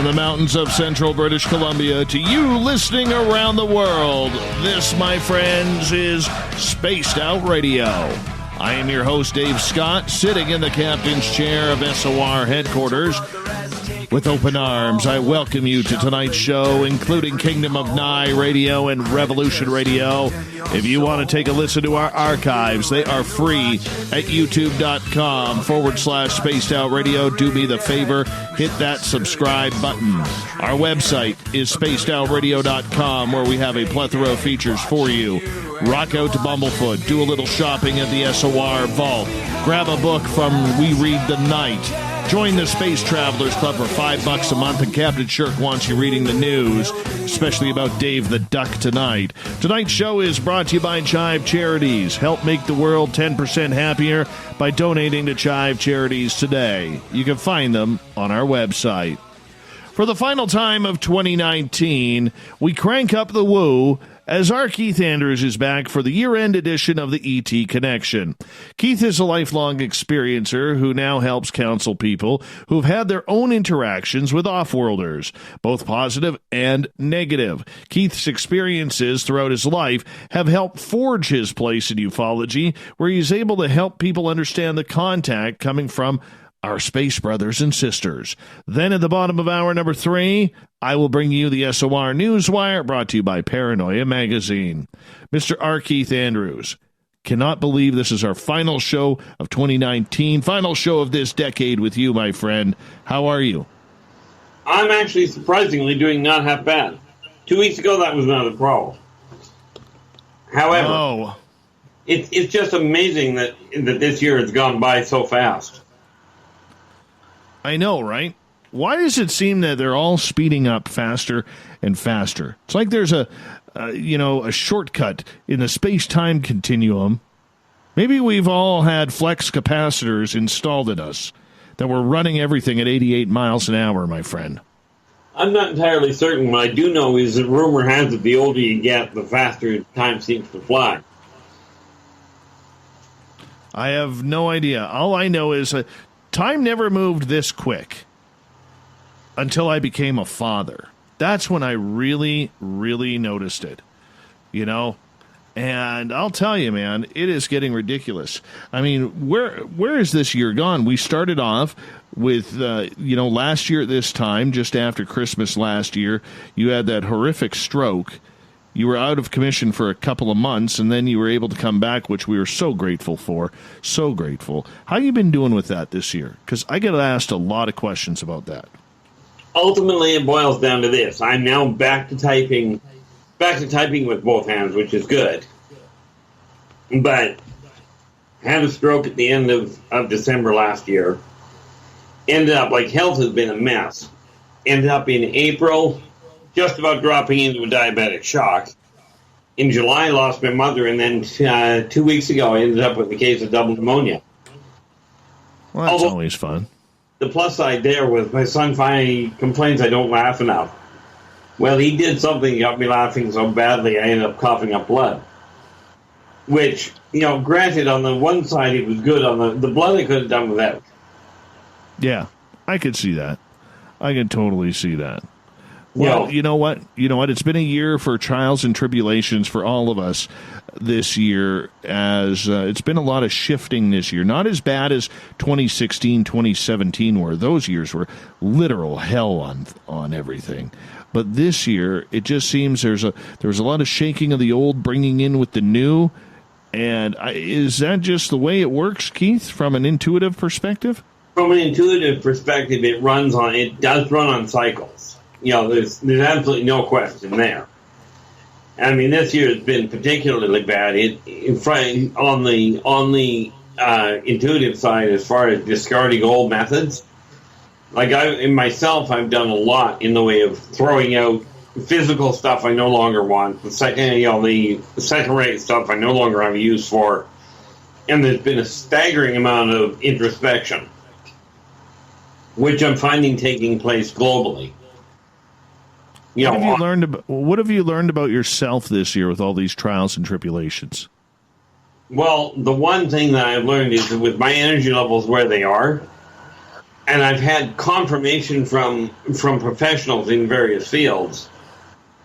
the mountains of central British Columbia to you listening around the world, this, my friends, is Spaced Out Radio. I am your host, Dave Scott, sitting in the captain's chair of SOR headquarters. With open arms, I welcome you to tonight's show, including Kingdom of Nye Radio and Revolution Radio. If you want to take a listen to our archives, they are free at youtube.com/Spaced Out Radio. Do me the favor, hit that subscribe button. Our website is spacedoutradio.com, where we have a plethora of features for you. Rock out to Bumblefoot, do a little shopping at the SOR Vault, grab a book from We Read the Night. Join the Space Travelers Club for $5 a month, and Captain Shirk wants you reading the news, especially about Dave the Duck tonight. Tonight's show is brought to you by Chive Charities. Help make the world 10% happier by donating to Chive Charities today. You can find them on our website. For the final time of 2019, we crank up the woo as our Keith Andrews is back for the year-end edition of the ET Connection. Keith is a lifelong experiencer who now helps counsel people who've had their own interactions with off-worlders, both positive and negative. Keith's experiences throughout his life have helped forge his place in ufology, where he's able to help people understand the contact coming from our space brothers and sisters. Then at the bottom of hour number 3, I will bring you the SOR Newswire, brought to you by Paranoia Magazine. Mr. R. Keith Andrews, cannot believe this is our final show of 2019, final show of this decade with you, my friend. How are you? I'm actually surprisingly doing not half bad. 2 weeks ago, that was not a problem. However, it's just amazing that this year has gone by so fast. I know, right? Why does it seem that they're all speeding up faster and faster? It's like there's a shortcut in the space-time continuum. Maybe we've all had flex capacitors installed in us that we're running everything at 88 miles an hour, my friend. I'm not entirely certain. What I do know is that rumor has it the older you get, the faster time seems to fly. I have no idea. All I know is time never moved this quick until I became a father. That's when I really, really noticed it, you know? And I'll tell you, man, it is getting ridiculous. I mean, where is this year gone? We started off with, last year at this time, just after Christmas last year, you had that horrific stroke. You were out of commission for a couple of months, and then you were able to come back, which we were so grateful for. So grateful. How you been doing with that this year? Because I get asked a lot of questions about that. Ultimately, it boils down to this. I'm now back to typing with both hands, which is good. But had a stroke at the end of December last year. Ended up, health has been a mess. Ended up in April, just about dropping into a diabetic shock. In July, I lost my mother, and then 2 weeks ago, I ended up with a case of double pneumonia. Well, that's always fun. The plus side there was my son finally complains I don't laugh enough. Well, he did something that got me laughing so badly, I ended up coughing up blood. Which, granted, on the one side, it was good. On the blood, I could have done without. Yeah, I could see that. I can totally see that. Well, you know what? It's been a year for trials and tribulations for all of us this year, as it's been a lot of shifting this year. Not as bad as 2016, 2017 were. Those years were literal hell on everything. But this year, it just seems there's a lot of shaking of the old, bringing in with the new. And is that just the way it works, Keith, from an intuitive perspective? From an intuitive perspective, it does run on cycles. There's absolutely no question there. I mean, this year has been particularly bad. On the intuitive side, as far as discarding old methods, I've done a lot in the way of throwing out physical stuff I no longer want. The second-rate stuff I no longer have use for, and there's been a staggering amount of introspection, which I'm finding taking place globally. What have you learned about yourself this year with all these trials and tribulations? Well, the one thing that I've learned is that with my energy levels where they are, and I've had confirmation from professionals in various fields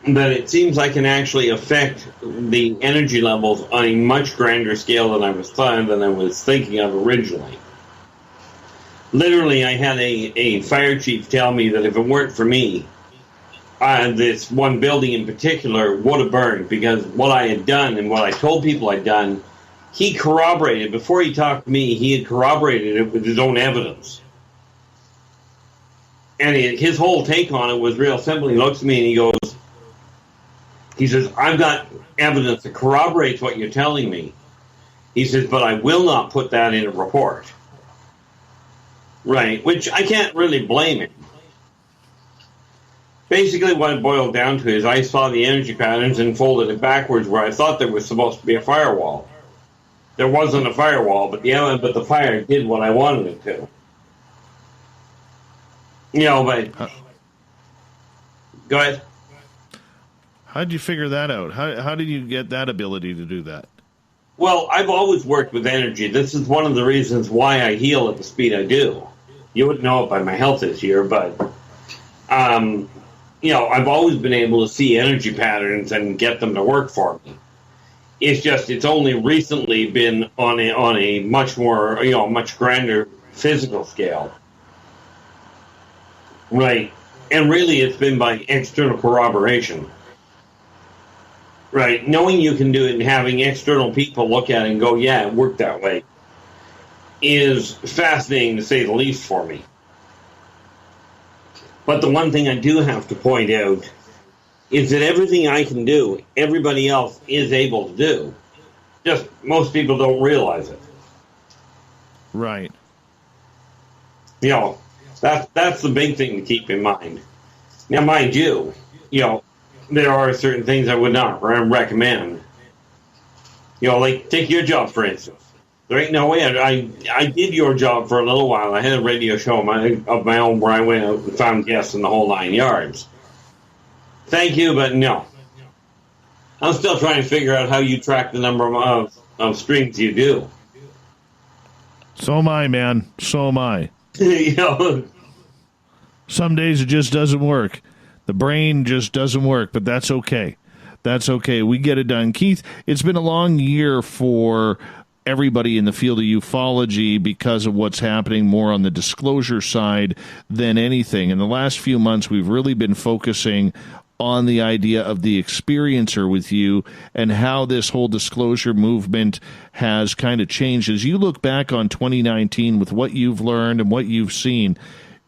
that it seems I can actually affect the energy levels on a much grander scale than I was thinking of originally. Literally, I had a fire chief tell me that if it weren't for me, this one building in particular would have burned, because what I had done and what I told people I'd done, he corroborated. Before he talked to me, he had corroborated it with his own evidence. And his whole take on it was real simple. He looks at me and he says, I've got evidence that corroborates what you're telling me. He says, but I will not put that in a report. Right, which I can't really blame him. Basically, what it boiled down to is I saw the energy patterns and folded it backwards where I thought there was supposed to be a firewall. There wasn't a firewall, but the fire did what I wanted it to. But... Go ahead. How did you figure that out? How did you get that ability to do that? Well, I've always worked with energy. This is one of the reasons why I heal at the speed I do. You wouldn't know it by my health this year, but I've always been able to see energy patterns and get them to work for me. It's only recently been on a much more, much grander physical scale. Right. And really it's been by external corroboration. Right. Knowing you can do it and having external people look at it and go, yeah, it worked that way, is fascinating to say the least for me. But the one thing I do have to point out is that everything I can do, everybody else is able to do. Just most people don't realize it. Right. That's the big thing to keep in mind. Now, mind you, there are certain things I would not recommend. Like take your job, for instance. There ain't no way. I did your job for a little while. I had a radio show of my own where I went out and found guests in the whole 9 yards. Thank you, but no. I'm still trying to figure out how you track the number of streams you do. So am I, man. So am I. Some days it just doesn't work. The brain just doesn't work, but that's okay. That's okay. We get it done. Keith, it's been a long year for everybody in the field of ufology because of what's happening more on the disclosure side than anything. In the last few months, we've really been focusing on the idea of the experiencer with you and how this whole disclosure movement has kind of changed. As you look back on 2019 with what you've learned and what you've seen,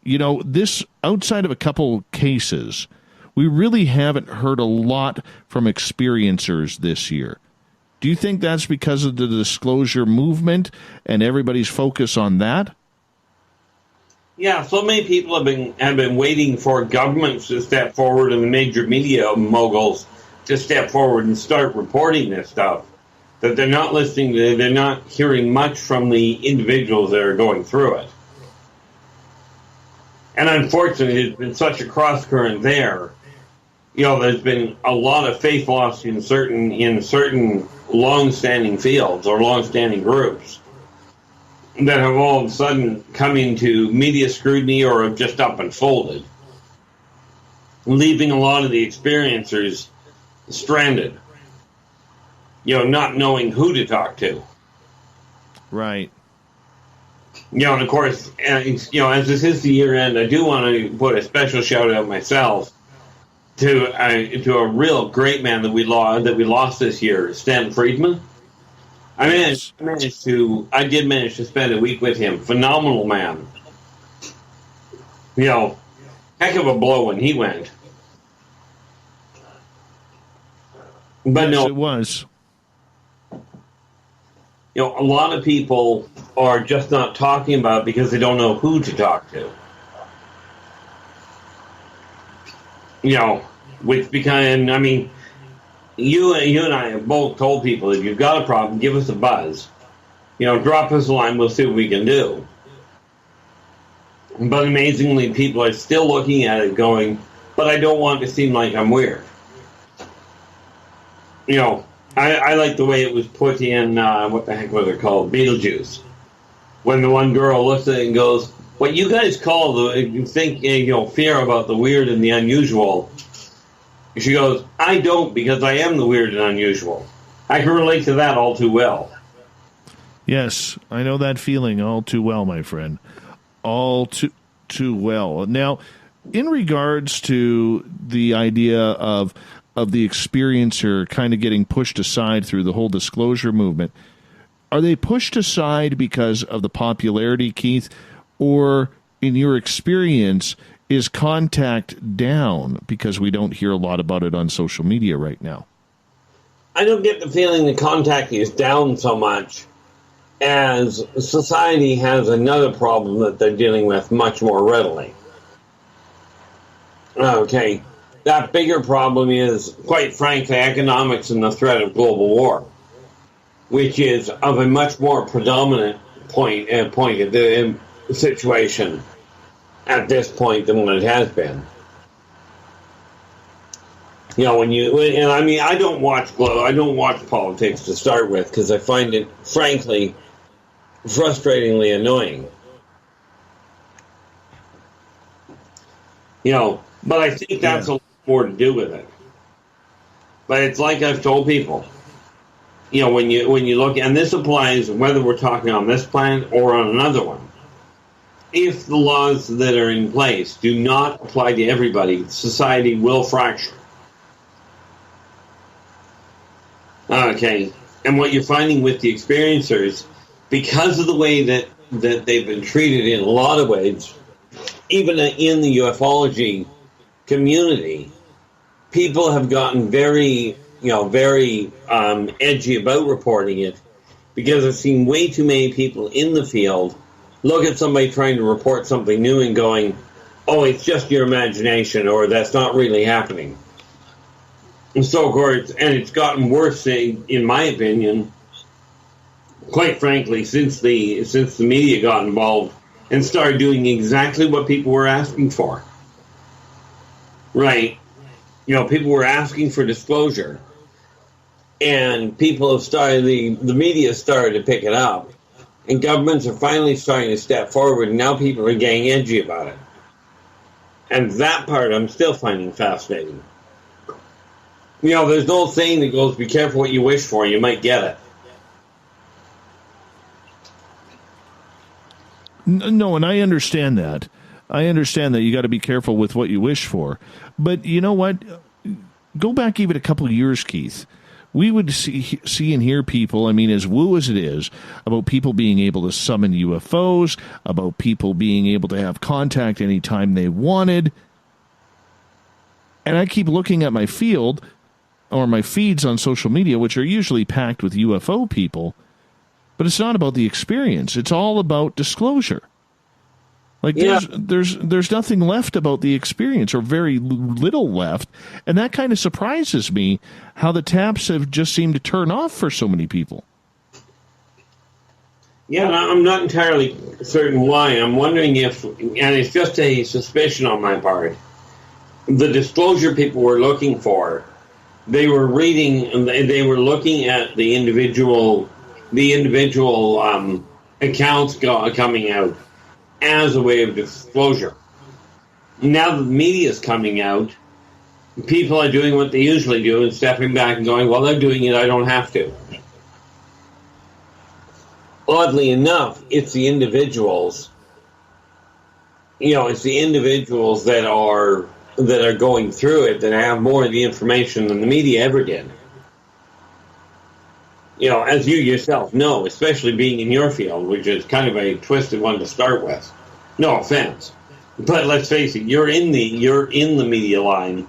this, outside of a couple cases, we really haven't heard a lot from experiencers this year. Do you think that's because of the disclosure movement and everybody's focus on that? Yeah, so many people have been waiting for governments to step forward and the major media moguls to step forward and start reporting this stuff. That they're not listening to, they're not hearing much from the individuals that are going through it. And unfortunately, there's been such a cross-current there. There's been a lot of faith lost in certain long-standing fields or long-standing groups that have all of a sudden come into media scrutiny or have just up and folded, leaving a lot of the experiencers stranded, not knowing who to talk to. Right. And of course, as this is the year end, I do want to put a special shout out myself to a real great man that we lost this year, Stan Friedman. I did manage to spend a week with him. Phenomenal man. Heck of a blow when he went. But yes, no, it was. A lot of people are just not talking about it because they don't know who to talk to. Which became, you and I have both told people, if you've got a problem, give us a buzz. Drop us a line, we'll see what we can do. But amazingly, people are still looking at it going, but I don't want to seem like I'm weird. I like the way it was put in, what the heck was it called? Beetlejuice. When the one girl looks at it and goes, what you guys call fear about the weird and the unusual. She goes, I don't, because I am the weird and unusual. I can relate to that all too well. Yes, I know that feeling all too well, my friend. All too well. Now, in regards to the idea of the experiencer kind of getting pushed aside through the whole disclosure movement, are they pushed aside because of the popularity, Keith, or in your experience, is contact down because we don't hear a lot about it on social media right now? I don't get the feeling the contact is down so much as society has another problem that they're dealing with much more readily. Okay, that bigger problem is, quite frankly, economics and the threat of global war, which is of a much more predominant point of the situation at this point than what it has been. I don't watch politics to start with because I find it, frankly, frustratingly annoying. But I think that's a lot more to do with it. But it's like I've told people, when you look, and this applies whether we're talking on this planet or on another one. If the laws that are in place do not apply to everybody, society will fracture. Okay, and what you're finding with the experiencers, because of the way that they've been treated in a lot of ways, even in the ufology community, people have gotten very edgy about reporting it, because I've seen way too many people in the field look at somebody trying to report something new and going, oh, it's just your imagination, or that's not really happening. And so, of course, and it's gotten worse, in my opinion, quite frankly, since the media got involved and started doing exactly what people were asking for. Right. People were asking for disclosure, and people have started, the media started to pick it up, and governments are finally starting to step forward, and now people are getting edgy about it. And that part I'm still finding fascinating. There's an old saying that goes, be careful what you wish for, you might get it. No, and I understand that. I understand that you got to be careful with what you wish for. But you know what? Go back even a couple of years, Keith. We would see and hear people, as woo as it is, about people being able to summon UFOs, about people being able to have contact anytime they wanted. And I keep looking at my field, or my feeds on social media, which are usually packed with UFO people, but it's not about the experience. It's all about disclosure. There's nothing left about the experience, or very little left, and that kind of surprises me how the taps have just seemed to turn off for so many people. Yeah, I'm not entirely certain why. I'm wondering if, and it's just a suspicion on my part, the disclosure people were looking for, they were looking at the individual accounts coming out as a way of disclosure. Now that the media is coming out, people are doing what they usually do and stepping back and going, well, they're doing it, I don't have to. Oddly enough, it's the individuals. It's the individuals that are going through it that have more of the information than the media ever did. As you yourself know, especially being in your field, which is kind of a twisted one to start with. No offense, but let's face it, you're in the media line,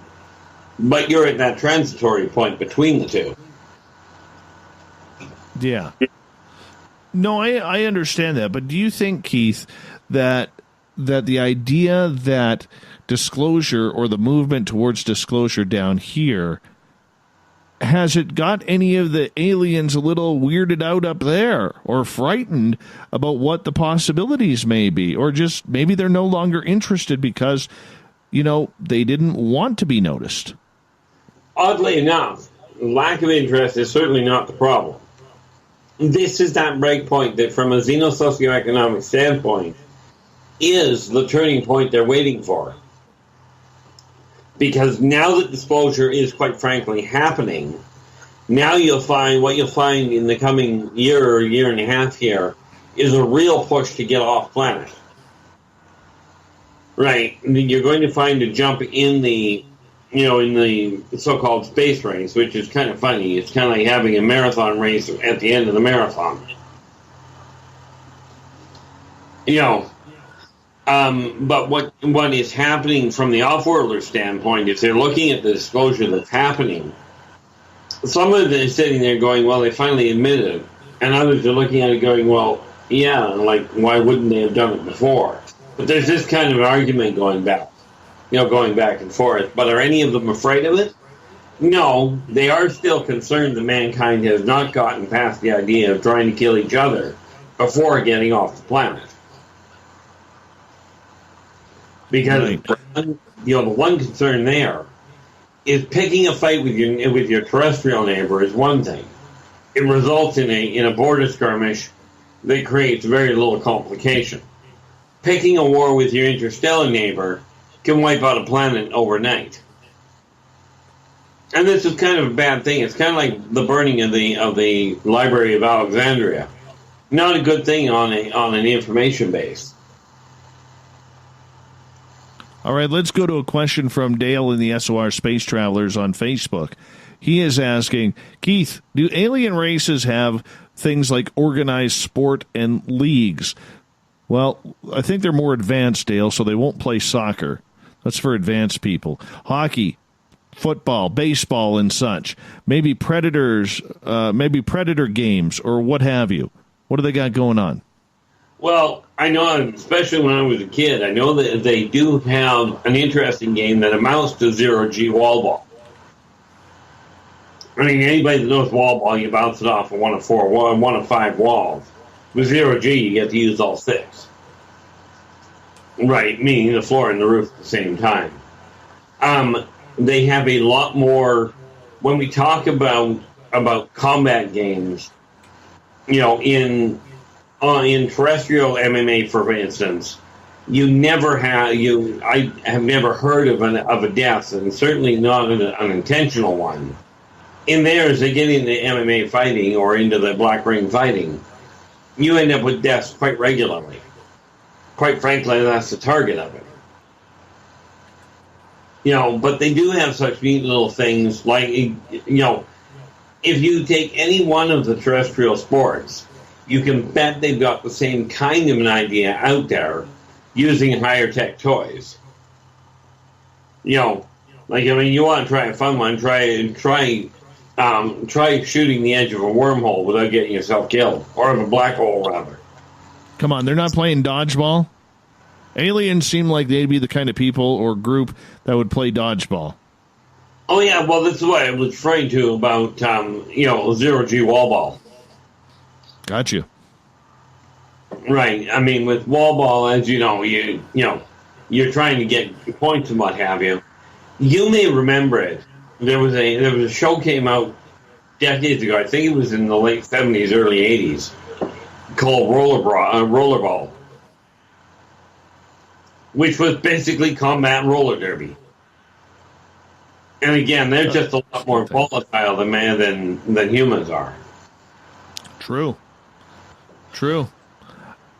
but you're at that transitory point between the two. Yeah. No, I understand that, but do you think, Keith, that the idea that disclosure, or the movement towards disclosure down here, has it got any of the aliens a little weirded out up there, or frightened about what the possibilities may be, or just maybe they're no longer interested because, they didn't want to be noticed? Oddly enough, lack of interest is certainly not the problem. This is that break point that, from a xenosocioeconomic standpoint, is the turning point they're waiting for. Because now that disclosure is, quite frankly, happening, now you'll find in the coming year or year and a half here is a real push to get off planet. Right. You're going to find a jump in the so-called space race, which is kind of funny. It's kind of like having a marathon race at the end of the marathon. But what is happening from the off-worlder standpoint, if they're looking at the disclosure that's happening, some of them are sitting there going, well, they finally admitted it. And others are looking at it going, well, yeah, like, why wouldn't they have done it before? But there's this kind of argument going back and forth. But are any of them afraid of it? No, they are still concerned that mankind has not gotten past the idea of trying to kill each other before getting off the planet. Because the one concern there is picking a fight with your terrestrial neighbor is one thing. It results in a border skirmish that creates very little complication. Picking a war with your interstellar neighbor can wipe out a planet overnight. And this is kind of a bad thing. It's kind of like the burning of the Library of Alexandria. Not a good thing on an information base. All right, let's go to a question from Dale in the SOR Space Travelers on Facebook. He is asking, Keith, do alien races have things like organized sport and leagues? Well, I think they're more advanced, Dale, so they won't play soccer. That's for advanced people. Hockey, football, baseball, and such. Maybe predator games or what have you. What do they got going on? Well, I know, especially when I was a kid, I know that they do have an interesting game that amounts to zero-G wall ball. I mean, anybody that knows wall ball, you bounce it off of one of 5 walls. With zero-G, you get to use all 6. Right, meaning the floor and the roof at the same time. They have a lot more, when we talk about combat games, in terrestrial MMA, for instance, I have never heard of a death, and certainly not an unintentional one. In theirs, they get into MMA fighting or into the black ring fighting, you end up with deaths quite regularly. Quite frankly, that's the target of it. But they do have such neat little things like, if you take any one of the terrestrial sports, you can bet they've got the same kind of an idea out there using higher tech toys. You want to try a fun one, try shooting the edge of a wormhole without getting yourself killed, or of a black hole, rather. Come on, they're not playing dodgeball? Aliens seem like they'd be the kind of people or group that would play dodgeball. Oh, yeah, well, that's what I was referring to about, zero-G wall ball. Got you. Right. I mean, with wall ball, as you know, you're trying to get points and what have you. You may remember it. There was a show came out decades ago. I think it was in the late 70s, early 80s, called Rollerball, which was basically combat roller derby. And again, they're just a lot more volatile than humans are. True.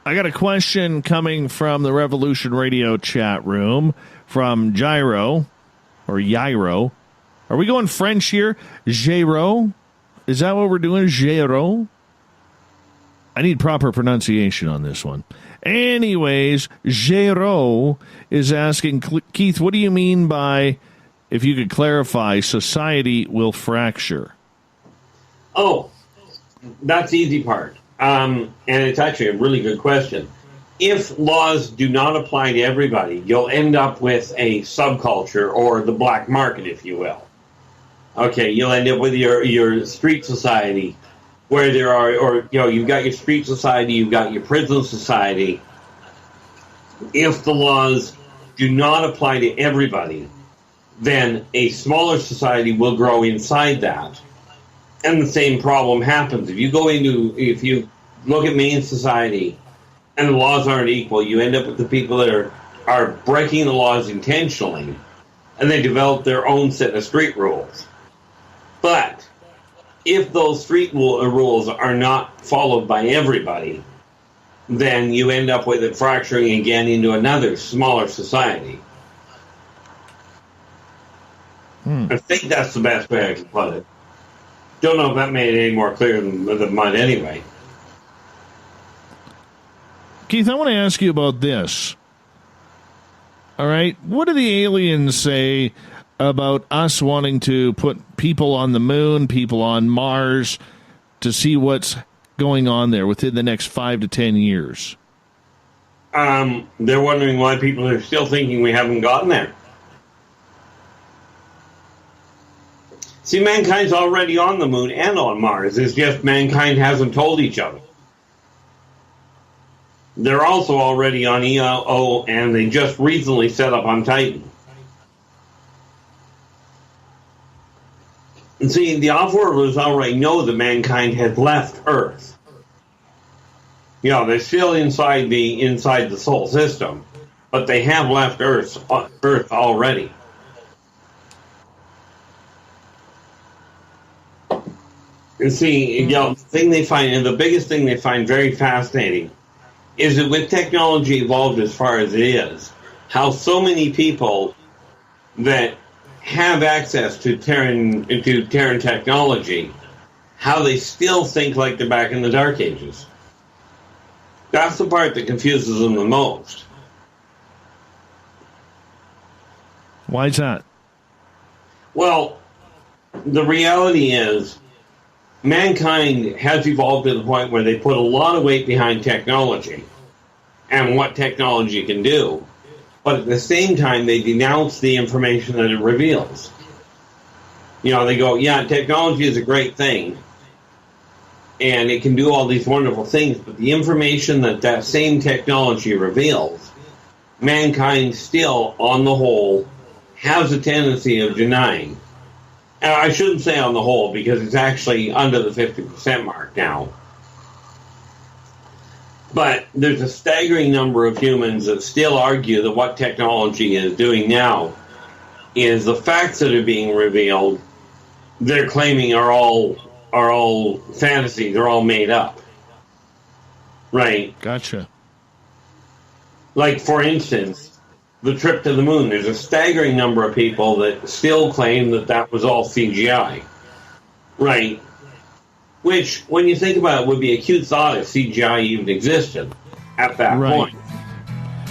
I got a question coming from the Revolution Radio chat room from Gyro. Are we going French here? Gyro? Is that what we're doing? Gyro? I need proper pronunciation on this one. Anyways, Gyro is asking, Keith, what do you mean by, if you could clarify, society will fracture? Oh, that's the easy part. And it's actually a really good question. If laws do not apply to everybody, you'll end up with a subculture, or the black market, if you will. Okay, you'll end up with your street society, where there are, you've got your street society, you've got your prison society. If the laws do not apply to everybody, then a smaller society will grow inside that. And the same problem happens. If you look at main society, and the laws aren't equal, you end up with the people that are breaking the laws intentionally, and they develop their own set of street rules. But if those street rules are not followed by everybody, then you end up with it fracturing again into another smaller society. I think that's the best way I can put it. Don't know if that made it any more clear than mine anyway. Keith, I want to ask you about this. All right. What do the aliens say about us wanting to put people on the moon, people on Mars, to see what's going on there within the next 5 to 10 years? They're wondering why people are still thinking we haven't gotten there. See, mankind's already on the moon and on Mars. It's just mankind hasn't told each other. They're also already on EO, and they just recently set up on Titan. And see, the off-worlders already know that mankind has left Earth. You know, they're still inside the solar system, but they have left Earth already. And see, you know, the biggest thing they find very fascinating is that with technology evolved as far as it is, how so many people that have access to Terran technology, how they still think like they're back in the Dark Ages. That's the part that confuses them the most. Why is that? Well, the reality is, mankind has evolved to the point where they put a lot of weight behind technology and what technology can do, but at the same time they denounce the information that it reveals. You know, they go, yeah, technology is a great thing and it can do all these wonderful things, but the information that same technology reveals, mankind still, on the whole, has a tendency of denying. And I shouldn't say on the whole, because it's actually under the 50% mark now. But there's a staggering number of humans that still argue that what technology is doing now is the facts that are being revealed, they're claiming are all fantasy, they're all made up. Right? Gotcha. Like, for instance, the trip to the moon. There's a staggering number of people that still claim that was all CGI. Right? Which, when you think about it, would be a cute thought if CGI even existed at that point.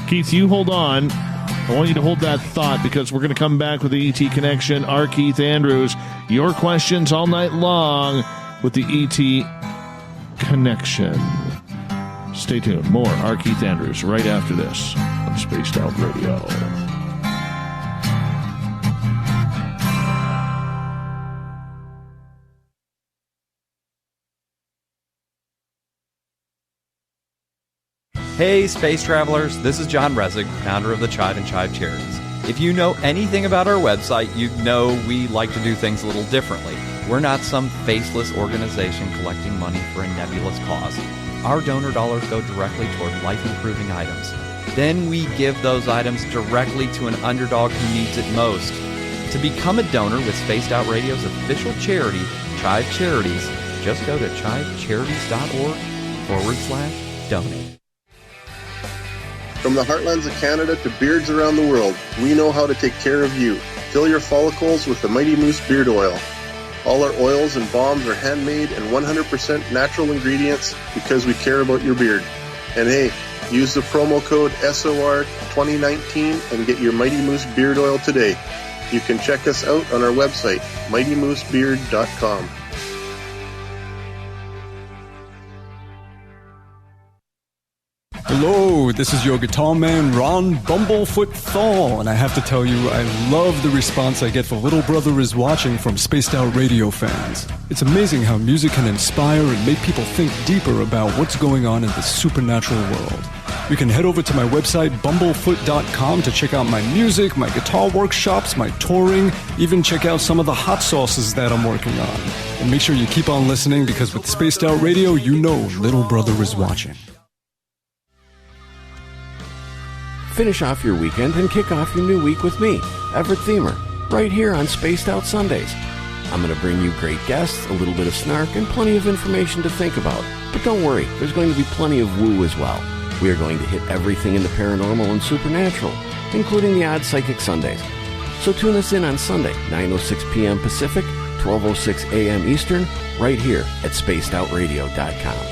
Keith, you hold on. I want you to hold that thought because we're going to come back with the ET Connection. Our Keith Andrews. Your questions all night long with the ET Connection. Stay tuned. More Our Keith Andrews right after this on Spaced Out Radio. Hey, space travelers, this is John Resig, founder of the Chive and Chive Charities. If you know anything about our website, you know we like to do things a little differently. We're not some faceless organization collecting money for a nebulous cause. Our donor dollars go directly toward life-improving items. Then we give those items directly to an underdog who needs it most. To become a donor with Spaced Out Radio's official charity, Chive Charities, just go to chivecharities.org/donate. From the heartlands of Canada to beards around the world, we know how to take care of you. Fill your follicles with the Mighty Moose Beard Oil. All our oils and balms are handmade and 100% natural ingredients because we care about your beard. And hey, use the promo code SOR2019 and get your Mighty Moose Beard Oil today. You can check us out on our website, mightymoosebeard.com. Hello, this is your guitar man, Ron Bumblefoot Thal, and I have to tell you, I love the response I get for Little Brother is Watching from Spaced Out Radio fans. It's amazing how music can inspire and make people think deeper about what's going on in the supernatural world. You can head over to my website, bumblefoot.com, to check out my music, my guitar workshops, my touring, even check out some of the hot sauces that I'm working on. And make sure you keep on listening, because with Spaced Out Radio, you know Little Brother is watching. Finish off your weekend and kick off your new week with me, Everett Thiemer, right here on Spaced Out Sundays. I'm going to bring you great guests, a little bit of snark, and plenty of information to think about. But don't worry, there's going to be plenty of woo as well. We are going to hit everything in the paranormal and supernatural, including the odd psychic Sundays. So tune us in on Sunday, 9:06 p.m. Pacific, 12:06 a.m. Eastern, right here at spacedoutradio.com.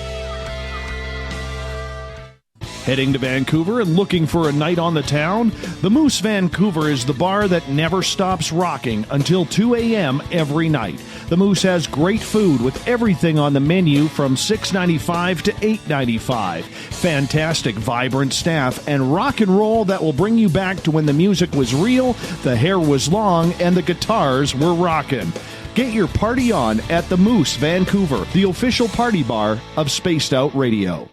Heading to Vancouver and looking for a night on the town? The Moose Vancouver is the bar that never stops rocking until 2 a.m. every night. The Moose has great food with everything on the menu from $6.95 to $8.95. Fantastic, vibrant staff and rock and roll that will bring you back to when the music was real, the hair was long, and the guitars were rocking. Get your party on at the Moose Vancouver, the official party bar of Spaced Out Radio.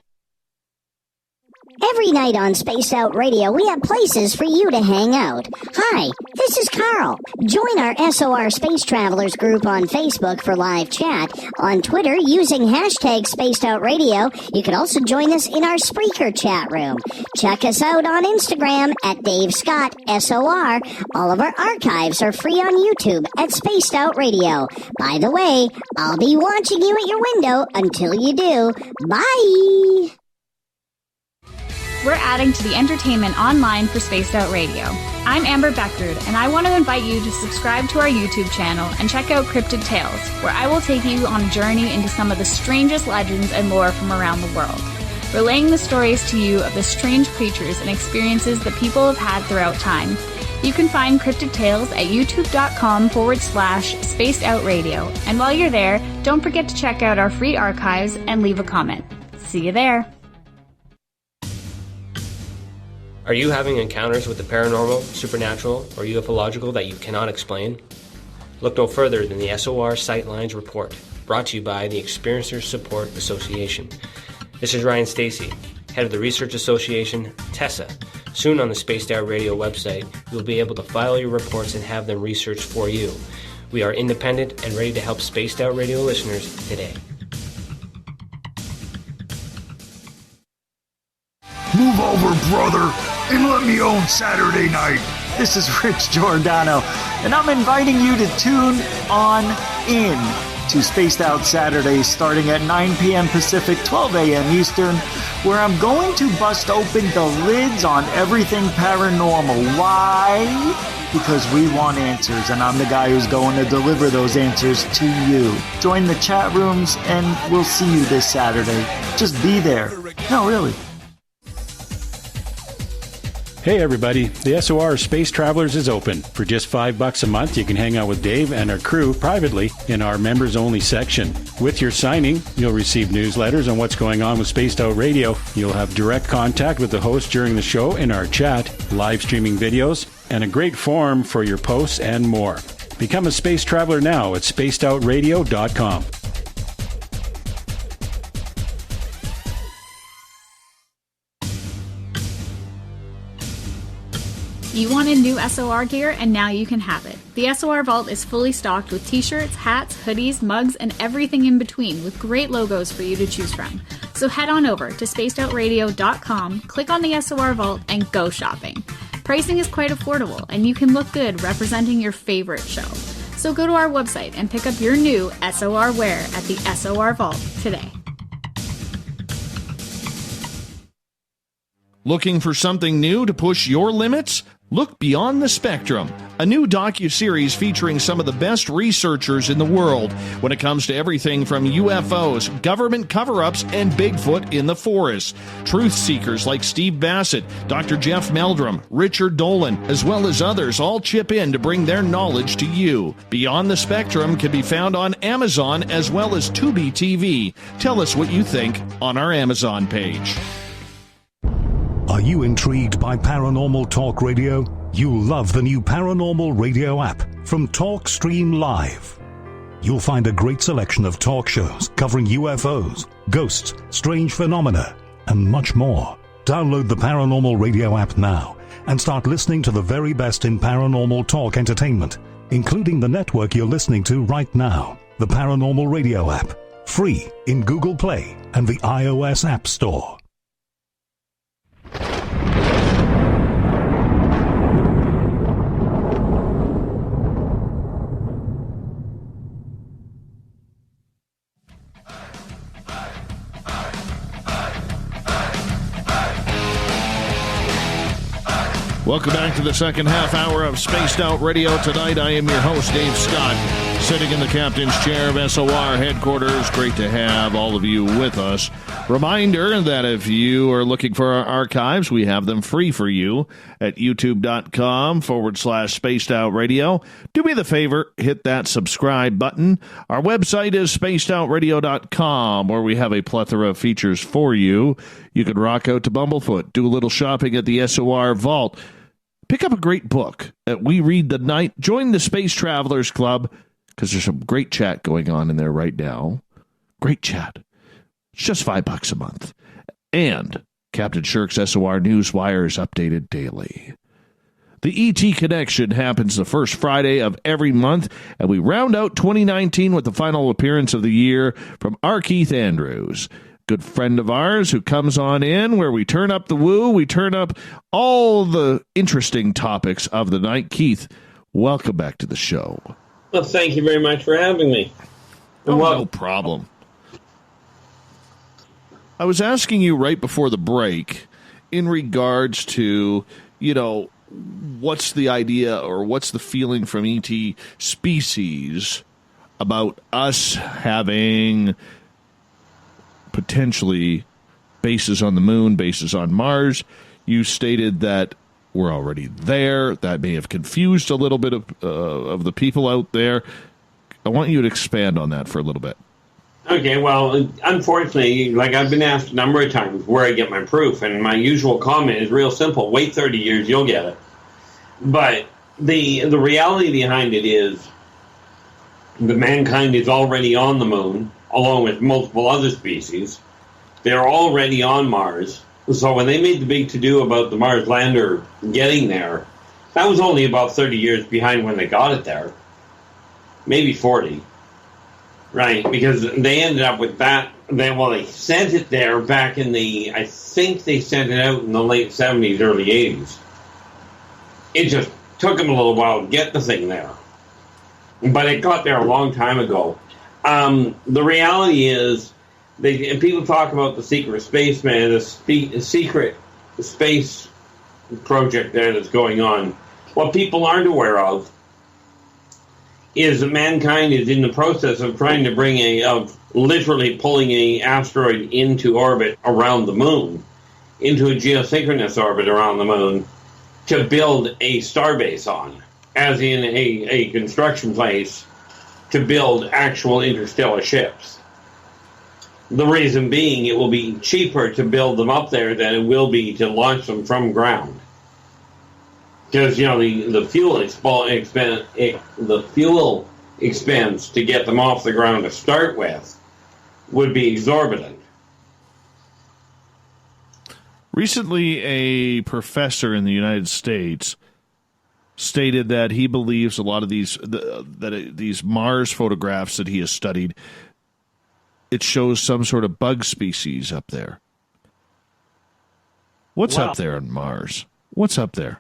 Every night on Spaced Out Radio, we have places for you to hang out. Hi, this is Carl. Join our SOR Space Travelers group on Facebook for live chat. On Twitter, using hashtag Spaced Out Radio, you can also join us in our Spreaker chat room. Check us out on Instagram at Dave Scott SOR. All of our archives are free on YouTube at Spaced Out Radio. By the way, I'll be watching you at your window until you do. Bye! We're adding to the entertainment online for Spaced Out Radio. I'm Amber Beckard, and I want to invite you to subscribe to our YouTube channel and check out Cryptid Tales, where I will take you on a journey into some of the strangest legends and lore from around the world, relaying the stories to you of the strange creatures and experiences that people have had throughout time. You can find Cryptid Tales at youtube.com/Spaced Out Radio. And while you're there, don't forget to check out our free archives and leave a comment. See you there. Are you having encounters with the paranormal, supernatural, or ufological that you cannot explain? Look no further than the SOR Sightlines Report, brought to you by the Experiencers Support Association. This is Ryan Stacy, head of the Research Association, TESA. Soon on the Spaced Out Radio website, you'll be able to file your reports and have them researched for you. We are independent and ready to help Spaced Out Radio listeners today. Move over, brother, and let me own Saturday night. This is Rich Giordano, and I'm inviting you to tune on in to Spaced Out Saturdays starting at 9 p.m. Pacific, 12 a.m. Eastern, where I'm going to bust open the lids on everything paranormal. Why? Because we want answers, and I'm the guy who's going to deliver those answers to you. Join the chat rooms, and we'll see you this Saturday. Just be there. No, really. Hey everybody, the SOR Space Travelers is open. For just $5 a month, you can hang out with Dave and our crew privately in our members-only section. With your signing, you'll receive newsletters on what's going on with Spaced Out Radio. You'll have direct contact with the host during the show in our chat, live streaming videos, and a great forum for your posts and more. Become a space traveler now at spacedoutradio.com. You wanted new SOR gear, and now you can have it. The SOR Vault is fully stocked with t-shirts, hats, hoodies, mugs, and everything in between, with great logos for you to choose from. So head on over to spacedoutradio.com, click on the SOR Vault, and go shopping. Pricing is quite affordable, and you can look good representing your favorite show. So go to our website and pick up your new SOR wear at the SOR Vault today. Looking for something new to push your limits? Look Beyond the Spectrum, a new docuseries featuring some of the best researchers in the world when it comes to everything from UFOs, government cover-ups, and Bigfoot in the forest. Truth seekers like Steve Bassett, Dr. Jeff Meldrum, Richard Dolan, as well as others all chip in to bring their knowledge to you. Beyond the Spectrum can be found on Amazon as well as Tubi TV. Tell us what you think on our Amazon page. Are you intrigued by Paranormal Talk Radio? You'll love the new Paranormal Radio app from TalkStream Live. You'll find a great selection of talk shows covering UFOs, ghosts, strange phenomena, and much more. Download the Paranormal Radio app now and start listening to the very best in paranormal talk entertainment, including the network you're listening to right now, the Paranormal Radio app, free in Google Play and the iOS App Store. Welcome back to the second half hour of Spaced Out Radio. Tonight, I am your host, Dave Scott, sitting in the captain's chair of SOR headquarters. Great to have all of you with us. Reminder that if you are looking for our archives, we have them free for you at youtube.com/Spaced Out Radio. Do me the favor, hit that subscribe button. Our website is spacedoutradio.com, where we have a plethora of features for you. You can rock out to Bumblefoot, do a little shopping at the SOR Vault, pick up a great book that we read the night, join the Space Travelers Club, because there's some great chat going on in there right now. Great chat. It's just $5 a month. And Captain Shirk's SOR Newswire is updated daily. The ET Connection happens the first Friday of every month, and we round out 2019 with the final appearance of the year from R. Keith Andrews. Good friend of ours who comes on in where we turn up the woo, we turn up all the interesting topics of the night. Keith, welcome back to the show. Well, thank you very much for having me. No problem. I was asking you right before the break in regards to, what's the idea or what's the feeling from ET species about us having potentially bases on the moon, bases on Mars. You stated that we're already there. That may have confused a little bit of the people out there. I want you to expand on that for a little bit. Okay, well, unfortunately, I've been asked a number of times where I get my proof, and my usual comment is real simple. Wait 30 years, you'll get it. But the reality behind it is that mankind is already on the moon, along with multiple other species. They're already on Mars. So when they made the big to-do about the Mars lander getting there, that was only about 30 years behind when they got it there. Maybe 40. Right, because they ended up with that. They sent it there back in I think they sent it out in the late 70s, early 80s. It just took them a little while to get the thing there. But it got there a long time ago. The reality is, people talk about the secret spaceman, the secret space project there that's going on. What people aren't aware of is that mankind is in the process of trying to literally pulling an asteroid into orbit around the moon, into a geosynchronous orbit around the moon, to build a starbase on, as in a construction place to build actual interstellar ships. The reason being, it will be cheaper to build them up there than it will be to launch them from ground. Because, the fuel expense to get them off the ground to start with would be exorbitant. Recently, a professor in the United States stated that he believes a lot of these Mars photographs that he has studied, it shows some sort of bug species up there. What's up there on Mars? What's up there?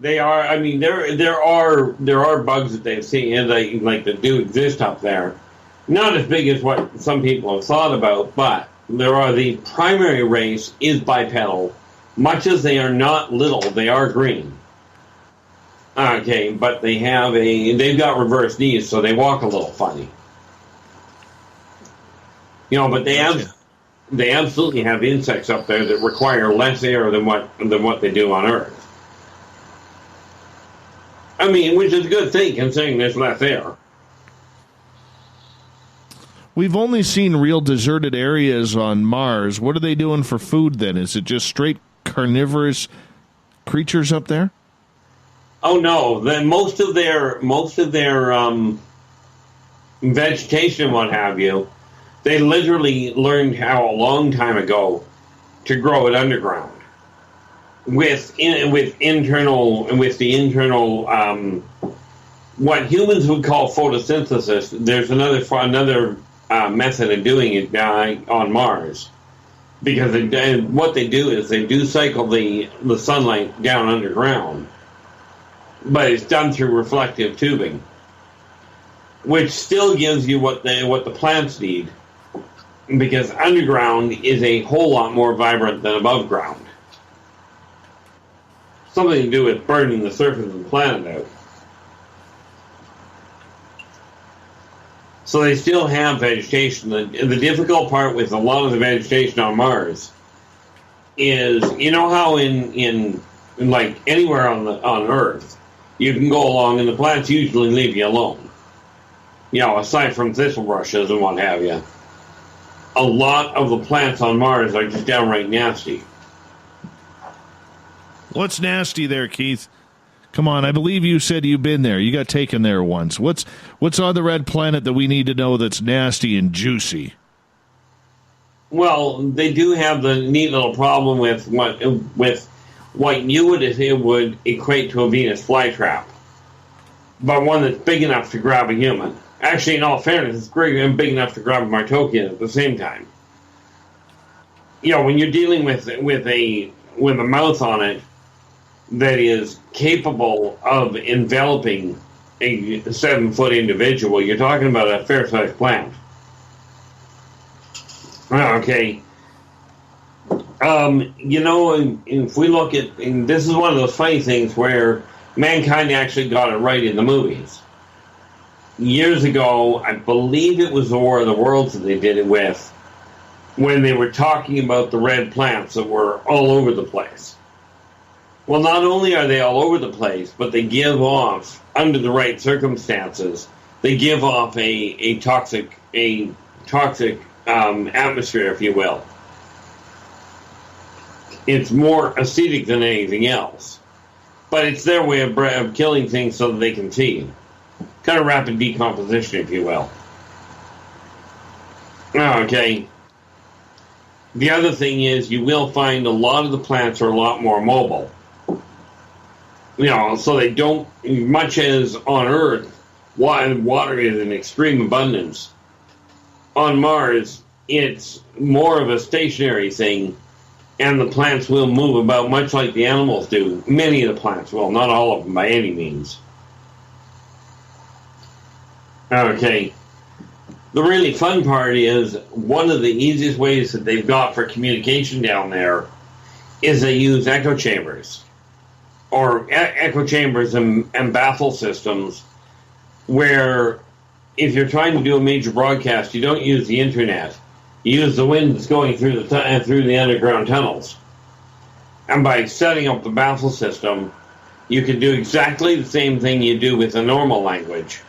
They are. I mean, there are bugs that they've seen, and that do exist up there. Not as big as what some people have thought about, but the primary race is bipedal. Much as they are not little, they are green. Okay, but they've got reverse knees, so they walk a little funny. But they absolutely have insects up there that require less air than what they do on Earth. I mean, which is a good thing considering there's less air. We've only seen real deserted areas on Mars. What are they doing for food then? Is it just straight carnivorous creatures up there? Oh no! Most of their vegetation and what have you, they literally learned how a long time ago to grow it underground. With the internal what humans would call photosynthesis. There's another method of doing it on Mars, because what they do is they do cycle the sunlight down underground, but it's done through reflective tubing, which still gives you what the plants need, because underground is a whole lot more vibrant than above ground. something to do with burning the surface of the planet out. So they still have vegetation. The difficult part with a lot of the vegetation on Mars is, you know how in like anywhere on Earth, you can go along and the plants usually leave you alone. You know, aside from thistle brushes and what have you. A lot of the plants on Mars are just downright nasty. What's nasty there, Keith? Come on, I believe you said you've been there. You got taken there once. What's on the red planet that we need to know that's nasty and juicy? Well, they do have the neat little problem with what you would equate to a Venus flytrap, but one that's big enough to grab a human. Actually, in all fairness, it's great and big enough to grab a Martokian at the same time. You know, when you're dealing with a mouth on it that is capable of enveloping a 7-foot individual, you're talking about a fair-sized plant. Okay. You know, if we look at, and this is one of those funny things where mankind actually got it right in the movies. Years ago, I believe it was the War of the Worlds that they did it with, when they were talking about the red plants that were all over the place. Well, not only are they all over the place, but they give off, under the right circumstances, they give off a toxic atmosphere, if you will. It's more acidic than anything else. But it's their way of killing things so that they can feed. Kind of rapid decomposition, if you will. Okay. The other thing is you will find a lot of the plants are a lot more mobile. You know, so they don't, much as on Earth, water is in extreme abundance. On Mars, it's more of a stationary thing, and the plants will move about much like the animals do. Many of the plants will, not all of them by any means. Okay. The really fun part is one of the easiest ways that they've got for communication down there is they use echo chambers. Or echo chambers and baffle systems where if you're trying to do a major broadcast, you don't use the internet. You use the wind that's going through the underground tunnels. And by setting up the baffle system, you can do exactly the same thing you do with a normal language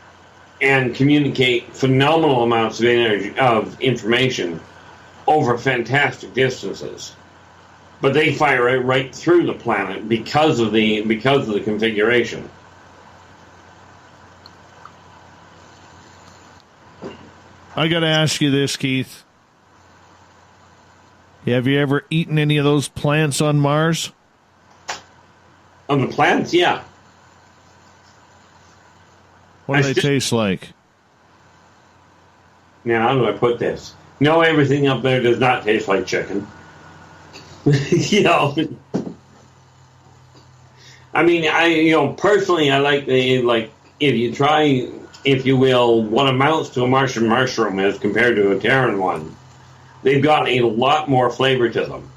and communicate phenomenal amounts of information over fantastic distances. But they fire it right through the planet because of the configuration. I got to ask you this, Keith. Have you ever eaten any of those plants on Mars? On the plants, yeah. What do they taste like? Now, how do I put this? No, everything up there does not taste like chicken. You know, I mean, personally, I like if you try, if you will, what amounts to a Martian mushroom as compared to a Terran one, they've got a lot more flavor to them.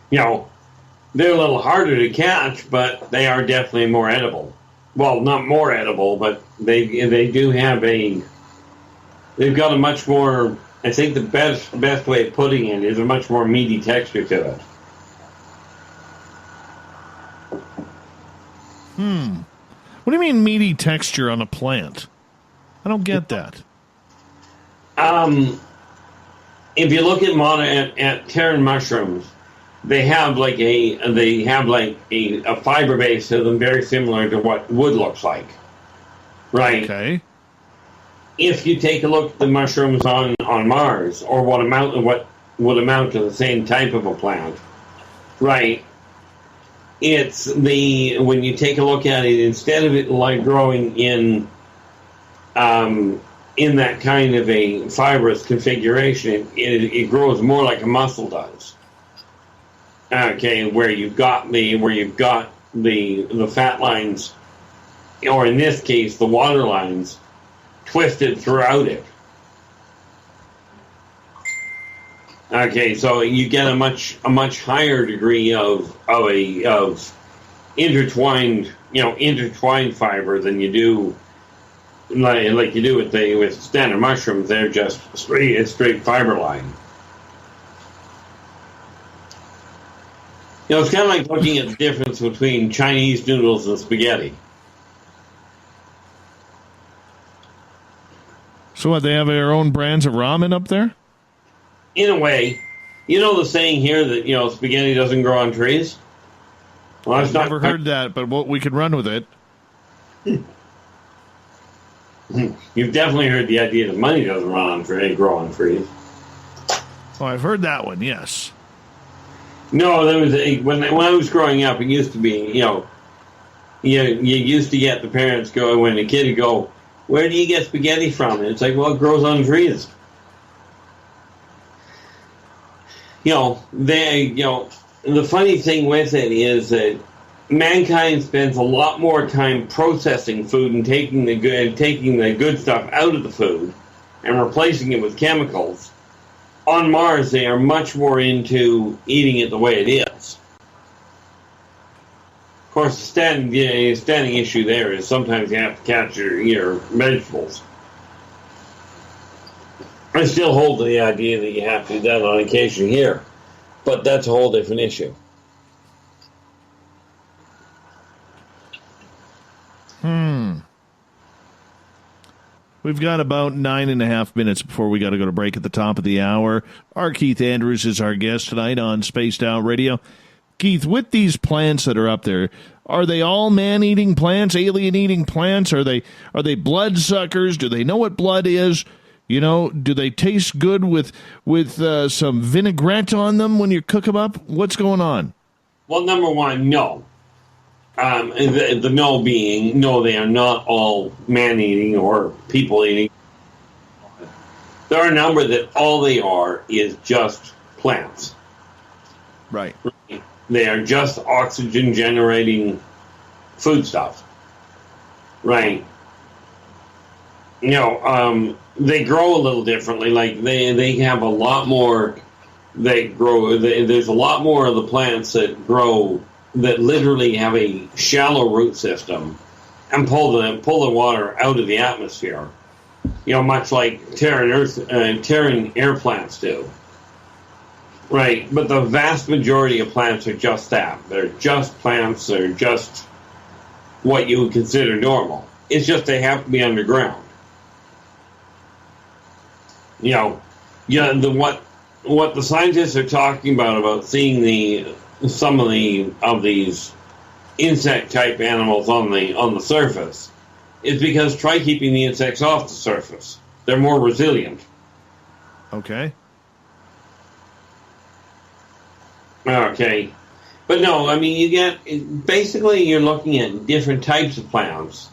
You know, they're a little harder to catch, but they are definitely more edible. Well, not more edible, but they do have they've got a much more, I think the best way of putting it is a much more meaty texture to it. What do you mean meaty texture on a plant? I don't get that. If you look at Terran mushrooms, they have a fiber base to them very similar to what wood looks like. Right? Okay. If you take a look at the mushrooms on Mars, or what would amount to the same type of a plant, right? It's when you take a look at it, instead of it like growing in that kind of a fibrous configuration, it grows more like a mussel does. Okay, where you've got the fat lines, or in this case the water lines, twisted throughout it. Okay, so you get a much higher degree of intertwined fiber than you do like you do with standard mushrooms. They're just straight fiber line. It's kind of like looking at the difference between Chinese noodles and spaghetti. So what, they have their own brands of ramen up there? In a way. The saying here that, spaghetti doesn't grow on trees? Well, I've never heard that, but we could run with it. You've definitely heard the idea that money doesn't grow on trees. Oh, I've heard that one, yes. No, there was when I was growing up, it used to be, you used to get the parents go, when the kid would go, where do you get spaghetti from? And it's like, well, it grows on trees. The funny thing with it is that mankind spends a lot more time processing food and taking the good stuff out of the food and replacing it with chemicals. On Mars, they are much more into eating it the way it is. Of course, the standing issue there is sometimes you have to catch your vegetables. I still hold to the idea that you have to do that on occasion here, but that's a whole different issue. We've got about 9.5 minutes before we got to go to break at the top of the hour. Our Keith Andrews is our guest tonight on Spaced Out Radio. Keith, with these plants that are up there, are they all man-eating plants, alien-eating plants? Are they bloodsuckers? Do they know what blood is? Do they taste good with some vinaigrette on them when you cook them up? What's going on? Well, number one, no. The no being, no, they are not all man-eating or people-eating. There are a number that all they are is just plants. Right. They are just oxygen-generating foodstuff. Right. They grow a little differently. Like, they have a lot more, there's a lot more of the plants that grow that literally have a shallow root system and pull the water out of the atmosphere. Much like Terran air plants do. Right, but the vast majority of plants are just that. They're just plants. They're just what you would consider normal. It's just they have to be underground. What the scientists are talking about seeing some of these insect type animals on the surface is because try keeping the insects off the surface. They're more resilient. Okay. Okay. But no, you're looking at different types of plants,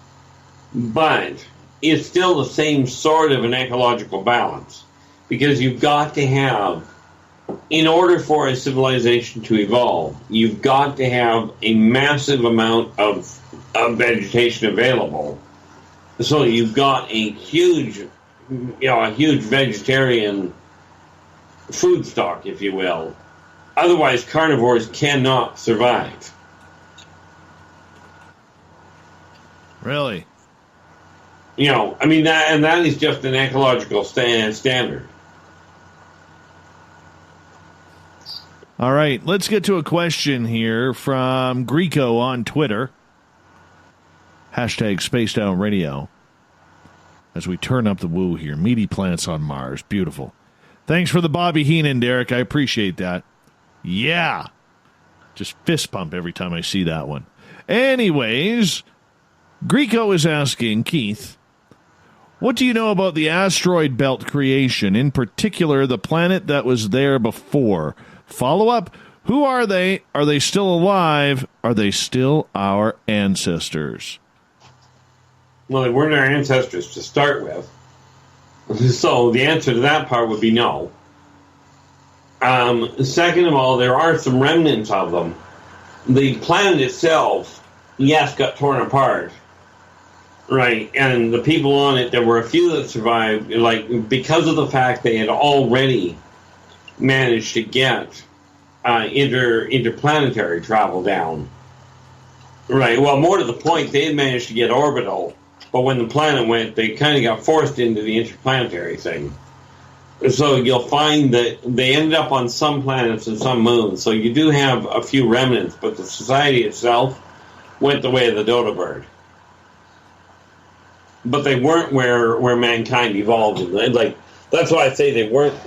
but it's still the same sort of an ecological balance, because you've got to have, in order for a civilization to evolve, you've got to have a massive amount of vegetation available. So you've got a huge vegetarian food stock, if you will. Otherwise, carnivores cannot survive. Really? That is just an ecological standard. All right, let's get to a question here from Greco on Twitter. Hashtag Spaced Out Radio. As we turn up the woo here. Meaty plants on Mars. Beautiful. Thanks for the Bobby Heenan, Derek. I appreciate that. Yeah. Just fist pump every time I see that one. Anyways, Greco is asking, Keith, what do you know about the asteroid belt creation, in particular the planet that was there before? Follow-up, who are they? Are they still alive? Are they still our ancestors? Well, they weren't our ancestors to start with. So the answer to that part would be no. Second of all, there are some remnants of them. The planet itself, yes, got torn apart. Right, and the people on it, there were a few that survived, because of the fact they had already managed to get interplanetary travel down. Right. Well, more to the point, they had managed to get orbital, but when the planet went, they kind of got forced into the interplanetary thing. So you'll find that they ended up on some planets and some moons. So you do have a few remnants, but the society itself went the way of the dodo bird. But they weren't where mankind evolved. Like, that's why I say they weren't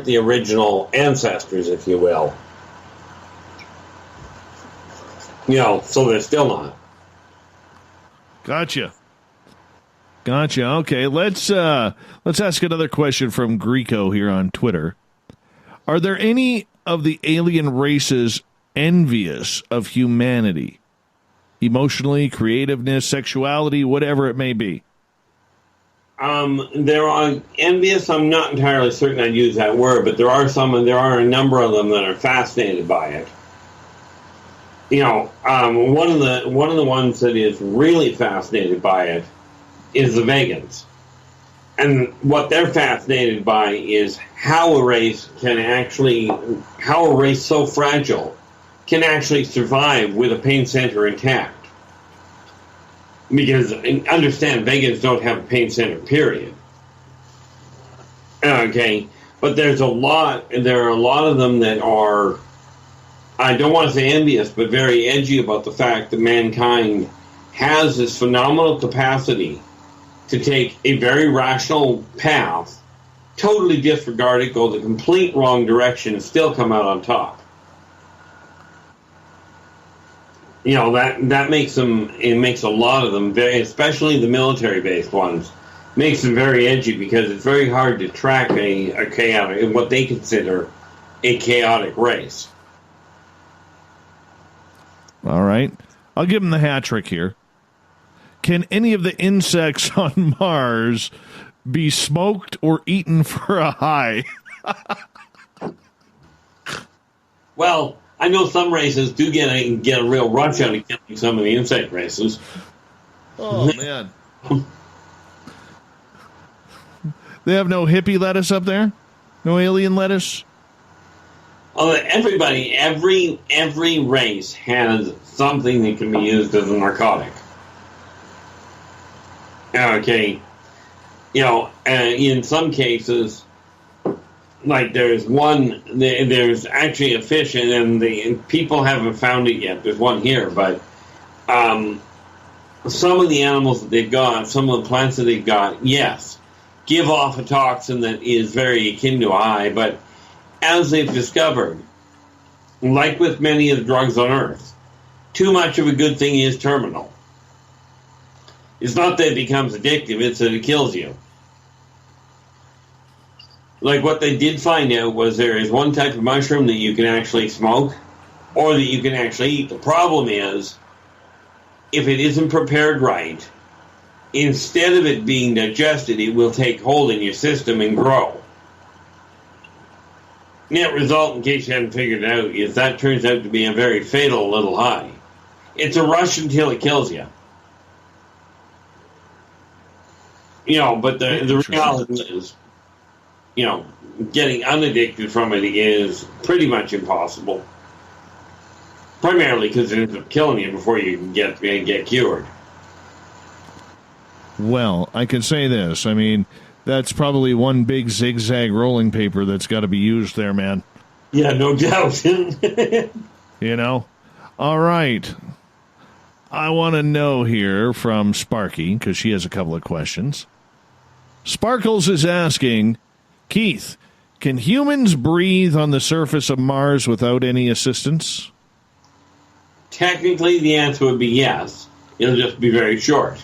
the original ancestors, if you will. So they're still not. Gotcha. Okay, let's ask another question from Greco here on Twitter. Are there any of the alien races envious of humanity? Emotionally, creativeness, sexuality, whatever it may be. There are envious. I'm not entirely certain I'd use that word, but there are some, and there are a number of them that are fascinated by it. One of the ones that is really fascinated by it is the vegans, and what they're fascinated by is how a race so fragile can actually survive with a pain center intact. Because, understand, vegans don't have a pain center, period. Okay, but there are a lot of them that are, I don't want to say envious, but very edgy about the fact that mankind has this phenomenal capacity to take a very rational path, totally disregard it, go the complete wrong direction, and still come out on top. That makes them. It makes a lot of them very, especially the military-based ones, makes them very edgy because it's very hard to track a chaotic, what they consider a chaotic race. All right, I'll give them the hat trick here. Can any of the insects on Mars be smoked or eaten for a high? Well, I know some races do get a real rush out of killing some of the insect races. Oh, man. They have no hippie lettuce up there? No alien lettuce? Oh, every race has something that can be used as a narcotic. Okay. In some cases, like there's actually a fish, and the people haven't found it yet. There's one here, but some of the animals that they've got, some of the plants that they've got, yes, give off a toxin that is very akin to a high, but as they've discovered, like with many of the drugs on Earth, too much of a good thing is terminal. It's not that it becomes addictive, it's that it kills you. Like what they did find out was there is one type of mushroom that you can actually smoke or that you can actually eat. The problem is, if it isn't prepared right, instead of it being digested, it will take hold in your system and grow. Net result, in case you haven't figured it out, is that turns out to be a very fatal little high. It's a rush until it kills you. But the reality is, getting unaddicted from it is pretty much impossible. Primarily because it ends up killing you before you can get cured. Well, I can say this. I mean, that's probably one big zigzag rolling paper that's got to be used there, man. Yeah, no doubt. All right. I want to know here from Sparky, because she has a couple of questions. Sparkles is asking, Keith, can humans breathe on the surface of Mars without any assistance? Technically, the answer would be yes. It'll just be very short.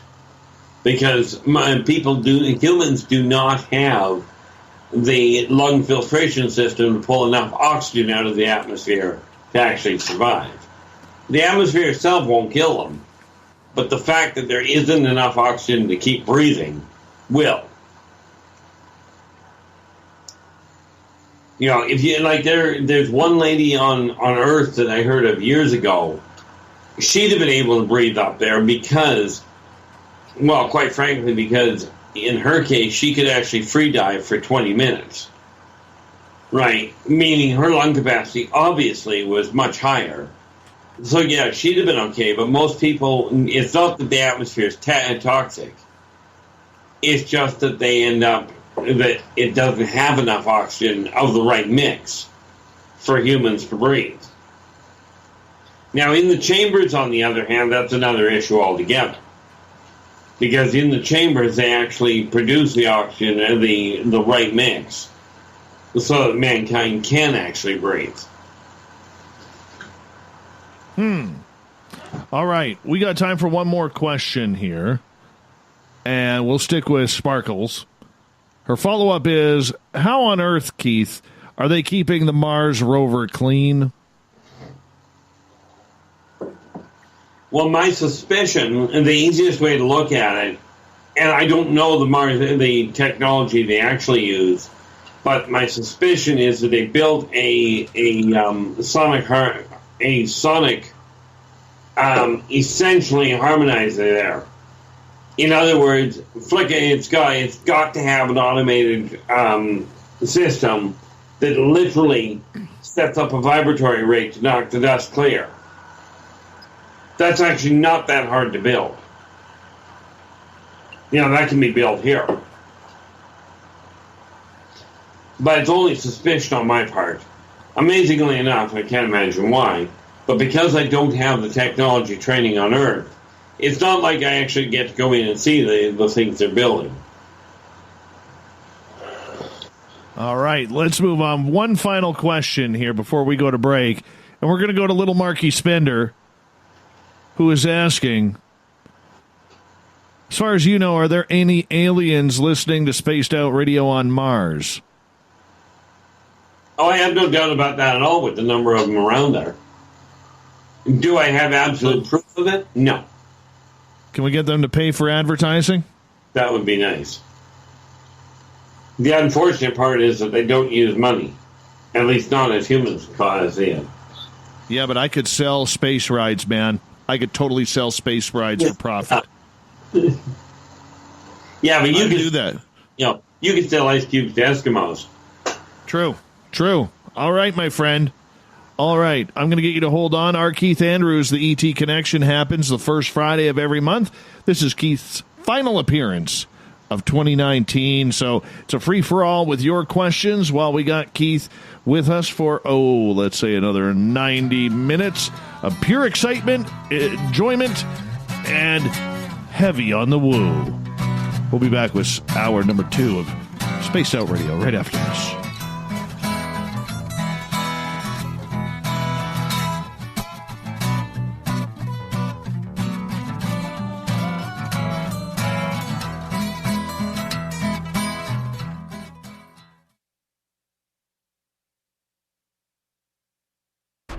Because humans do not have the lung filtration system to pull enough oxygen out of the atmosphere to actually survive. The atmosphere itself won't kill them, but the fact that there isn't enough oxygen to keep breathing will. If you there's one lady on Earth that I heard of years ago. She'd have been able to breathe up there because, well, quite frankly, because in her case, she could actually free dive for 20 minutes. Right, meaning her lung capacity obviously was much higher. So yeah, she'd have been okay, but most people, it's not that the atmosphere is toxic. It's just that they end up, that it doesn't have enough oxygen of the right mix for humans to breathe. Now, in the chambers, on the other hand, that's another issue altogether. Because in the chambers, they actually produce the oxygen and the right mix so that mankind can actually breathe. All right, we got time for one more question here, and we'll stick with Sparkles. Her follow-up is, how on earth, Keith, are they keeping the Mars rover clean? Well, my suspicion, and the easiest way to look at it, and I don't know the technology they actually use, but my suspicion is that they built a sonic essentially harmonizer there. In other words, it's got to have an automated system that literally sets up a vibratory rate to knock the dust clear. That's actually not that hard to build. That can be built here. But it's only suspicion on my part. Amazingly enough, I can't imagine why, but because I don't have the technology training on Earth, it's not like I actually get to go in and see the things they're building. All right, let's move on. One final question here before we go to break, and we're going to go to Little Marky Spender, who is asking, as far as you know, are there any aliens listening to Spaced Out Radio on Mars? Oh, I have no doubt about that at all with the number of them around there. Do I have absolute proof of it? No. Can we get them to pay for advertising? That would be nice. The unfortunate part is that they don't use money. At least not as humans cause it. Yeah, but I could sell space rides, man. I could totally sell space rides for profit. Yeah, but you can do that. You can sell ice cubes to Eskimos. True. All right, my friend. All right, I'm going to get you to hold on. Our Keith Andrews, the ET Connection, happens the first Friday of every month. This is Keith's final appearance of 2019, so it's a free-for-all with your questions while we got Keith with us for, let's say another 90 minutes of pure excitement, enjoyment, and heavy on the woo. We'll be back with hour number 2 of Spaced Out Radio right after this.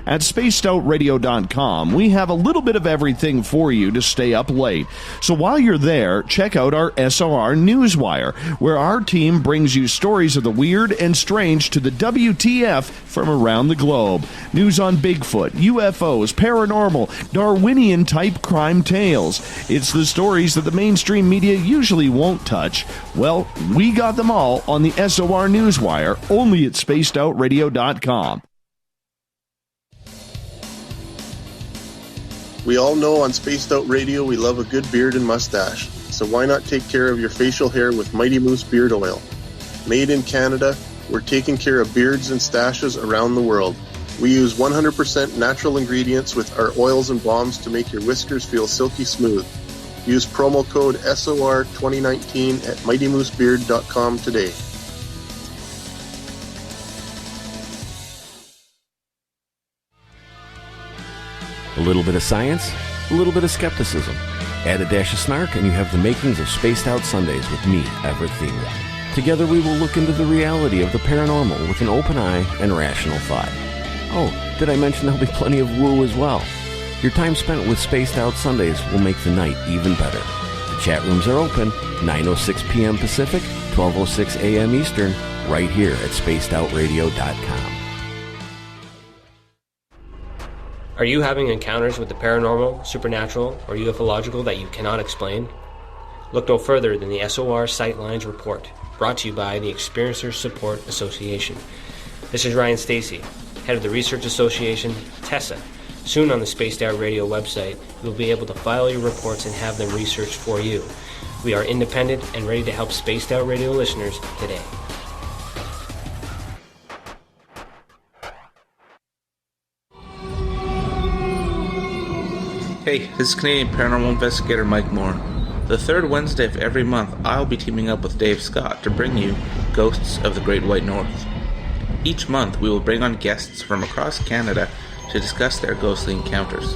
At spacedoutradio.com, we have a little bit of everything for you to stay up late. So while you're there, check out our SOR Newswire, where our team brings you stories of the weird and strange to the WTF from around the globe. News on Bigfoot, UFOs, paranormal, Darwinian-type crime tales. It's the stories that the mainstream media usually won't touch. Well, we got them all on the SOR Newswire, only at spacedoutradio.com. We all know on Spaced Out Radio we love a good beard and mustache, so why not take care of your facial hair with Mighty Moose Beard Oil? Made in Canada, we're taking care of beards and stashes around the world. We use 100% natural ingredients with our oils and balms to make your whiskers feel silky smooth. Use promo code SOR2019 at MightyMooseBeard.com today. A little bit of science, a little bit of skepticism. Add a dash of snark and you have the makings of Spaced Out Sundays with me, Everett Thiemer. Together we will look into the reality of the paranormal with an open eye and rational thought. Oh, did I mention there'll be plenty of woo as well? Your time spent with Spaced Out Sundays will make the night even better. The chat rooms are open, 9:06 p.m. Pacific, 12:06 a.m. Eastern, right here at spacedoutradio.com. Are you having encounters with the paranormal, supernatural, or ufological that you cannot explain? Look no further than the SOR Sightlines Report, brought to you by the Experiencers Support Association. This is Ryan Stacy, head of the Research Association, TESSA. Soon on the Spaced Out Radio website, you'll be able to file your reports and have them researched for you. We are independent and ready to help Spaced Out Radio listeners today. Hey, this is Canadian Paranormal Investigator Mike Moore. The third Wednesday of every month, I'll be teaming up with Dave Scott to bring you Ghosts of the Great White North. Each month, we will bring on guests from across Canada to discuss their ghostly encounters.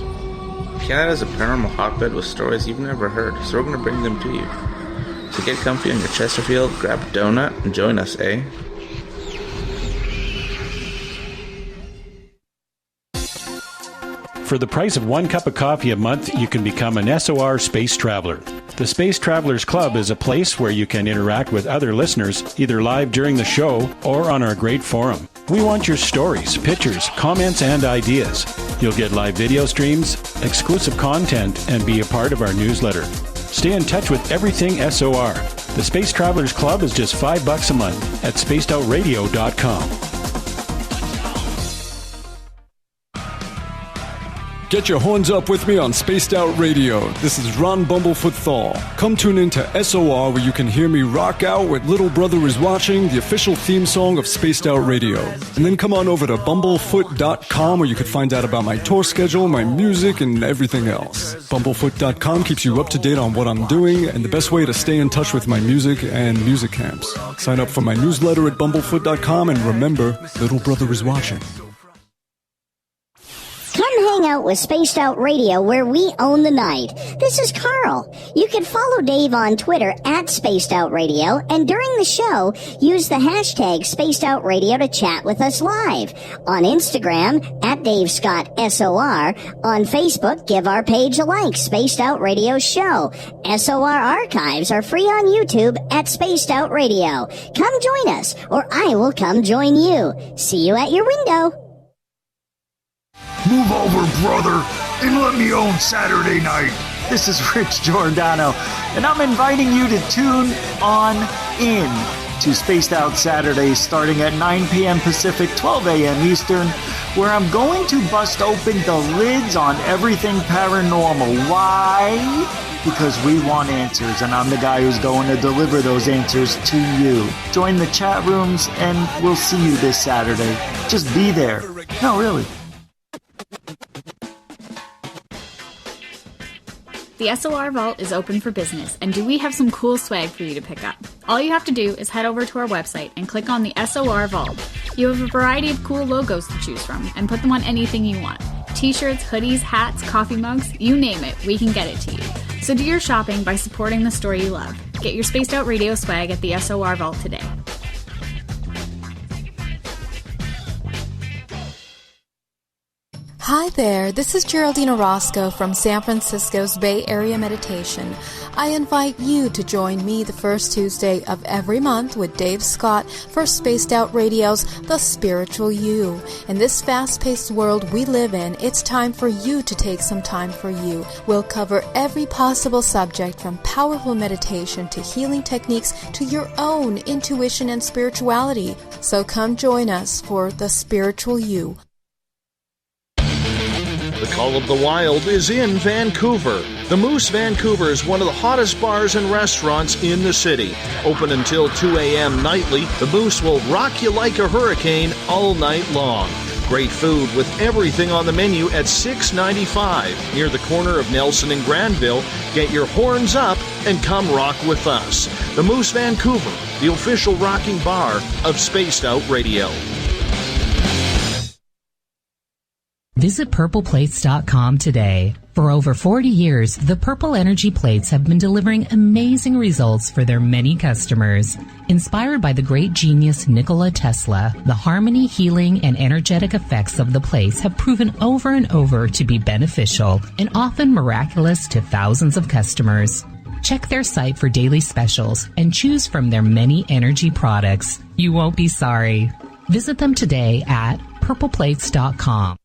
Canada is a paranormal hotbed with stories you've never heard, so we're going to bring them to you. So get comfy on your Chesterfield, grab a donut, and join us, eh? For the price of 1 cup of coffee a month, you can become an SOR Space Traveler. The Space Travelers Club is a place where you can interact with other listeners, either live during the show or on our great forum. We want your stories, pictures, comments, and ideas. You'll get live video streams, exclusive content, and be a part of our newsletter. Stay in touch with everything SOR. The Space Travelers Club is just $5 a month at spacedoutradio.com. Get your horns up with me on Spaced Out Radio. This is Ron Bumblefoot THAL. Come tune in to SOR where you can hear me rock out with Little Brother is Watching, the official theme song of Spaced Out Radio. And then come on over to bumblefoot.com where you can find out about my tour schedule, my music, and everything else. Bumblefoot.com keeps you up to date on what I'm doing and the best way to stay in touch with my music and music camps. Sign up for my newsletter at bumblefoot.com and remember, Little Brother is watching. Come hang out with Spaced Out Radio where we own the night. This is Carl. You can follow Dave on Twitter at Spaced Out Radio, and during the show, use the hashtag Spaced Out Radio to chat with us live. On Instagram, at Dave Scott SOR. On Facebook, give our page a like, Spaced Out Radio Show. SOR archives are free on YouTube at Spaced Out Radio. Come join us, or I will come join you. See you at your window. Move over, brother, and let me own Saturday night. This is Rich Giordano, and I'm inviting you to tune on in to Spaced Out Saturdays starting at 9 p.m. Pacific, 12 a.m. Eastern, where I'm going to bust open the lids on everything paranormal. Why? Because we want answers, and I'm the guy who's going to deliver those answers to you. Join the chat rooms, and we'll see you this Saturday. Just be there. No, really. The SOR Vault is open for business, and do we have some cool swag for you to pick up? All you have to do is head over to our website and click on the SOR Vault. You have a variety of cool logos to choose from, and put them on anything you want. T-shirts, hoodies, hats, coffee mugs, you name it, we can get it to you. So do your shopping by supporting the store you love. Get your Spaced Out Radio swag at the SOR Vault today. Hi there, this is Geraldine Orozco from San Francisco's Bay Area Meditation. I invite you to join me the first Tuesday of every month with Dave Scott for Spaced Out Radio's The Spiritual You. In this fast-paced world we live in, it's time for you to take some time for you. We'll cover every possible subject from powerful meditation to healing techniques to your own intuition and spirituality. So come join us for The Spiritual You. The Call of the Wild is in Vancouver. The Moose Vancouver is one of the hottest bars and restaurants in the city. Open until 2 a.m. nightly, the Moose will rock you like a hurricane all night long. Great food with everything on the menu at $6.95 near the corner of Nelson and Granville. Get your horns up and come rock with us. The Moose Vancouver, the official rocking bar of Spaced Out Radio. Visit purpleplates.com today. For over 40 years, the Purple Energy Plates have been delivering amazing results for their many customers. Inspired by the great genius Nikola Tesla, the harmony, healing, and energetic effects of the plates have proven over and over to be beneficial and often miraculous to thousands of customers. Check their site for daily specials and choose from their many energy products. You won't be sorry. Visit them today at purpleplates.com.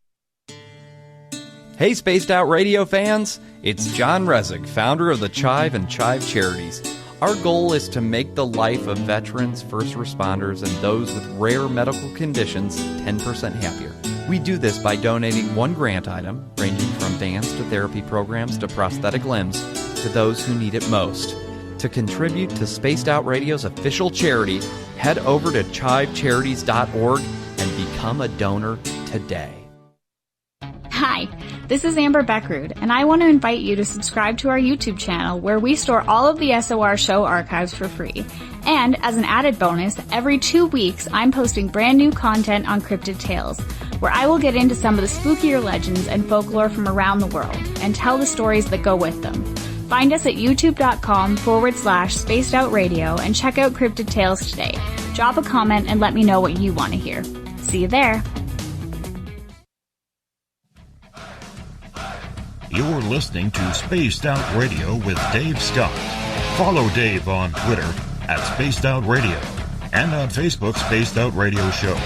Hey, Spaced Out Radio fans! It's John Resig, founder of the Chive and Chive Charities. Our goal is to make the life of veterans, first responders, and those with rare medical conditions 10% happier. We do this by donating one grant item, ranging from dance to therapy programs to prosthetic limbs, to those who need it most. To contribute to Spaced Out Radio's official charity, head over to chivecharities.org and become a donor today. Hi, this is Amber Beckrud, and I want to invite you to subscribe to our YouTube channel where we store all of the SOR show archives for free. And as an added bonus, every 2 weeks I'm posting brand new content on Cryptid Tales, where I will get into some of the spookier legends and folklore from around the world and tell the stories that go with them. Find us at youtube.com/Spaced Out Radio and check out Cryptid Tales today. Drop a comment and let me know what you want to hear. See you there. You're listening to Spaced Out Radio with Dave Scott. Follow Dave on Twitter at Spaced Out Radio and on Facebook, Spaced Out Radio Show.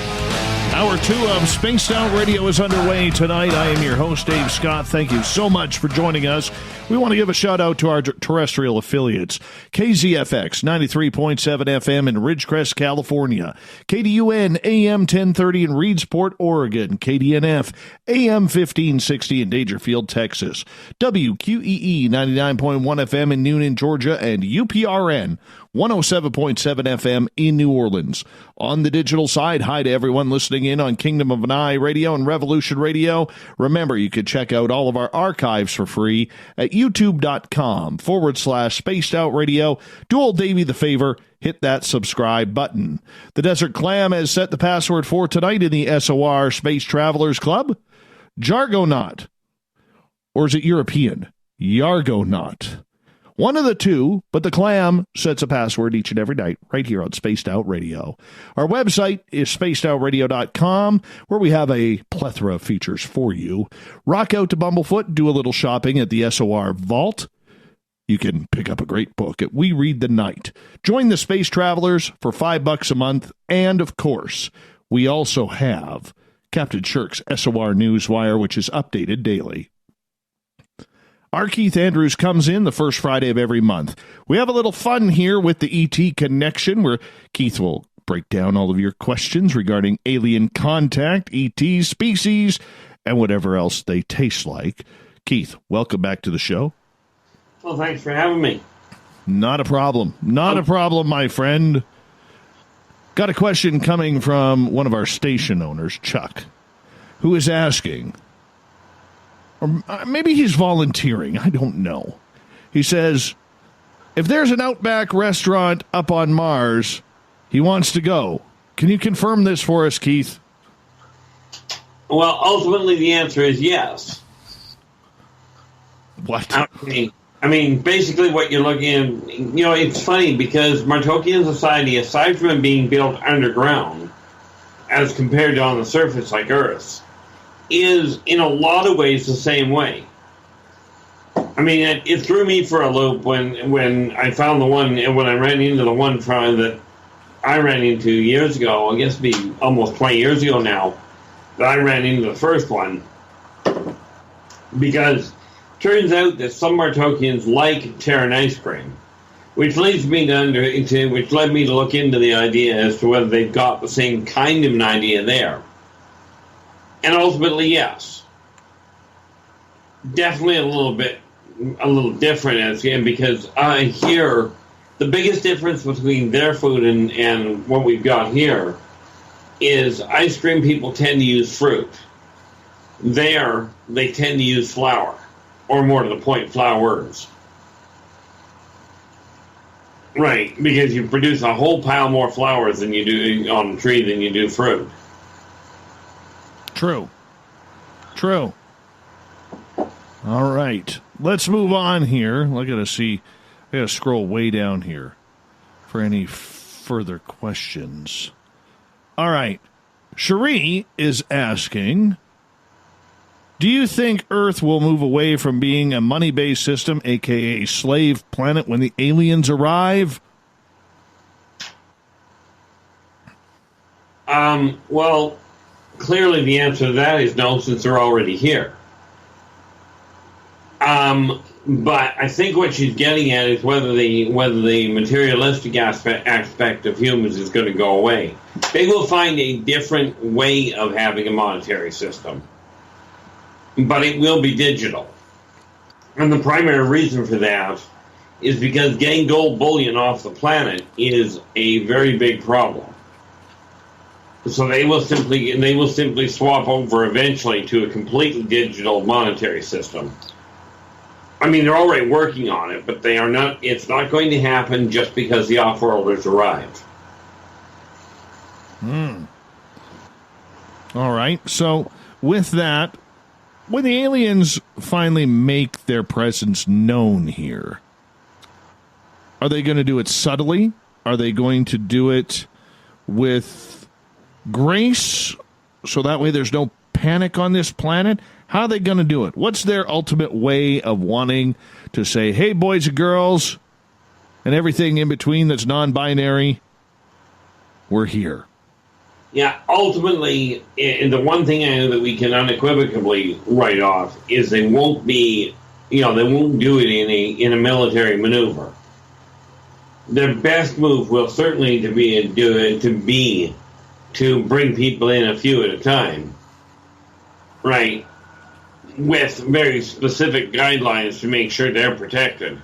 Hour 2 of Spaced Out Radio is underway tonight. I am your host, Dave Scott. Thank you so much for joining us. We want to give a shout-out to our terrestrial affiliates. KZFX 93.7 FM in Ridgecrest, California. KDUN AM 1030 in Reedsport, Oregon. KDNF AM 1560 in Dangerfield, Texas. WQEE 99.1 FM in Noonan, Georgia. And UPRN 107.7 FM in New Orleans. On the digital side, hi to everyone listening in on Kingdom of an Eye Radio and Revolution Radio. Remember, you can check out all of our archives for free at youtube.com/Spaced Out Radio. Do old Davey the favor, hit that subscribe button. The Desert Clam has set the password for tonight in the SOR Space Travelers Club. Jargonaut. Or is it European? Yargonaut. One of the two, but the Clam sets a password each and every night right here on Spaced Out Radio. Our website is spacedoutradio.com, where we have a plethora of features for you. Rock out to Bumblefoot, do a little shopping at the SOR Vault. You can pick up a great book at We Read the Night. Join the Space Travelers for $5 a month. And, of course, we also have Captain Shirk's SOR Newswire, which is updated daily. Our Keith Andrews comes in the first Friday of every month. We have a little fun here with the ET Connection, where Keith will break down all of your questions regarding alien contact, ET species, and whatever else they taste like. Keith, welcome back to the show. Well, thanks for having me. Not a problem. Not a problem, my friend. Got a question coming from one of our station owners, Chuck, who is asking, or maybe he's volunteering, I don't know. He says, if there's an Outback restaurant up on Mars, he wants to go. Can you confirm this for us, Keith? Well, ultimately the answer is yes. What? I mean, basically what you're looking at, you know, it's funny because Martokian society, aside from it being built underground, as compared to on the surface like Earth, is in a lot of ways the same way. I mean, it threw me for a loop when I found the one, and when I ran into the one trial that I ran into years ago, I guess it'd be almost 20 years ago now, that I ran into the first one. Because turns out that some Martokians like Terran ice cream, which leads me which led me to look into the idea as to whether they've got the same kind of an idea there. And ultimately, yes. Definitely a little different, because I hear the biggest difference between their food and what we've got here is ice cream people tend to use fruit. There, they tend to use flour, or more to the point, flowers. Right, because you produce a whole pile more flowers than you do on a tree than you do fruit. True. All right. Let's move on here. I got to scroll way down here for any further questions. All right. Cherie is asking, do you think Earth will move away from being a money-based system, a.k.a. slave planet, when the aliens arrive? Well, clearly the answer to that is no, since they're already here. But I think what she's getting at is whether the materialistic aspect of humans is going to go away. They will find a different way of having a monetary system, but it will be digital. And the primary reason for that is because getting gold bullion off the planet is a very big problem. So they will simply swap over eventually to a completely digital monetary system. I mean, they're already working on it, but they are not. It's not going to happen just because the off-worlders arrived. All right. So with that, when the aliens finally make their presence known here, are they going to do it subtly? Are they going to do it with grace, so that way there's no panic on this planet? How are they going to do it? What's their ultimate way of wanting to say, hey, boys and girls, and everything in between that's non-binary, we're here? Yeah, ultimately, the one thing I know that we can unequivocally write off is they won't be, they won't do it in a military maneuver. Their best move will certainly be to bring people in a few at a time, right? With very specific guidelines to make sure they're protected,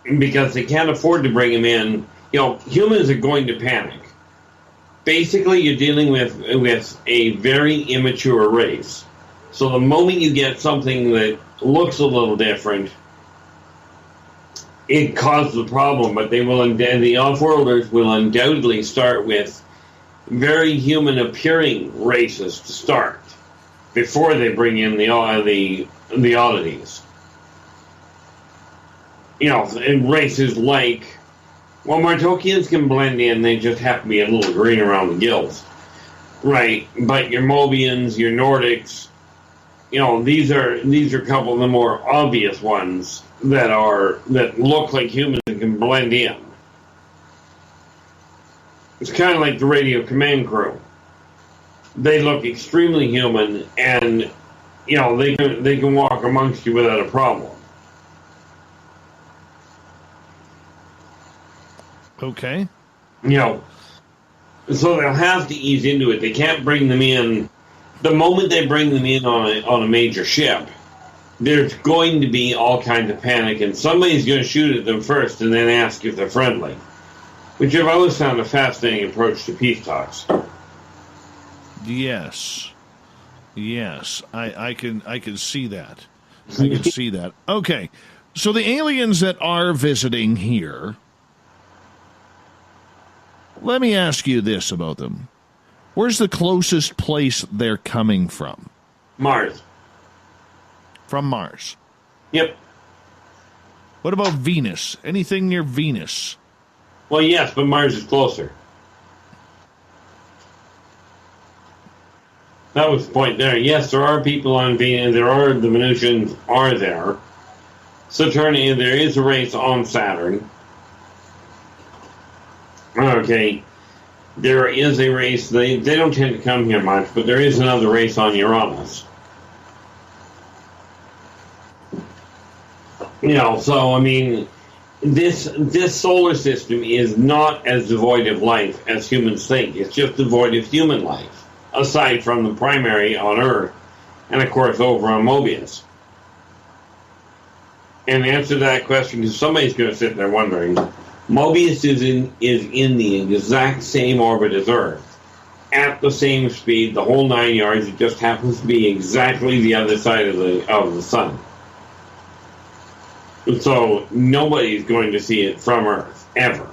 because they can't afford to bring them in. Humans are going to panic. Basically, you're dealing with a very immature race. So the moment you get something that looks a little different, it causes a problem. But the off-worlders will undoubtedly start with very human-appearing races to start, before they bring in the oddities. And races like, well, Martokians can blend in, they just have to be a little green around the gills. Right, but your Mobians, your Nordics, these are a couple of the more obvious ones that look like humans and can blend in. It's kind of like the radio command crew. They look extremely human, and they can walk amongst you without a problem. Okay. So they'll have to ease into it. They can't bring them in. The moment they bring them in on a major ship, there's going to be all kinds of panic, and somebody's going to shoot at them first and then ask if they're friendly, which I've always found a fascinating approach to peace talks. Yes, I can see that. I can see that. Okay, so the aliens that are visiting here, let me ask you this about them. Where's the closest place they're coming from? Mars. From Mars? Yep. What about Venus? Anything near Venus? Well, yes, but Mars is closer. That was the point there. Yes, there are people on Venus. The Venusians are there. Saturnian, there is a race on Saturn. Okay. There is a race. They don't tend to come here much, but there is another race on Uranus. So, I mean, this solar system is not as devoid of life as humans think. It's just devoid of human life, aside from the primary on Earth, and of course over on Mobius. And the answer to that question, because somebody's going to sit there wondering, Mobius is in the exact same orbit as Earth, at the same speed, the whole 9 yards. It just happens to be exactly the other side of the sun. So nobody's going to see it from Earth, ever.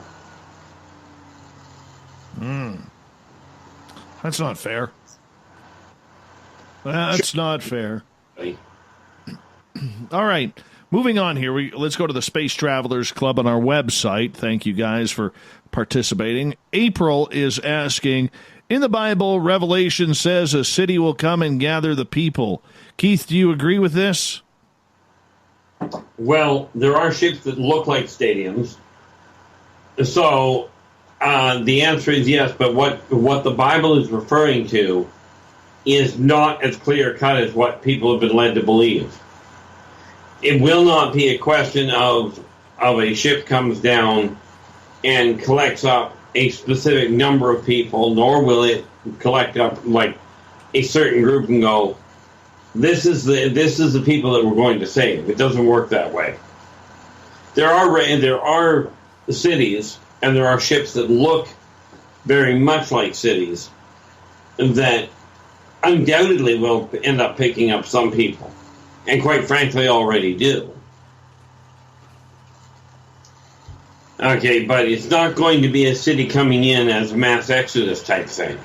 That's not fair. That's not fair. All right. Moving on here, let's go to the Space Travelers Club on our website. Thank you guys for participating. April is asking, in the Bible, Revelation says a city will come and gather the people. Keith, do you agree with this? Well, there are ships that look like stadiums. So the answer is yes, but what the Bible is referring to is not as clear-cut as what people have been led to believe. It will not be a question of a ship comes down and collects up a specific number of people, nor will it collect up like a certain group and go, this is the people that we're going to save. It doesn't work that way. There are cities and there are ships that look very much like cities that undoubtedly will end up picking up some people, and quite frankly already do. Okay, but it's not going to be a city coming in as a mass exodus type thing.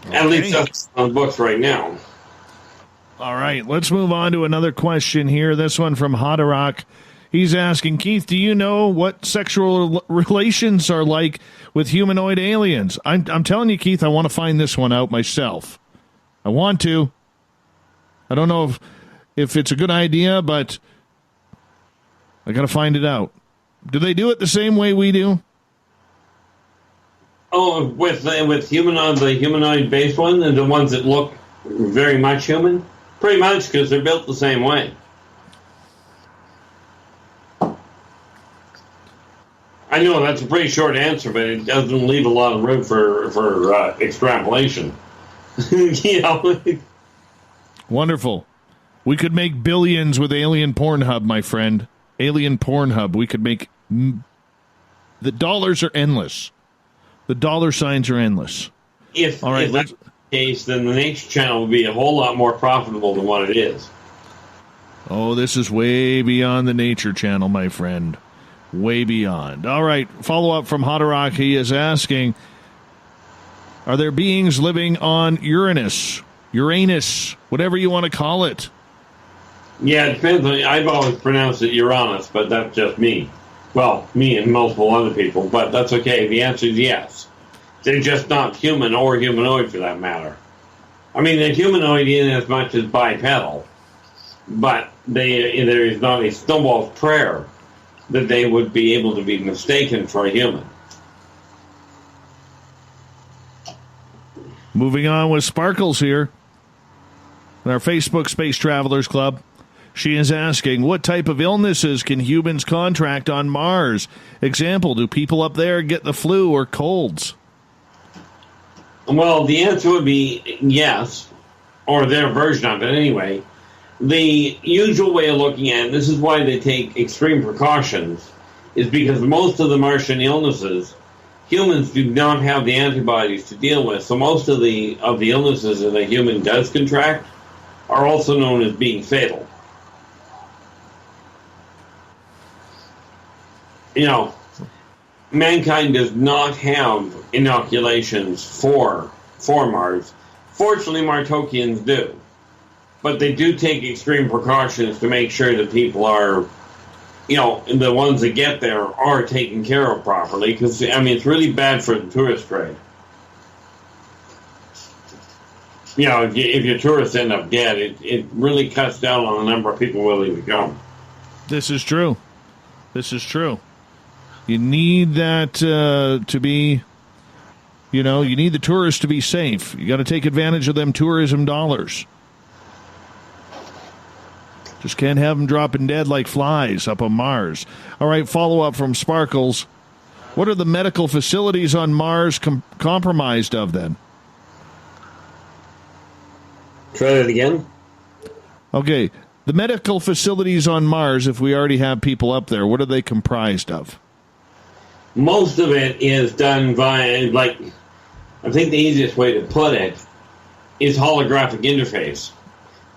Okay. At least that's on the books right now. All right, let's move on to another question here. This one from Hadarok. He's asking, Keith, do you know what sexual relations are like with humanoid aliens? I'm telling you, Keith, I want to find this one out myself. I want to. I don't know if it's a good idea, but I got to find it out. Do they do it the same way we do? Oh, with the humanoid-based one, and the ones that look very much human? Pretty much, because they're built the same way. I know that's a pretty short answer, but it doesn't leave a lot of room for extrapolation. You know? Wonderful. We could make billions with Alien Pornhub, my friend. Alien Pornhub. We could make... The dollars are endless. The dollar signs are endless. If that's the case, then the Nature Channel would be a whole lot more profitable than what it is. Oh, this is way beyond the Nature Channel, my friend. Way beyond. All right, follow-up from Hadarok. He is asking, are there beings living on Uranus, whatever you want to call it? Yeah, it depends. I've always pronounced it Uranus, but that's just me. Well, me and multiple other people, but that's okay. The answer is yes. They're just not human or humanoid for that matter. I mean, they're humanoid in as much as bipedal, but there is not a snowball's prayer that they would be able to be mistaken for a human. Moving on with Sparkles here in our Facebook Space Travelers Club. She is asking, what type of illnesses can humans contract on Mars? Example, do people up there get the flu or colds? Well, the answer would be yes, or their version of it anyway. The usual way of looking at it, and this is why they take extreme precautions, is because most of the Martian illnesses, humans do not have the antibodies to deal with. So most of the illnesses that a human does contract are also known as being fatal. You know, mankind does not have inoculations for Mars. Fortunately, Martokians do. But they do take extreme precautions to make sure that people are, you know, the ones that get there are taken care of properly. Because, I mean, it's really bad for the tourist trade. You know, if your tourists end up dead, it really cuts down on the number of people willing to come. This is true. This is true. You need that to be, you know, you need the tourists to be safe. You got to take advantage of them tourism dollars. Just can't have them dropping dead like flies up on Mars. All right, follow-up from Sparkles. What are the medical facilities on Mars compromised of, then? Try that again. Okay, the medical facilities on Mars, if we already have people up there, what are they comprised of? Most of it is done via, like, I think the easiest way to put it is holographic interface.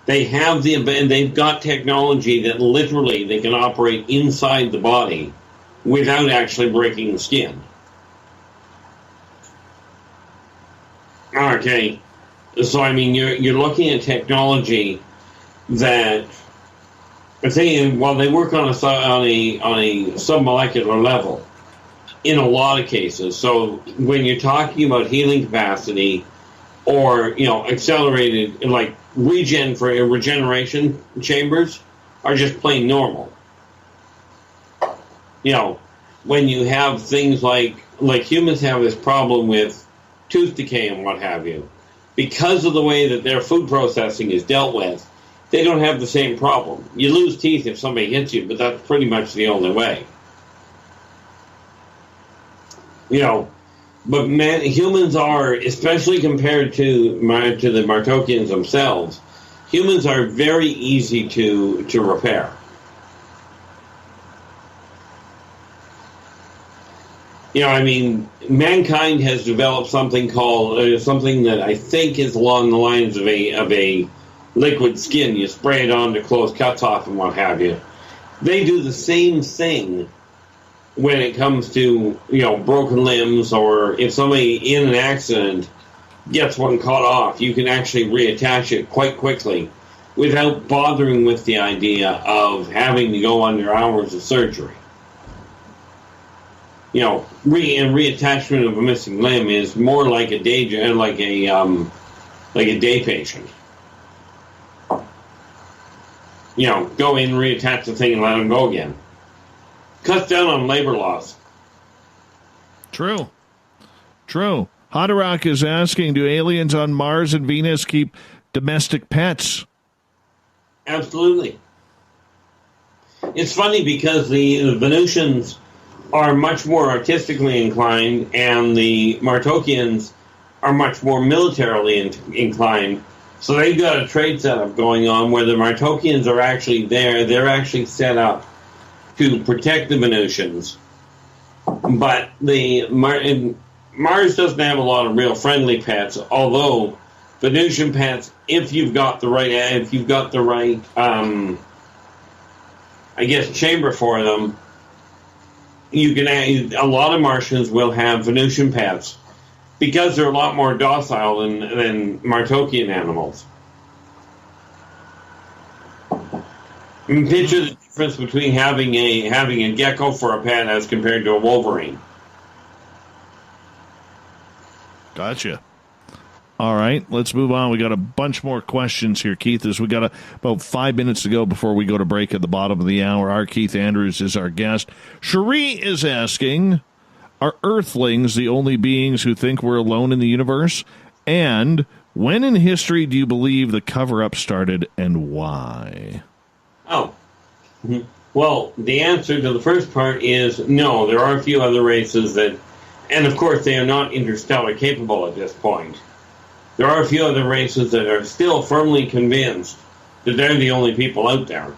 They have they've got technology that literally they can operate inside the body without actually breaking the skin. Okay, so I mean, you're looking at technology that, I'm saying, while they work on a submolecular level in a lot of cases. So when you're talking about healing capacity or, you know, accelerated, like regeneration chambers are just plain normal. You know, when you have things like humans have this problem with tooth decay and what have you, because of the way that their food processing is dealt with, they don't have the same problem. You lose teeth if somebody hits you, but that's pretty much the only way. But humans are, especially compared to the Martokians themselves, humans are very easy to repair. Mankind has developed something called something that I think is along the lines of a liquid skin. You spray it on to close cuts off and what have you. They do the same thing when it comes to broken limbs, or if somebody in an accident gets one cut off, you can actually reattach it quite quickly without bothering with the idea of having to go under hours of surgery. Reattachment of a missing limb is more like a day patient. Go in, reattach the thing, and let them go again. Cuts down on labor loss. True. Hadarok is asking, do aliens on Mars and Venus keep domestic pets? Absolutely. It's funny because the Venusians are much more artistically inclined, and the Martokians are much more militarily inclined. So they've got a trade setup going on where the Martokians are actually there. They're actually set up to protect the Venusians. But Mars doesn't have a lot of real friendly pets, although Venusian pets, if you've got the right chamber for them, a lot of Martians will have Venusian pets because they're a lot more docile than Martokian animals. Picture the difference between having a gecko for a pet as compared to a wolverine. Gotcha. All right, let's move on. We got a bunch more questions here, Keith, as we got about 5 minutes to go before we go to break at the bottom of the hour. Our Keith Andrews is our guest. Cherie is asking, are Earthlings the only beings who think we're alone in the universe? And when in history do you believe the cover-up started, and why? Oh. Well, the answer to the first part is no. There are a few other races that, and of course they are not interstellar capable at this point. There are a few other races that are still firmly convinced that they're the only people out there.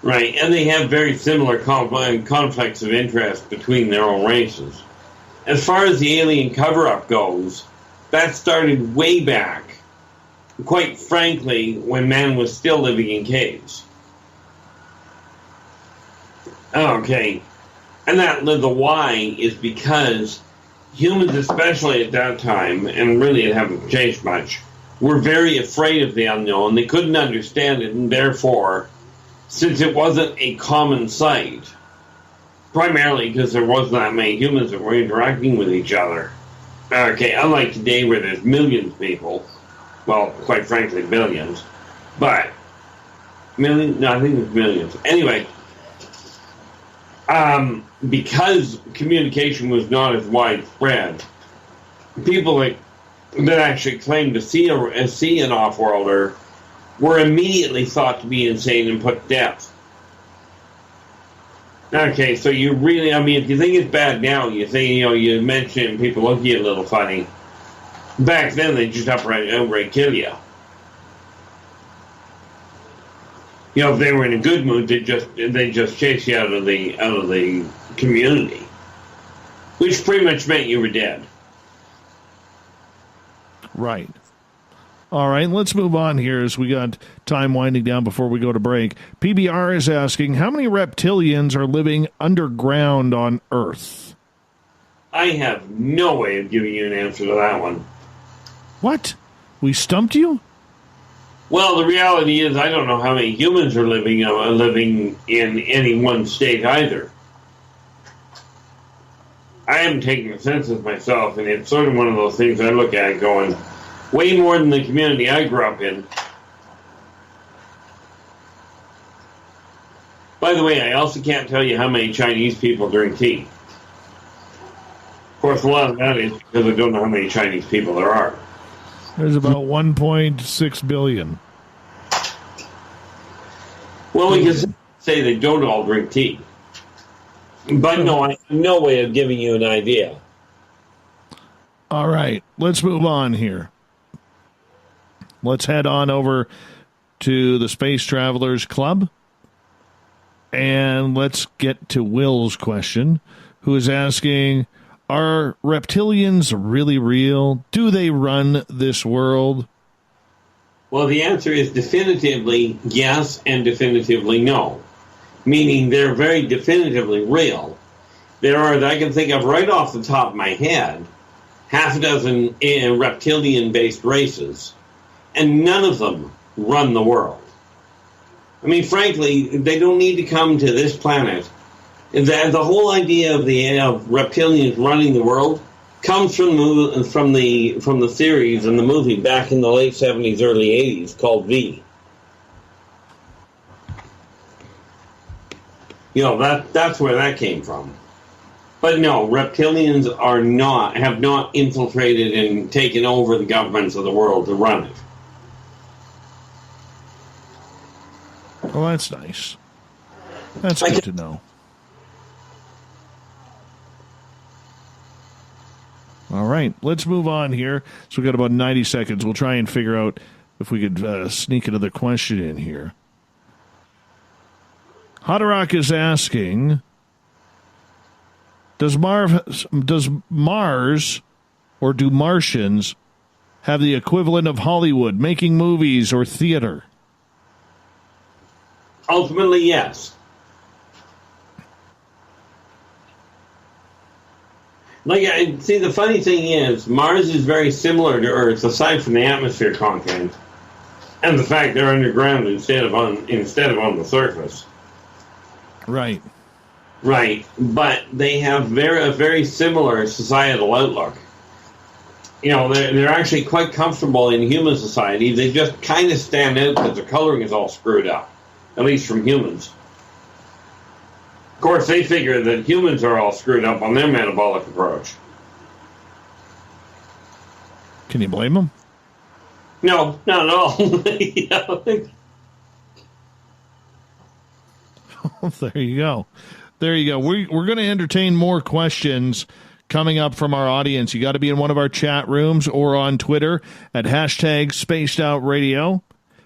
Right, and they have very similar conflicts of interest between their own races. As far as the alien cover-up goes, that started way back, quite frankly, when man was still living in caves. Okay, and the why is because humans, especially at that time, and really it hasn't changed much, were very afraid of the unknown. They couldn't understand it, and therefore, since it wasn't a common sight, primarily because there wasn't that many humans that were interacting with each other. Okay, unlike today where there's millions of people, well, quite frankly, billions, but millions? No, I think it's millions. Anyway, because communication was not as widespread, people that actually claimed to see an off-worlder were immediately thought to be insane and put to death. Okay, so you really, if you think it's bad now, you think, you mention it and people look at you a little funny. Back then, they just outright kill you. If they were in a good mood, they just chase you out of the community, which pretty much meant you were dead. Right. All right, let's move on here as we got time winding down before we go to break. PBR is asking, how many reptilians are living underground on Earth? I have no way of giving you an answer to that one. What? We stumped you? Well, the reality is I don't know how many humans are living in any one state either. I haven't taken the census myself, and it's sort of one of those things I look at going, way more than the community I grew up in. By the way, I also can't tell you how many Chinese people drink tea. Of course, a lot of that is because I don't know how many Chinese people there are. There's about 1.6 billion. Well, we can say they don't all drink tea. But no, I have no way of giving you an idea. All right, let's move on here. Let's head on over to the Space Travelers Club. And let's get to Will's question, who is asking, are reptilians really real? Do they run this world? Well, the answer is definitively yes and definitively no. Meaning they're very definitively real. There are, I can think of right off the top of my head, half a dozen reptilian-based races, and none of them run the world. I mean, frankly, they don't need to come to this planet. The whole idea of reptilians running the world comes from the series and the movie back in the late 70s, early 80s called V. You know, that's where that came from. But no, reptilians have not infiltrated and taken over the governments of the world to run it. Well, that's nice. That's good to know. All right, let's move on here. So we've got about 90 seconds. We'll try and figure out if we could sneak another question in here. Hadarok is asking, does Mars or do Martians have the equivalent of Hollywood, making movies or theater? Ultimately, yes. See, the funny thing is, Mars is very similar to Earth, aside from the atmosphere content and the fact they're underground instead of on the surface. Right. Right, but they have a very similar societal outlook. You know, they're actually quite comfortable in human society. They just kind of stand out because the coloring is all screwed up, at least from humans. Of course, they figure that humans are all screwed up on their metabolic approach. Can you blame them? No, not at all. There you go. There you go. We're going to entertain more questions coming up from our audience. You got to be in one of our chat rooms or on Twitter at #SpacedOutRadio.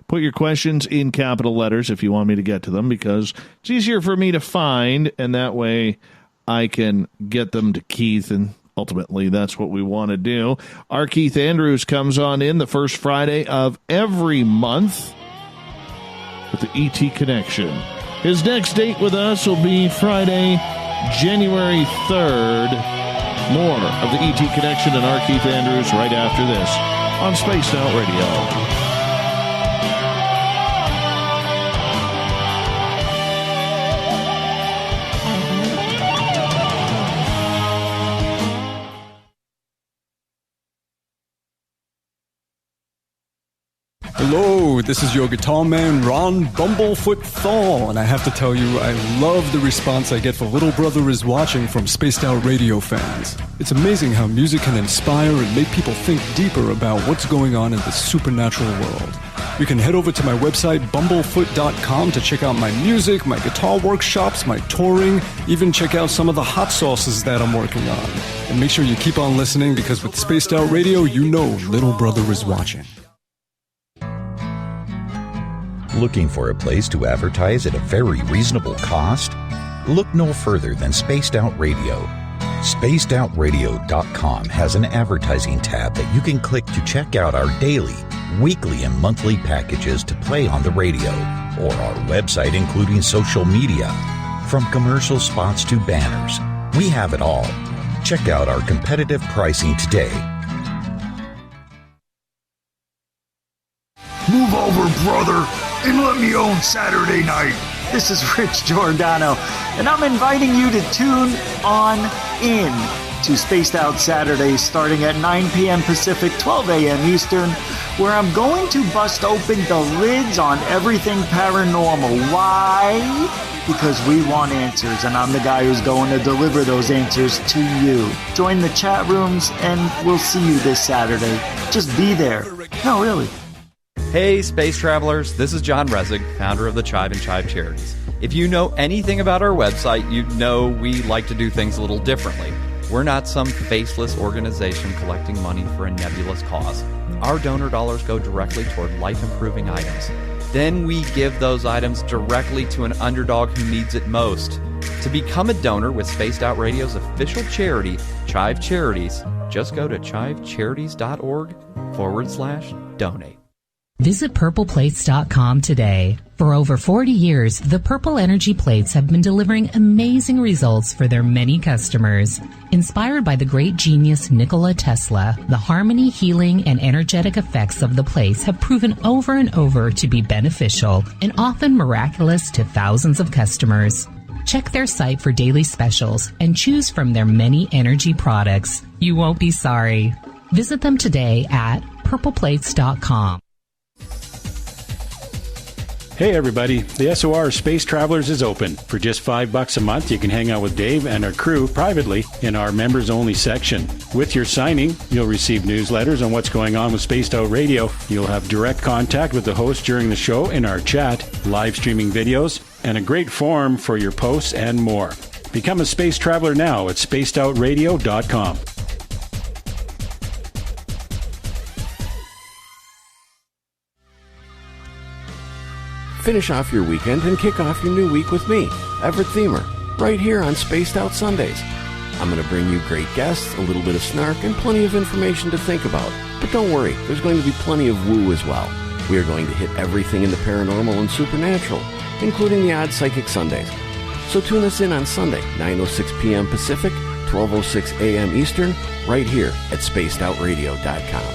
Put your questions in capital letters if you want me to get to them, because it's easier for me to find, and that way I can get them to Keith, and ultimately that's what we want to do. Our Keith Andrews comes on in the first Friday of every month with the ET Connection. His next date with us will be Friday, January 3rd. More of the ET Connection and our Keith Andrews right after this on Spaced Out Radio. Hello, this is your guitar man, Ron Bumblefoot Thal, and I have to tell you, I love the response I get for Little Brother is Watching from Spaced Out Radio fans. It's amazing how music can inspire and make people think deeper about what's going on in the supernatural world. You can head over to my website, bumblefoot.com, to check out my music, my guitar workshops, my touring, even check out some of the hot sauces that I'm working on. And make sure you keep on listening, because with Spaced Out Radio, you know Little Brother is watching. Looking for a place to advertise at a very reasonable cost? Look no further than Spaced Out Radio. SpacedOutRadio.com has an advertising tab that you can click to check out our daily, weekly, and monthly packages to play on the radio, or our website including social media. From commercial spots to banners, we have it all. Check out our competitive pricing today. Move over, brother, and let me own Saturday night. This is Rich Giordano, and I'm inviting you to tune on in to Spaced Out Saturdays starting at 9 p.m. Pacific, 12 a.m. Eastern, where I'm going to bust open the lids on everything paranormal. Why? Because we want answers, and I'm the guy who's going to deliver those answers to you. Join the chat rooms, and we'll see you this Saturday. Just be there. No, really. Hey, space travelers, this is John Resig, founder of the Chive and Chive Charities. If you know anything about our website, you know we like to do things a little differently. We're not some faceless organization collecting money for a nebulous cause. Our donor dollars go directly toward life-improving items. Then we give those items directly to an underdog who needs it most. To become a donor with Spaced Out Radio's official charity, Chive Charities, just go to chivecharities.org/donate. Visit purpleplates.com today. For over 40 years, the Purple Energy Plates have been delivering amazing results for their many customers. Inspired by the great genius Nikola Tesla, the harmony, healing, and energetic effects of the plates have proven over and over to be beneficial and often miraculous to thousands of customers. Check their site for daily specials and choose from their many energy products. You won't be sorry. Visit them today at purpleplates.com. Hey everybody, the SOR Space Travelers is open. For just $5 a month, you can hang out with Dave and our crew privately in our members-only section. With your signing, you'll receive newsletters on what's going on with Spaced Out Radio. You'll have direct contact with the host during the show in our chat, live streaming videos, and a great forum for your posts and more. Become a space traveler now at spacedoutradio.com. Finish off your weekend and kick off your new week with me, Everett Thiemer, right here on Spaced Out Sundays. I'm going to bring you great guests, a little bit of snark, and plenty of information to think about. But don't worry, there's going to be plenty of woo as well. We are going to hit everything in the paranormal and supernatural, including the odd psychic Sundays. So tune us in on Sunday, 9:06 p.m. Pacific, 12:06 a.m. Eastern, right here at spacedoutradio.com.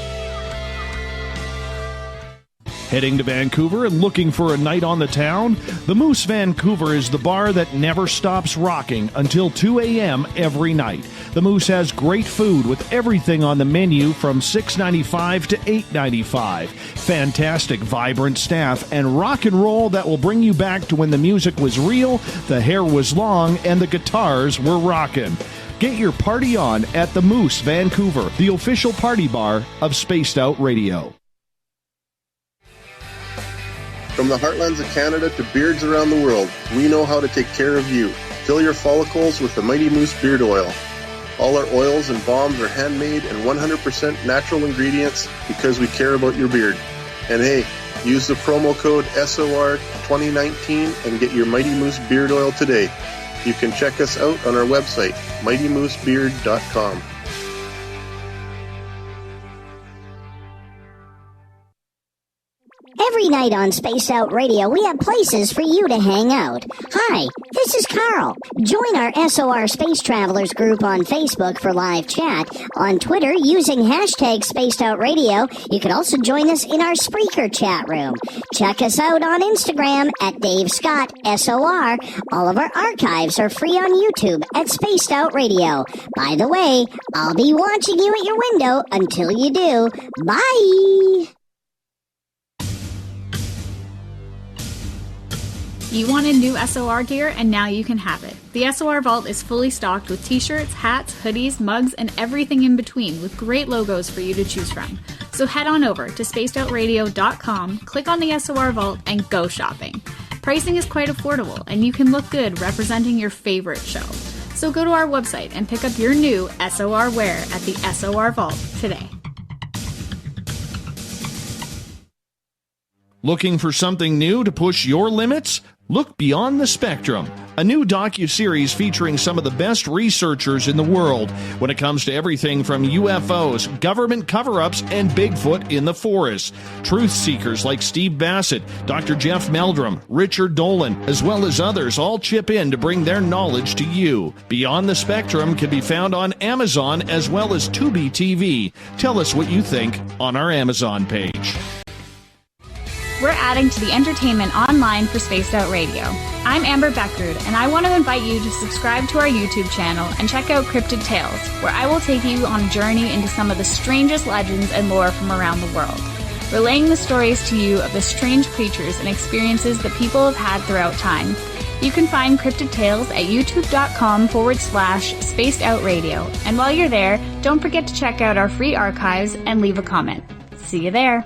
Heading to Vancouver and looking for a night on the town? The Moose Vancouver is the bar that never stops rocking until 2 a.m. every night. The Moose has great food with everything on the menu from $6.95 to $8.95. Fantastic, vibrant staff and rock and roll that will bring you back to when the music was real, the hair was long, and the guitars were rocking. Get your party on at the Moose Vancouver, the official party bar of Spaced Out Radio. From the heartlands of Canada to beards around the world, we know how to take care of you. Fill your follicles with the Mighty Moose Beard Oil. All our oils and balms are handmade and 100% natural ingredients because we care about your beard. And hey, use the promo code SOR2019 and get your Mighty Moose Beard Oil today. You can check us out on our website, mightymoosebeard.com. Every night on Spaced Out Radio, we have places for you to hang out. Hi, this is Carl. Join our SOR Space Travelers group on Facebook for live chat. On Twitter, using hashtag Spaced Out Radio. You can also join us in our Spreaker chat room. Check us out on Instagram at Dave Scott SOR. All of our archives are free on YouTube at Spaced Out Radio. By the way, I'll be watching you at your window until you do. Bye! You wanted new SOR gear, and now you can have it. The SOR Vault is fully stocked with t-shirts, hats, hoodies, mugs, and everything in between with great logos for you to choose from. So head on over to spacedoutradio.com, click on the SOR Vault, and go shopping. Pricing is quite affordable, and you can look good representing your favorite show. So go to our website and pick up your new SOR wear at the SOR Vault today. Looking for something new to push your limits? Look Beyond the Spectrum, a new docuseries featuring some of the best researchers in the world when it comes to everything from UFOs, government cover-ups, and Bigfoot in the forest. Truth seekers like Steve Bassett, Dr. Jeff Meldrum, Richard Dolan, as well as others all chip in to bring their knowledge to you. Beyond the Spectrum can be found on Amazon as well as Tubi TV. Tell us what you think on our Amazon page. We're adding to the entertainment online for Spaced Out Radio. I'm Amber Beckrud, and I want to invite you to subscribe to our YouTube channel and check out Cryptid Tales, where I will take you on a journey into some of the strangest legends and lore from around the world, relaying the stories to you of the strange creatures and experiences that people have had throughout time. You can find Cryptid Tales at youtube.com/Spaced Out Radio. And while you're there, don't forget to check out our free archives and leave a comment. See you there.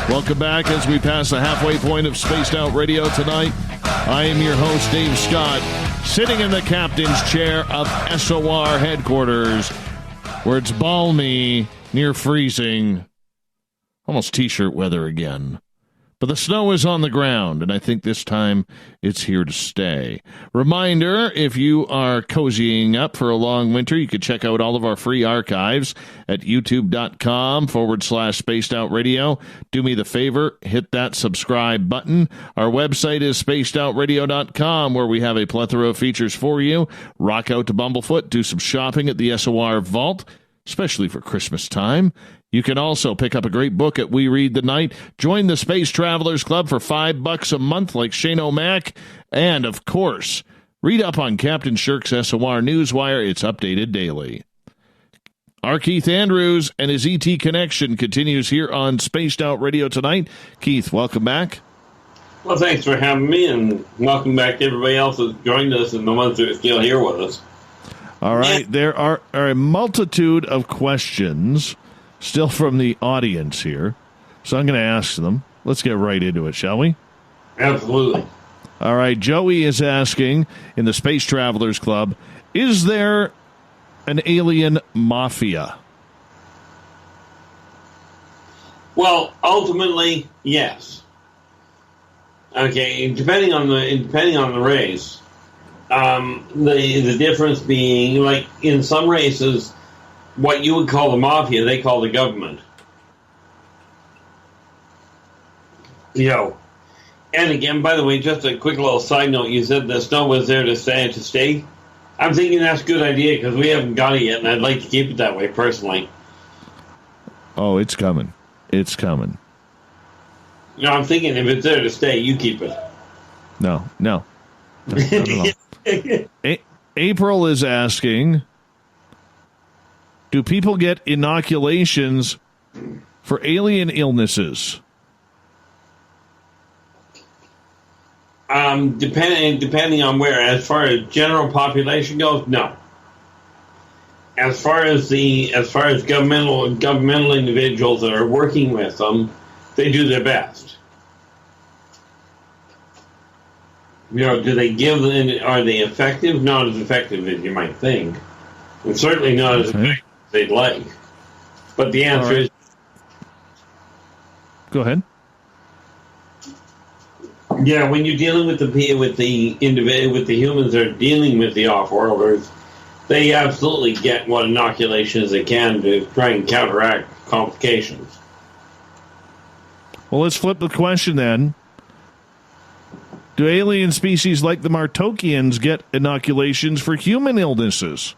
Welcome back as we pass the halfway point of Spaced Out Radio tonight. I am your host, Dave Scott, sitting in the captain's chair of SOR headquarters, where it's balmy, near freezing, almost T-shirt weather again. But the snow is on the ground, and I think this time it's here to stay. Reminder, if you are cozying up for a long winter, you can check out all of our free archives at youtube.com/Spaced Out Radio. Do me the favor, hit that subscribe button. Our website is spacedoutradio.com, where we have a plethora of features for you. Rock out to Bumblefoot, do some shopping at the SOR Vault, especially for Christmas time. You can also pick up a great book at We Read the Night. Join the Space Travelers Club for $5 a month like Shane O'Mac. And, of course, read up on Captain Shirk's SOR Newswire. It's updated daily. Our Keith Andrews and his ET Connection continues here on Spaced Out Radio tonight. Keith, welcome back. Well, thanks for having me, and welcome back to everybody else who's joined us and the ones that are still here with us. All right, there are a multitude of questions still from the audience here, so I'm going to ask them. Let's get right into it, shall we? Absolutely. All right, Joey is asking in the Space Travelers Club, is there an alien mafia? Well, ultimately, yes. Okay, depending on the race, the difference being, like in some races, what you would call the mafia, they call the government. And again, by the way, just a quick little side note, you said the snow was there to stay. I'm thinking that's a good idea because we haven't got it yet, and I'd like to keep it that way personally. Oh, it's coming. It's coming. I'm thinking if it's there to stay, you keep it. No. April is asking, do people get inoculations for alien illnesses? Depending on where. As far as general population goes, no. As far as governmental individuals that are working with them, they do their best. Do they give them? Are they effective? Not as effective as you might think, and certainly not as effective as they'd like. But the answer is, go ahead. Yeah, when you're dealing with the humans that are dealing with the off-worlders, they absolutely get what inoculations they can to try and counteract complications. Well, let's flip the question then. Do alien species like the Martokians get inoculations for human illnesses?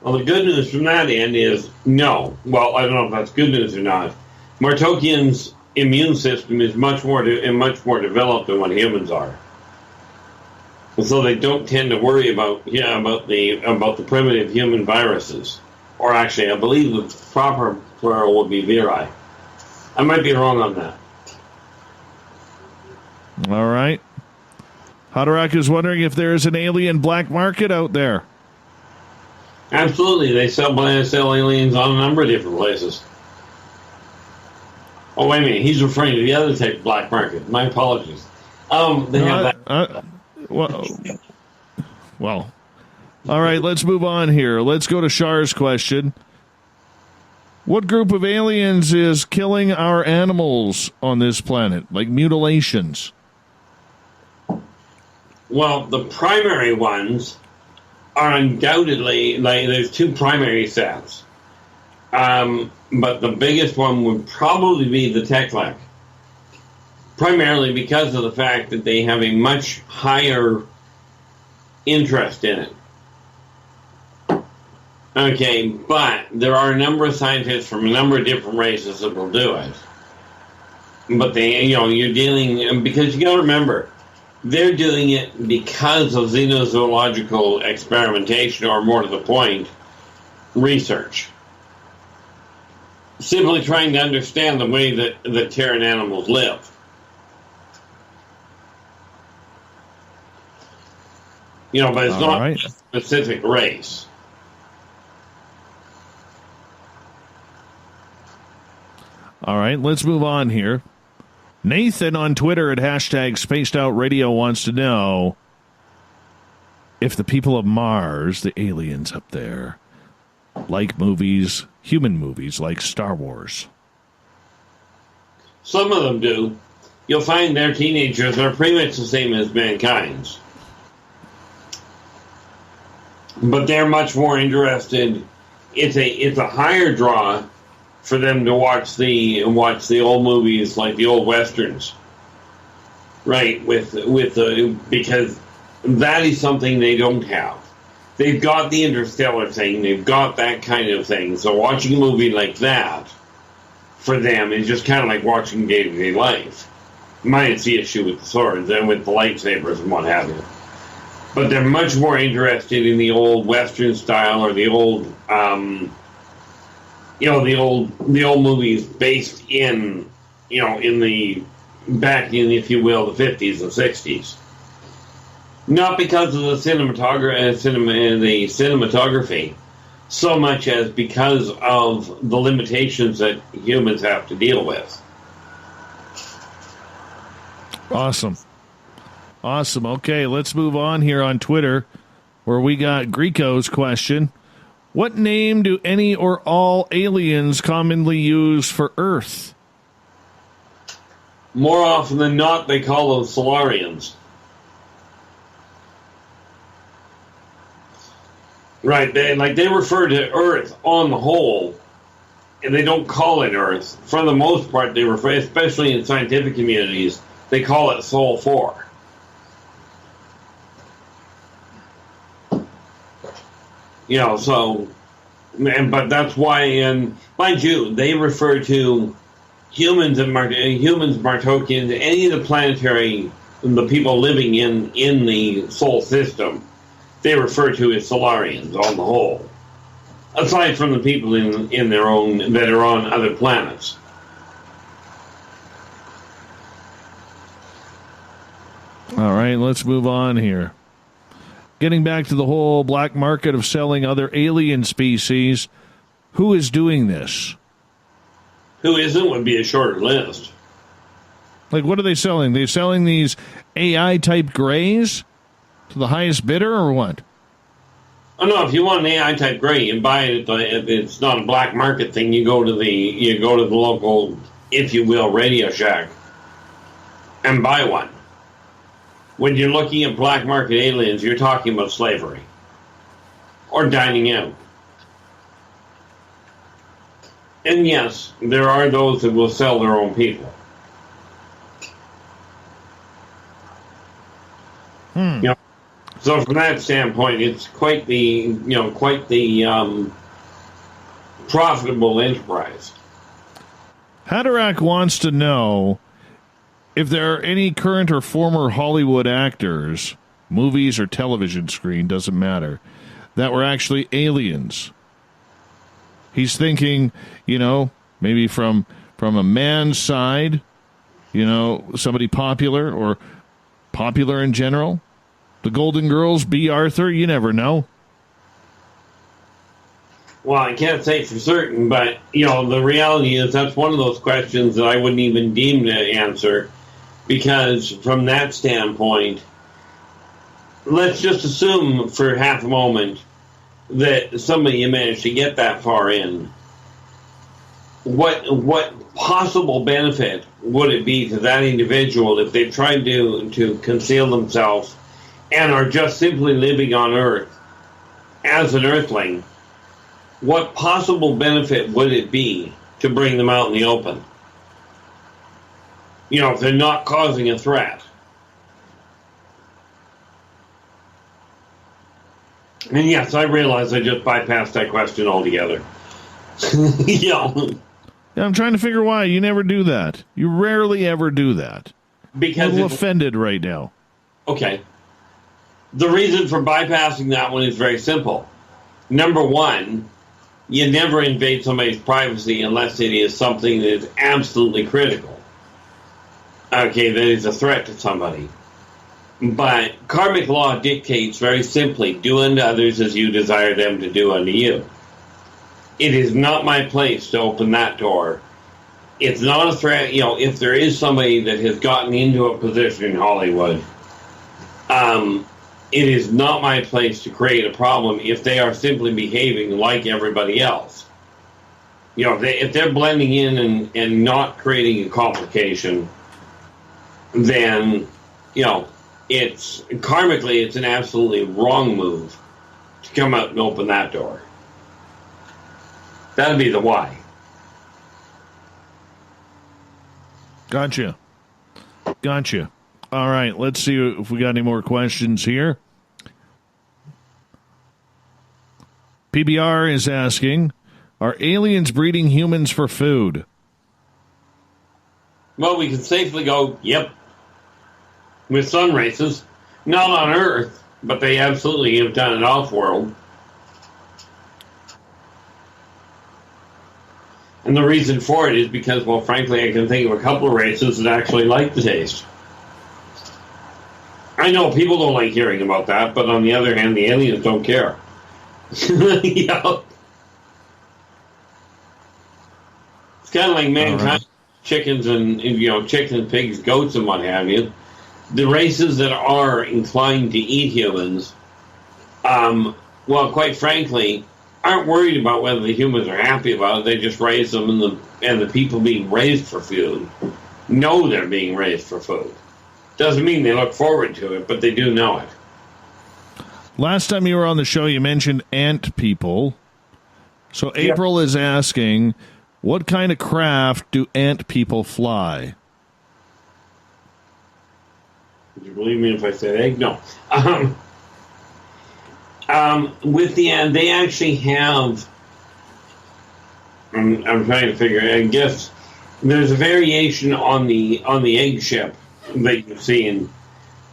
Well, the good news from that end is no. Well, I don't know if that's good news or not. Martokians' immune system is much more developed than what humans are. And so they don't tend to worry about the primitive human viruses. Or actually, I believe the proper plural would be viri. I might be wrong on that. All right. Haderach is wondering if there is an alien black market out there. Absolutely. They sell aliens on a number of different places. Oh, wait a minute. He's referring to the other type of black market. My apologies. They have that. Well. All right, let's move on here. Let's go to Shar's question. What group of aliens is killing our animals on this planet, like mutilations? Well, the primary ones are undoubtedly, there's two primary sets. But the biggest one would probably be the Teklek. Primarily because of the fact that they have a much higher interest in it. Okay, but there are a number of scientists from a number of different races that will do it. But you're dealing, because you got to remember, they're doing it because of xenozoological experimentation, or more to the point, research. Simply trying to understand the way that Terran animals live. But it's not a specific race. All right, let's move on here. Nathan on Twitter at hashtag Spaced Out Radio wants to know if the people of Mars, the aliens up there, like movies, human movies like Star Wars. Some of them do. You'll find their teenagers are pretty much the same as mankind's. But they're much more interested. It's a higher draw for them to watch the old movies like the old westerns, right? Because that is something they don't have. They've got the interstellar thing. They've got that kind of thing. So watching a movie like that for them is just kind of like watching day-to-day life. Minus the issue with the swords and with the lightsabers and what have you. But they're much more interested in the old Western style or the old, the old movies based in, back in, if you will, the 50s and 60s. Not because of the cinematography, so much as because of the limitations that humans have to deal with. Awesome. Okay, let's move on here on Twitter, where we got Greco's question. What name do any or all aliens commonly use for Earth? More often than not, they call them Solarians. Right, they refer to Earth on the whole, and they don't call it Earth. For the most part, they refer, especially in scientific communities, they call it Sol 4. But that's why, and mind you, they refer to humans, Martokians, any of the people living in the Sol system, they refer to as Solarians on the whole. Aside from the people in their own, that are on other planets. All right, let's move on here. Getting back to the whole black market of selling other alien species, who is doing this? Who isn't would be a shorter list. Like, what are they selling? They're selling these AI-type grays to the highest bidder, or what? Oh no! If you want an AI-type gray, you buy it. It's not a black market thing. You go to the local, if you will, Radio Shack, and buy one. When you're looking at black market aliens, you're talking about slavery or dining out. And yes, there are those that will sell their own people. So from that standpoint, it's quite the profitable enterprise. Haderach wants to know if there are any current or former Hollywood actors, movies or television screen, doesn't matter, that were actually aliens. He's thinking, maybe from a man's side, somebody popular or popular in general. The Golden Girls, B. Arthur, you never know. Well, I can't say for certain, but, the reality is that's one of those questions that I wouldn't even deem to answer, because from that standpoint, let's just assume for half a moment that somebody managed to get that far in. What possible benefit would it be to that individual if they tried to conceal themselves and are just simply living on Earth as an Earthling? What possible benefit would it be to bring them out in the open? If they're not causing a threat. And yes, I realize I just bypassed that question altogether. Yeah, I'm trying to figure why you never do that. You rarely ever do that. Because I'm a little offended right now. Okay. The reason for bypassing that one is very simple. Number one, you never invade somebody's privacy unless it is something that is absolutely critical. Okay, that is a threat to somebody. But karmic law dictates very simply, do unto others as you desire them to do unto you. It is not my place to open that door it's not a threat. You know, if there is somebody that has gotten into a position in Hollywood, it is not my place to create a problem if they are simply behaving like everybody else. You know, if they're blending in and not creating a complication, then, you know, it's karmically, it's an absolutely wrong move to come out and open that door. That'd be the why. Gotcha. All right, let's see if we got any more questions here. PBR is asking, are aliens breeding humans for food? Well, we can safely go, yep. With some races, not on Earth, but they absolutely have done it off-world. And the reason for it is because, well, frankly, I can think of a couple of races that actually like the taste. I know people don't like hearing about that, but on the other hand, the aliens don't care. Yeah. It's kind of like mankind, right. Chickens and, you know, chickens, pigs, goats, and what have you. The races that are inclined to eat humans, well, quite frankly, aren't worried about whether the humans are happy about it. They just raise them, and the people being raised for food know they're being raised for food. Doesn't mean they look forward to it, but they do know it. Last time you were on the show, you mentioned ant people. So April is asking, what kind of craft do ant people fly? Would you believe me if I said egg? No. With the ant, they actually have. I'm trying to figure. I guess there's a variation on the egg ship that you've seen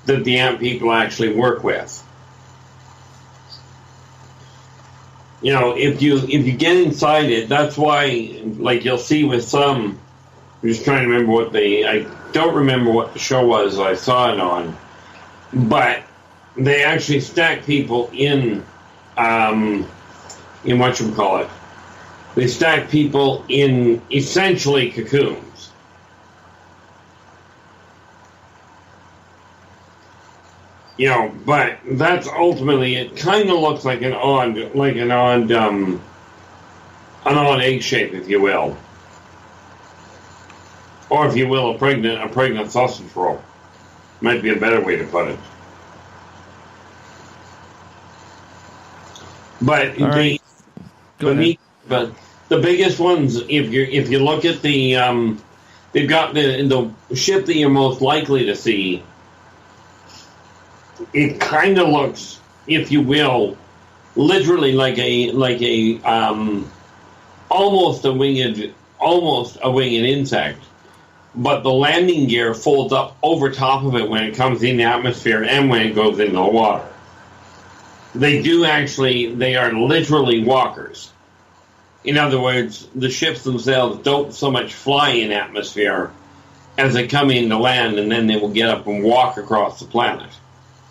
that the ant people actually work with. You know, if you get inside it, that's why, like you'll see with some. I'm just trying to remember I don't remember what the show was I saw it on, but they actually stack people in whatchamacallit. They stack people in essentially cocoons. You know, but that's ultimately, it kind of looks like an odd egg shape, if you will. Or if you will, a pregnant sausage roll. Might be a better way to put it. But but the biggest ones, if you look at the they've got the ship that you're most likely to see. It kind of looks, if you will, literally like a almost a winged insect. But the landing gear folds up over top of it when it comes in the atmosphere and when it goes into the water. They are literally walkers. In other words, the ships themselves don't so much fly in atmosphere as they come into land, and then they will get up and walk across the planet.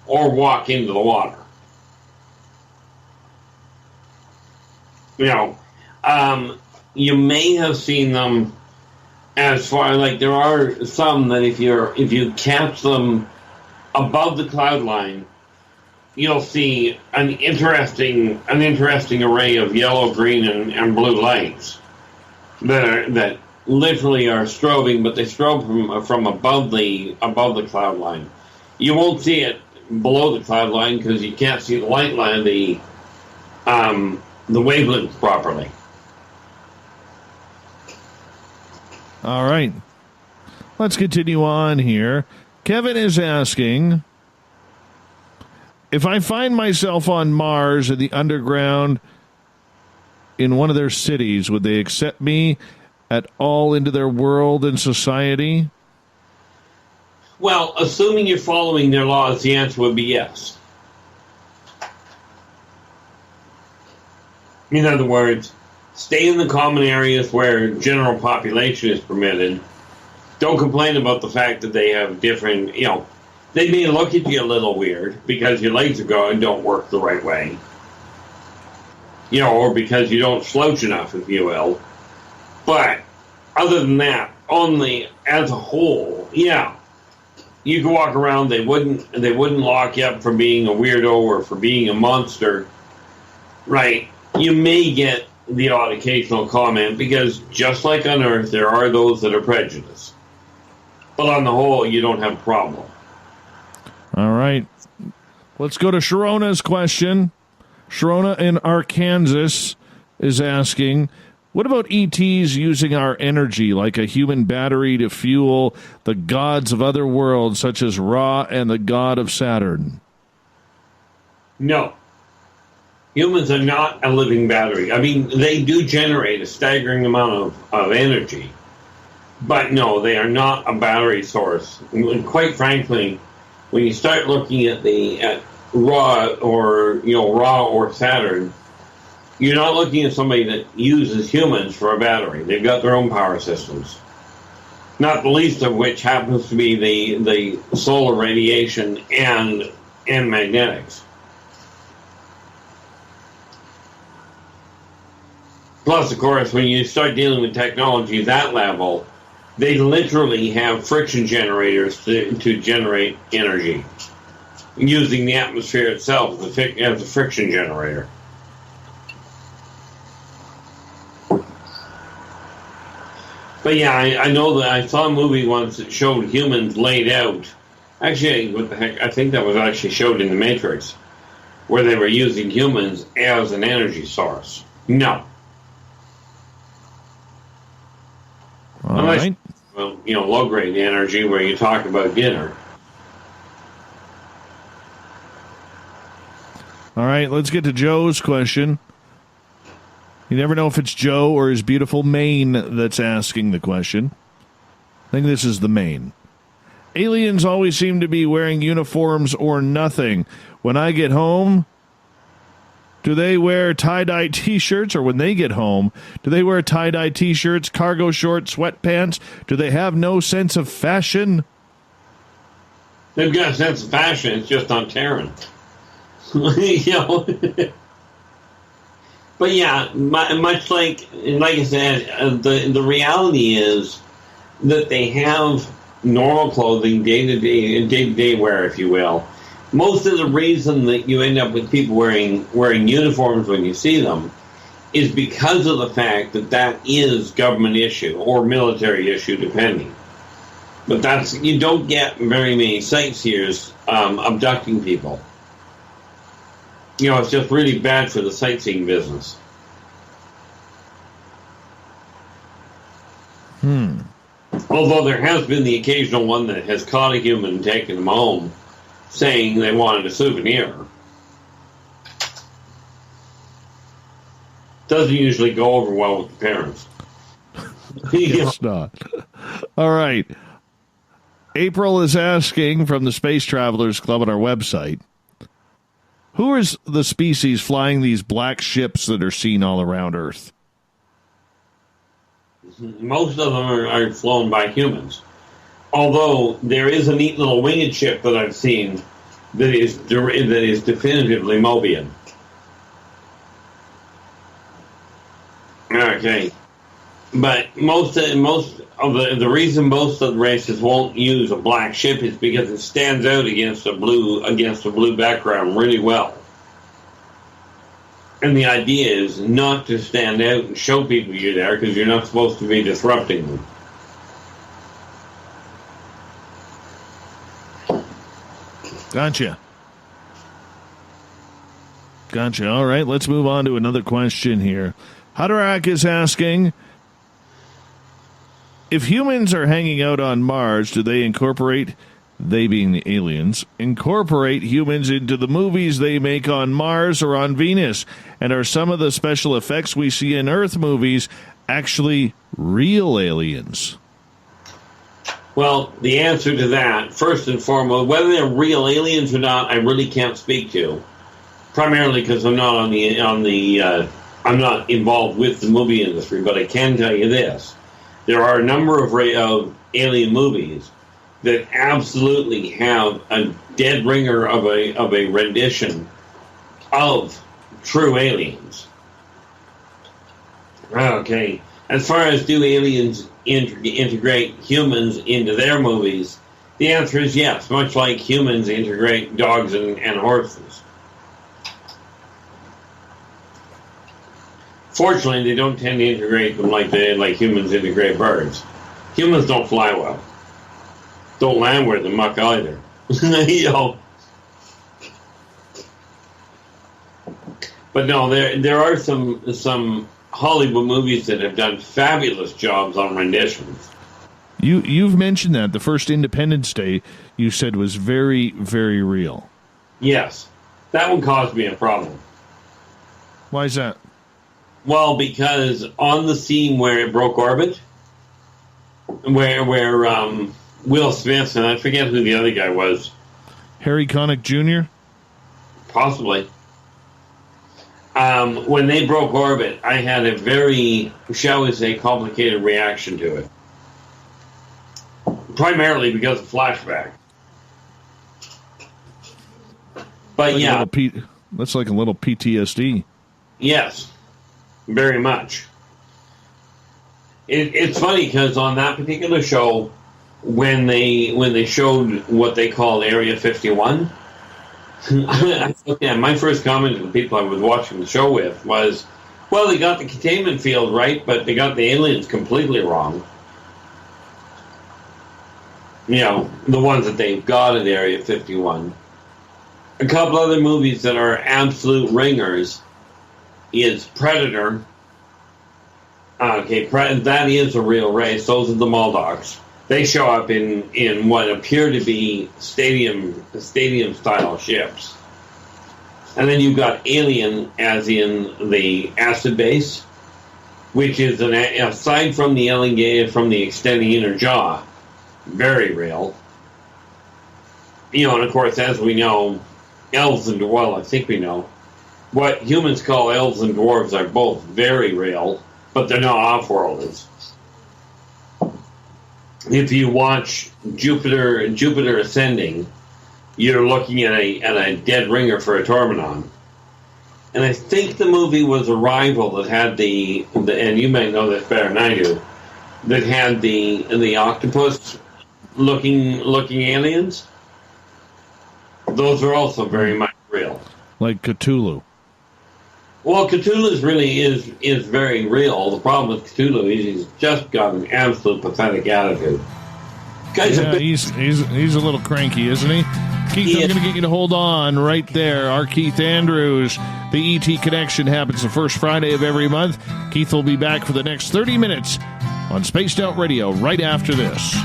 Or walk into the water. You know, you may have seen them as far, like there are some that if you catch them above the cloud line, you'll see an interesting array of yellow, green, and blue lights that literally are strobing, but they strobe from above the cloud line. You won't see it below the cloud line because you can't see the light line, the wavelength properly. All right. Let's continue on here. Kevin is asking, if I find myself on Mars in the underground in one of their cities, would they accept me at all into their world and society? Well, assuming you're following their laws, the answer would be yes. In other words, stay in the common areas where general population is permitted. Don't complain about the fact that they have different, you know, they may look at you a little weird because your legs are going don't work the right way. You know, or because you don't slouch enough, if you will. But other than that, only as a whole, yeah, you can walk around. They wouldn't lock you up for being a weirdo or for being a monster, right? You may get the odd occasional comment because just like on Earth, there are those that are prejudiced. But on the whole, you don't have a problem. All right. Let's go to Sharona's question. Sharona in Arkansas is asking, what about ETs using our energy like a human battery to fuel the gods of other worlds, such as Ra and the god of Saturn? No. Humans are not a living battery. I mean, they do generate a staggering amount of energy. But no, they are not a battery source. And quite frankly, when you start looking at Ra or Saturn, you're not looking at somebody that uses humans for a battery. They've got their own power systems. Not the least of which happens to be the solar radiation and magnetics. Plus, of course, when you start dealing with technology at that level, they literally have friction generators to generate energy, using the atmosphere itself as a friction generator. But yeah, I know that I saw a movie once that showed humans laid out. Actually, what the heck, I think that was actually showed in The Matrix, where they were using humans as an energy source. No. Unless, right. Well, low-grade energy where you talk about dinner. All right, let's get to Joe's question. You never know if it's Joe or his beautiful Maine that's asking the question. I think this is the Maine. Aliens always seem to be wearing uniforms or nothing. When I get home, do they wear tie-dye T-shirts? Or when they get home, do they wear tie-dye T-shirts, cargo shorts, sweatpants? Do they have no sense of fashion? They've got a sense of fashion. It's just on Terran. But yeah, much like I said, the reality is that they have normal clothing, day-to-day wear, if you will. Most of the reason that you end up with people wearing uniforms when you see them is because of the fact that is government issue or military issue, depending. But you don't get very many sightseers abducting people. It's just really bad for the sightseeing business. Although there has been the occasional one that has caught a human and taken them home, saying they wanted a souvenir. Doesn't usually go over well with the parents. It's not. All right. April is asking from the Space Travelers Club on our website, who is the species flying these black ships that are seen all around Earth? Most of them are flown by humans. Although there is a neat little winged ship that I've seen that is definitively Mobian. Okay, but most of the reason most of the races won't use a black ship is because it stands out against a blue background really well. And the idea is not to stand out and show people you're there because you're not supposed to be disrupting them. Gotcha. All right, let's move on to another question here. Haderach is asking, if humans are hanging out on Mars, do they incorporate, they being the aliens, incorporate humans into the movies they make on Mars or on Venus? And are some of the special effects we see in Earth movies actually real aliens? Well, the answer to that, first and foremost, whether they're real aliens or not, I really can't speak to. Primarily because I'm not I'm not involved with the movie industry, but I can tell you this: there are a number of alien movies that absolutely have a dead ringer of a rendition of true aliens. Okay, as far as do aliens integrate humans into their movies? The answer is yes, much like humans integrate dogs and horses. Fortunately, they don't tend to integrate them like humans integrate birds. Humans don't fly well. Don't land where the muck either. You know. But no, there are some Hollywood movies that have done fabulous jobs on renditions. You've mentioned that the first Independence Day you said was very, very real. Yes, that one caused me a problem. Why is that? Well, because on the scene where it broke orbit, where Will Smith, and I forget who the other guy was. Harry Connick Jr.? Possibly. When they broke orbit, I had a very, shall we say, complicated reaction to it. Primarily because of flashback. But yeah. That's like a little PTSD. Yes. Very much. It's funny because on that particular show, when they showed what they called Area 51, my first comment to the people I was watching the show with was, well, they got the containment field right, but they got the aliens completely wrong. You know, the ones that they've got at Area 51. A couple other movies that are absolute ringers is Predator. Okay, that is a real race. Those are the Maldocs. They show up in what appear to be stadium-style ships. And then you've got Alien, as in the acid base, which is, aside from the elongated, from the extending inner jaw, very real. You know, and of course, as we know, elves and dwarves, I think we know, what humans call elves and dwarves are both very real, but they're not off-worlders. If you watch Jupiter Ascending, you're looking at a dead ringer for a Tormenon. And I think the movie was Arrival that had the and you may know this better than I do, that had the octopus looking aliens. Those are also very much real. Like Cthulhu. Well, Cthulhu really is very real. The problem with Cthulhu is he's just got an absolute pathetic attitude. He's a little cranky, isn't he? Keith, I'm going to get you to hold on right there. Our Keith Andrews. The ET Connection happens the first Friday of every month. Keith will be back for the next 30 minutes on Spaced Out Radio right after this.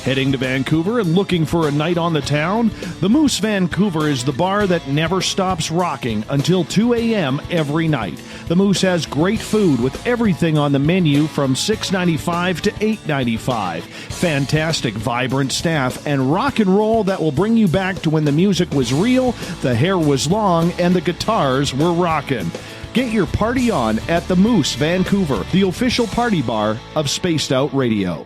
Heading to Vancouver and looking for a night on the town? The Moose Vancouver is the bar that never stops rocking until 2 a.m. every night. The Moose has great food with everything on the menu from $6.95 to $8.95. Fantastic, vibrant staff and rock and roll that will bring you back to when the music was real, the hair was long, and the guitars were rocking. Get your party on at the Moose Vancouver, the official party bar of Spaced Out Radio.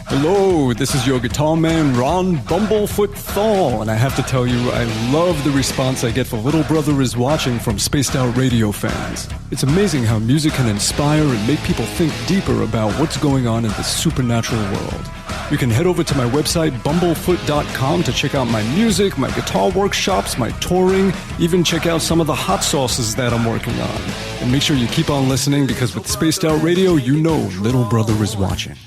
Hello, this is your guitar man, Ron Bumblefoot Thal, and I have to tell you, I love the response I get for Little Brother Is Watching from Spaced Out Radio fans. It's amazing how music can inspire and make people think deeper about what's going on in the supernatural world. You can head over to my website, bumblefoot.com, to check out my music, my guitar workshops, my touring, even check out some of the hot sauces that I'm working on. And make sure you keep on listening, because with Spaced Out Radio, you know Little Brother is watching.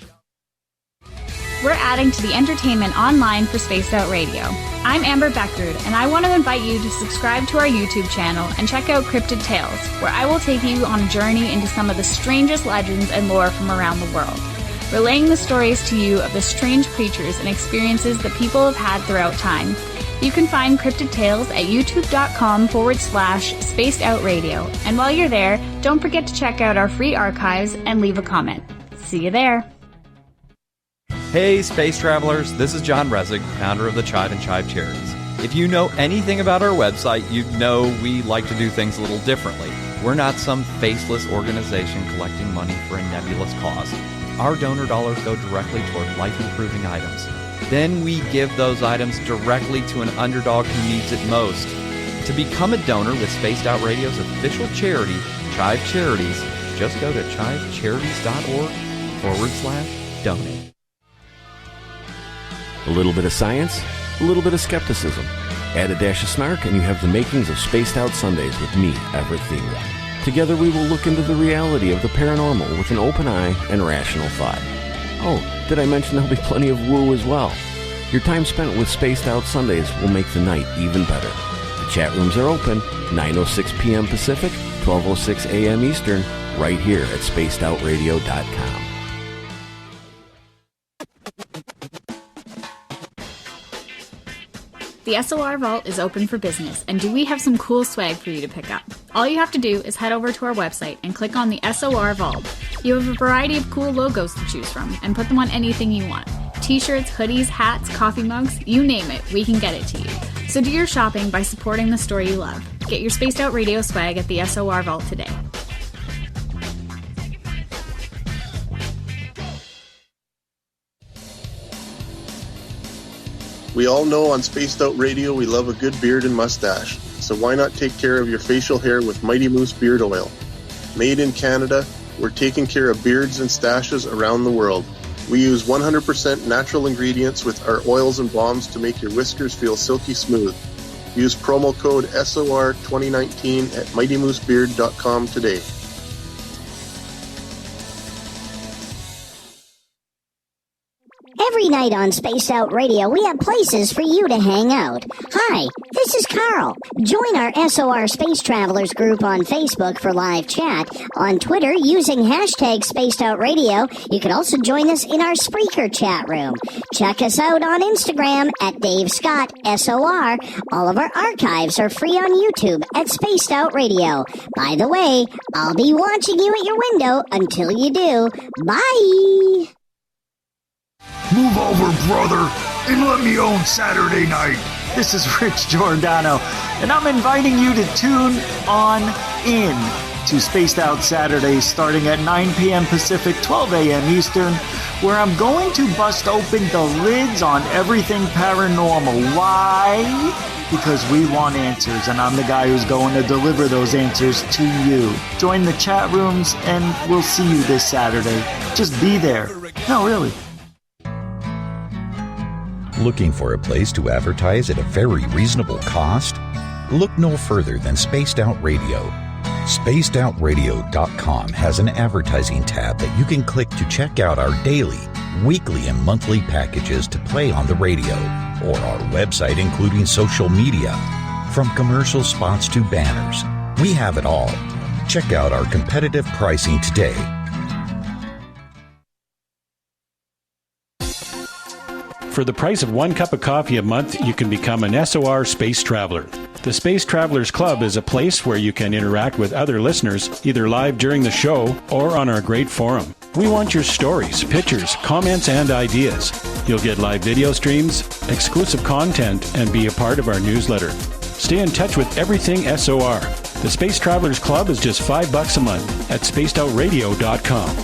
We're adding to the entertainment online for Spaced Out Radio. I'm Amber Beckard, and I want to invite you to subscribe to our YouTube channel and check out Cryptid Tales, where I will take you on a journey into some of the strangest legends and lore from around the world, relaying the stories to you of the strange creatures and experiences that people have had throughout time. You can find Cryptid Tales at youtube.com/Spaced Out Radio. And while you're there, don't forget to check out our free archives and leave a comment. See you there. Hey, space travelers, this is John Resig, founder of the Chive and Chive Charities. If you know anything about our website, you know we like to do things a little differently. We're not some faceless organization collecting money for a nebulous cause. our donor dollars go directly toward life-improving items. Then we give those items directly to an underdog who needs it most. To become a donor with Spaced Out Radio's official charity, Chive Charities, just go to chivecharities.org/donate. A little bit of science, a little bit of skepticism. Add a dash of snark and you have the makings of Spaced Out Sundays with me, Everett Thiemer. Together we will look into the reality of the paranormal with an open eye and rational thought. Oh, did I mention there'll be plenty of woo as well? Your time spent with Spaced Out Sundays will make the night even better. The chat rooms are open, 9:06 p.m. Pacific, 12:06 a.m. Eastern, right here at spacedoutradio.com. The SOR Vault is open for business, and do we have some cool swag for you to pick up? All you have to do is head over to our website and click on the SOR Vault. You have a variety of cool logos to choose from, and put them on anything you want. T-shirts, hoodies, hats, coffee mugs, you name it, we can get it to you. So do your shopping by supporting the store you love. Get your Spaced Out Radio swag at the SOR Vault today. We all know on Spaced Out Radio we love a good beard and mustache, so why not take care of your facial hair with Mighty Moose Beard Oil? Made in Canada, we're taking care of beards and stashes around the world. We use 100% natural ingredients with our oils and balms to make your whiskers feel silky smooth. Use promo code SOR2019 at MightyMooseBeard.com today. Every night on Spaced Out Radio, we have places for you to hang out. Hi, this is Carl. Join our SOR Space Travelers group on Facebook for live chat. On Twitter, using hashtag Spaced Out Radio, you can also join us in our Spreaker chat room. Check us out on Instagram at Dave Scott SOR. All of our archives are free on YouTube at Spaced Out Radio. By the way, I'll be watching you at your window until you do. Bye! Move over, brother, and let me own Saturday night. This is Rich Giordano, and I'm inviting you to tune on in to Spaced Out Saturdays starting at 9 p.m. Pacific, 12 a.m. Eastern, where I'm going to bust open the lids on everything paranormal. Why? Because we want answers, and I'm the guy who's going to deliver those answers to you. Join the chat rooms, and we'll see you this Saturday. Just be there. No, really. Looking for a place to advertise at a very reasonable cost? Look no further than Spaced Out Radio. SpacedOutRadio.com has an advertising tab that you can click to check out our daily, weekly, and monthly packages to play on the radio, or our website including social media. From commercial spots to banners, we have it all. Check out our competitive pricing today. For the price of 1 cup of coffee a month, you can become an SOR Space Traveler. The Space Travelers Club is a place where you can interact with other listeners, either live during the show or on our great forum. We want your stories, pictures, comments, and ideas. You'll get live video streams, exclusive content, and be a part of our newsletter. Stay in touch with everything SOR. The Space Travelers Club is just $5 a month at spacedoutradio.com.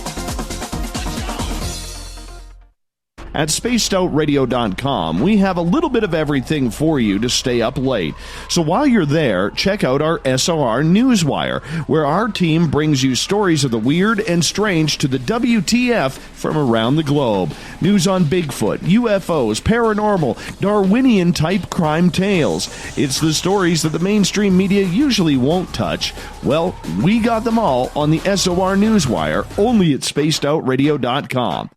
At spacedoutradio.com, we have a little bit of everything for you to stay up late. So while you're there, check out our SOR Newswire, where our team brings you stories of the weird and strange to the WTF from around the globe. News on Bigfoot, UFOs, paranormal, Darwinian-type crime tales. It's the stories that the mainstream media usually won't touch. Well, we got them all on the SOR Newswire, only at spacedoutradio.com.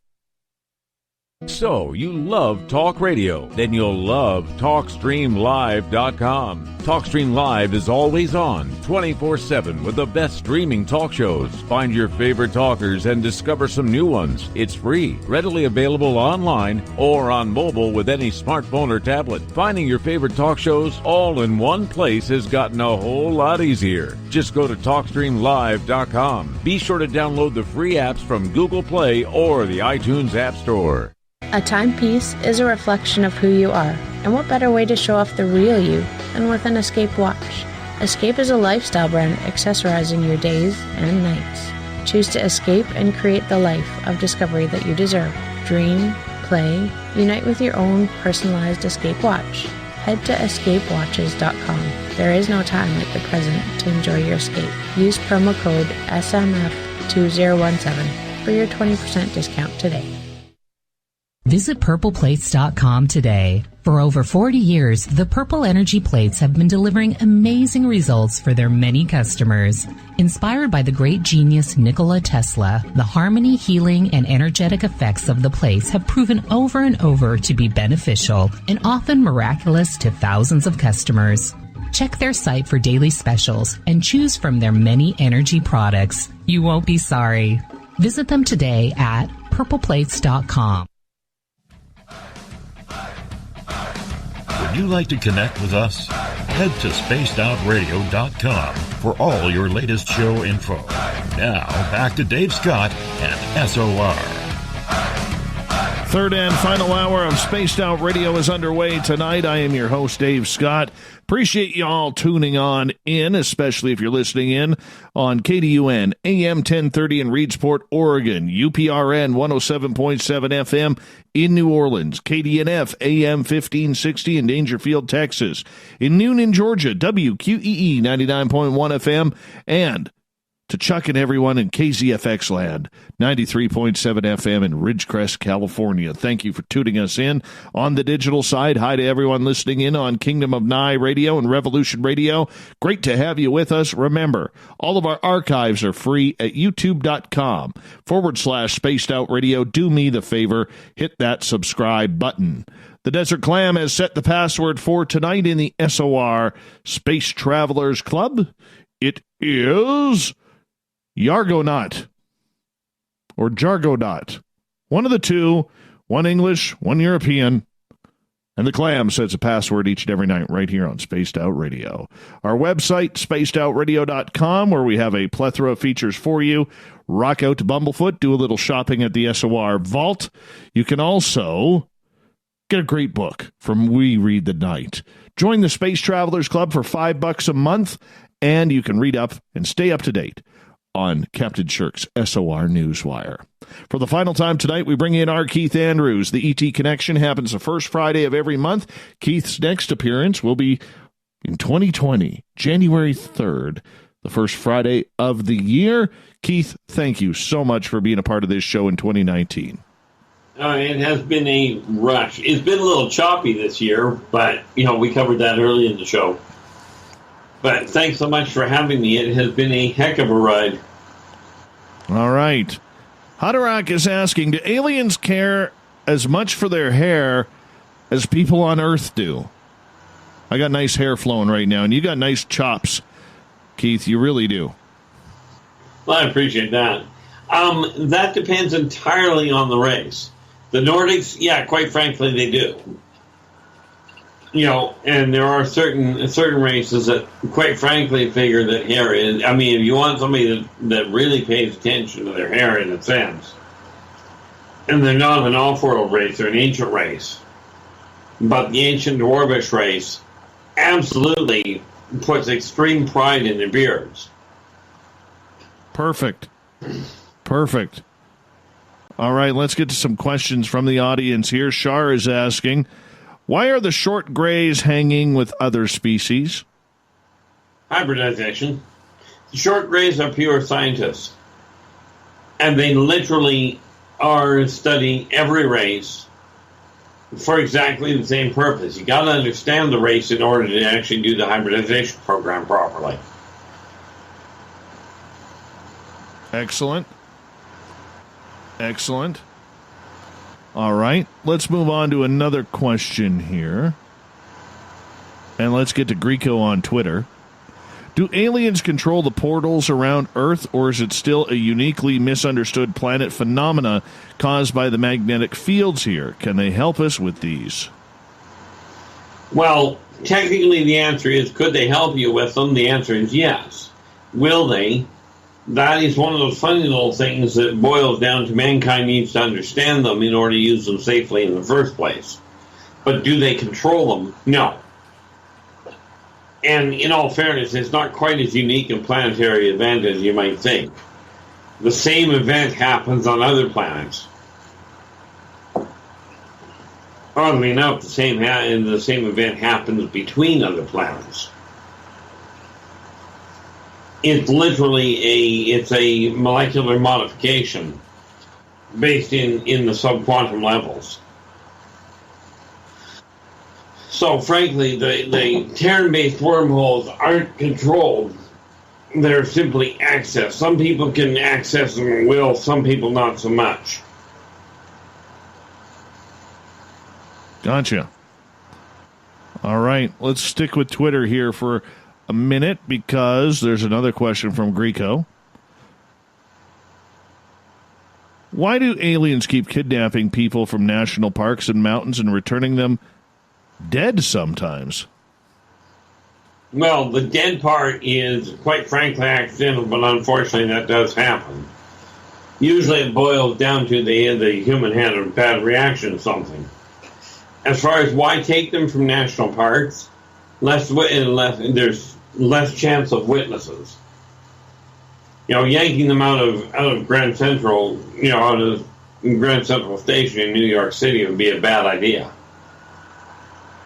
So, you love talk radio? Then you'll love TalkStreamLive.com. TalkStream Live is always on, 24/7, with the best streaming talk shows. Find your favorite talkers and discover some new ones. It's free, readily available online or on mobile with any smartphone or tablet. Finding your favorite talk shows all in one place has gotten a whole lot easier. Just go to TalkStreamLive.com. Be sure to download the free apps from Google Play or the iTunes App Store. A timepiece is a reflection of who you are, and what better way to show off the real you than with an Escape watch? Escape is a lifestyle brand accessorizing your days and nights. Choose to escape and create the life of discovery that you deserve. Dream, play, unite with your own personalized escape watch. Head to escapewatches.com. There is no time like the present to enjoy your escape. Use promo code SMF2017 for your 20% discount today. Visit purpleplates.com today. For over 40 years, the Purple Energy Plates have been delivering amazing results for their many customers. Inspired by the great genius Nikola Tesla, the harmony, healing, and energetic effects of the plates have proven over and over to be beneficial and often miraculous to thousands of customers. Check their site for daily specials and choose from their many energy products. You won't be sorry. Visit them today at purpleplates.com. Would you like to connect with us? Head to spacedoutradio.com for all your latest show info. Now, back to Dave Scott and SOR. Third and final hour of Spaced Out Radio is underway tonight. I am your host, Dave Scott. Appreciate you all tuning on in, especially if you're listening in on KDUN, AM 1030 in Reedsport, Oregon, UPRN 107.7 FM in New Orleans, KDNF, AM 1560 in Dangerfield, Texas, in Noonan, Georgia, WQEE 99.1 FM, and to Chuck and everyone in KZFX land, 93.7 FM in Ridgecrest, California. Thank you for tuning us in on the digital side. Hi to everyone listening in on Kingdom of Nye Radio and Revolution Radio. Great to have you with us. Remember, all of our archives are free at youtube.com/Spaced Out Radio. Do me the favor, hit that subscribe button. The Desert Clam has set the password for tonight in the SOR Space Travelers Club. It is Yargonaut or Jargonaut. One of the two, one English, one European. And the Clam sets a password each and every night right here on Spaced Out Radio. Our website, spacedoutradio.com, where we have a plethora of features for you. Rock out to Bumblefoot, do a little shopping at the SOR Vault. You can also get a great book from We Read the Night. Join the Space Travelers Club for $5 a month, and you can read up and stay up to date on Captain Shirk's SOR Newswire. For the final time tonight, we bring in our Keith Andrews. The ET Connection happens the first Friday of every month. Keith's next appearance will be in 2020, January 3rd, the first Friday of the year. Keith, thank you so much for being a part of this show in 2019. It has been a rush. It's been a little choppy this year, but, we covered that early in the show. But thanks so much for having me. It has been a heck of a ride. All right. Hadarok is asking, do aliens care as much for their hair as people on Earth do? I got nice hair flowing right now, and you got nice chops, Keith. You really do. Well, I appreciate that. That depends entirely on the race. The Nordics, yeah, quite frankly, they do. And there are certain races that, quite frankly, figure that hair is. I mean, if you want somebody that really pays attention to their hair in a sense, and they're not an off-world race, they're an ancient race. But the ancient dwarvish race absolutely puts extreme pride in their beards. Perfect. All right, let's get to some questions from the audience here. Shar is asking, why are the short grays hanging with other species? Hybridization. The short grays are pure scientists. And they literally are studying every race for exactly the same purpose. You got to understand the race in order to actually do the hybridization program properly. Excellent. All right, let's move on to another question here. And let's get to Greco on Twitter. Do aliens control the portals around Earth, or is it still a uniquely misunderstood planet phenomena caused by the magnetic fields here? Can they help us with these? Well, technically the answer is, could they help you with them? The answer is yes. Will they? That is one of those funny little things that boils down to mankind needs to understand them in order to use them safely in the first place. But do they control them? No. And in all fairness, it's not quite as unique a planetary event as you might think. the same event happens on other planets. Oddly enough, the same event happens between other planets. It's literally a molecular modification based in the subquantum levels. So frankly, the Terran-based wormholes aren't controlled. They're simply accessed. Some people can access them and will, some people not so much. Gotcha. All right, let's stick with Twitter here for a minute because there's another question from Greco. Why do aliens keep kidnapping people from national parks and mountains and returning them dead sometimes? Well, the dead part is, quite frankly, accidental, but unfortunately that does happen. Usually it boils down to the human had a bad reaction to something. As far as why take them from national parks, there's less chance of witnesses. Yanking them out of Grand Central, out of Grand Central Station in New York City would be a bad idea.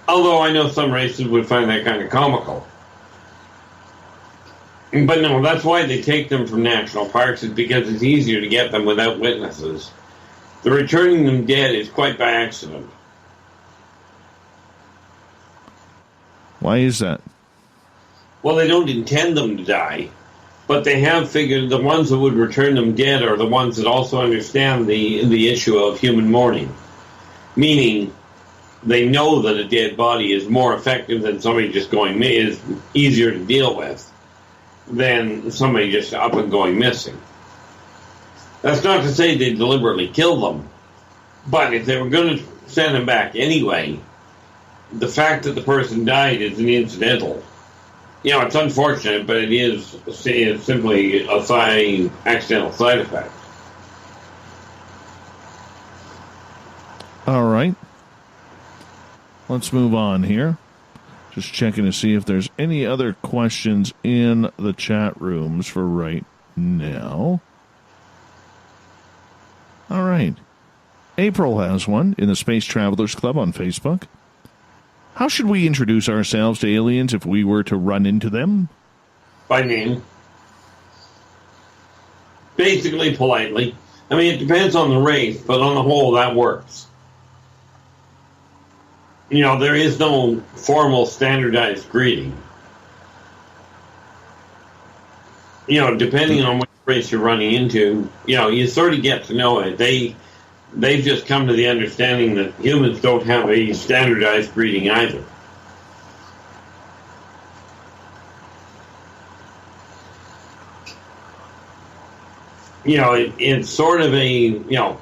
Although I know some races would find that kind of comical. But no, that's why they take them from national parks, is because it's easier to get them without witnesses. The returning them dead is quite by accident. Why is that? Well, they don't intend them to die, but they have figured the ones that would return them dead are the ones that also understand the issue of human mourning. Meaning, they know that a dead body is more effective than somebody just going, is easier to deal with than somebody just up and going missing. That's not to say they deliberately kill them, but if they were going to send them back anyway, the fact that the person died is an incidental. It's unfortunate, but it's simply a accidental side effect. All right. Let's move on here. Just checking to see if there's any other questions in the chat rooms for right now. All right. April has one in the Space Travelers Club on Facebook. How should we introduce ourselves to aliens if we were to run into them? By name. Basically, politely. I mean, it depends on the race, but on the whole, that works. There is no formal standardized greeting. Depending on which race you're running into, you sort of get to know it. They've just come to the understanding that humans don't have a standardized greeting either. It's sort of the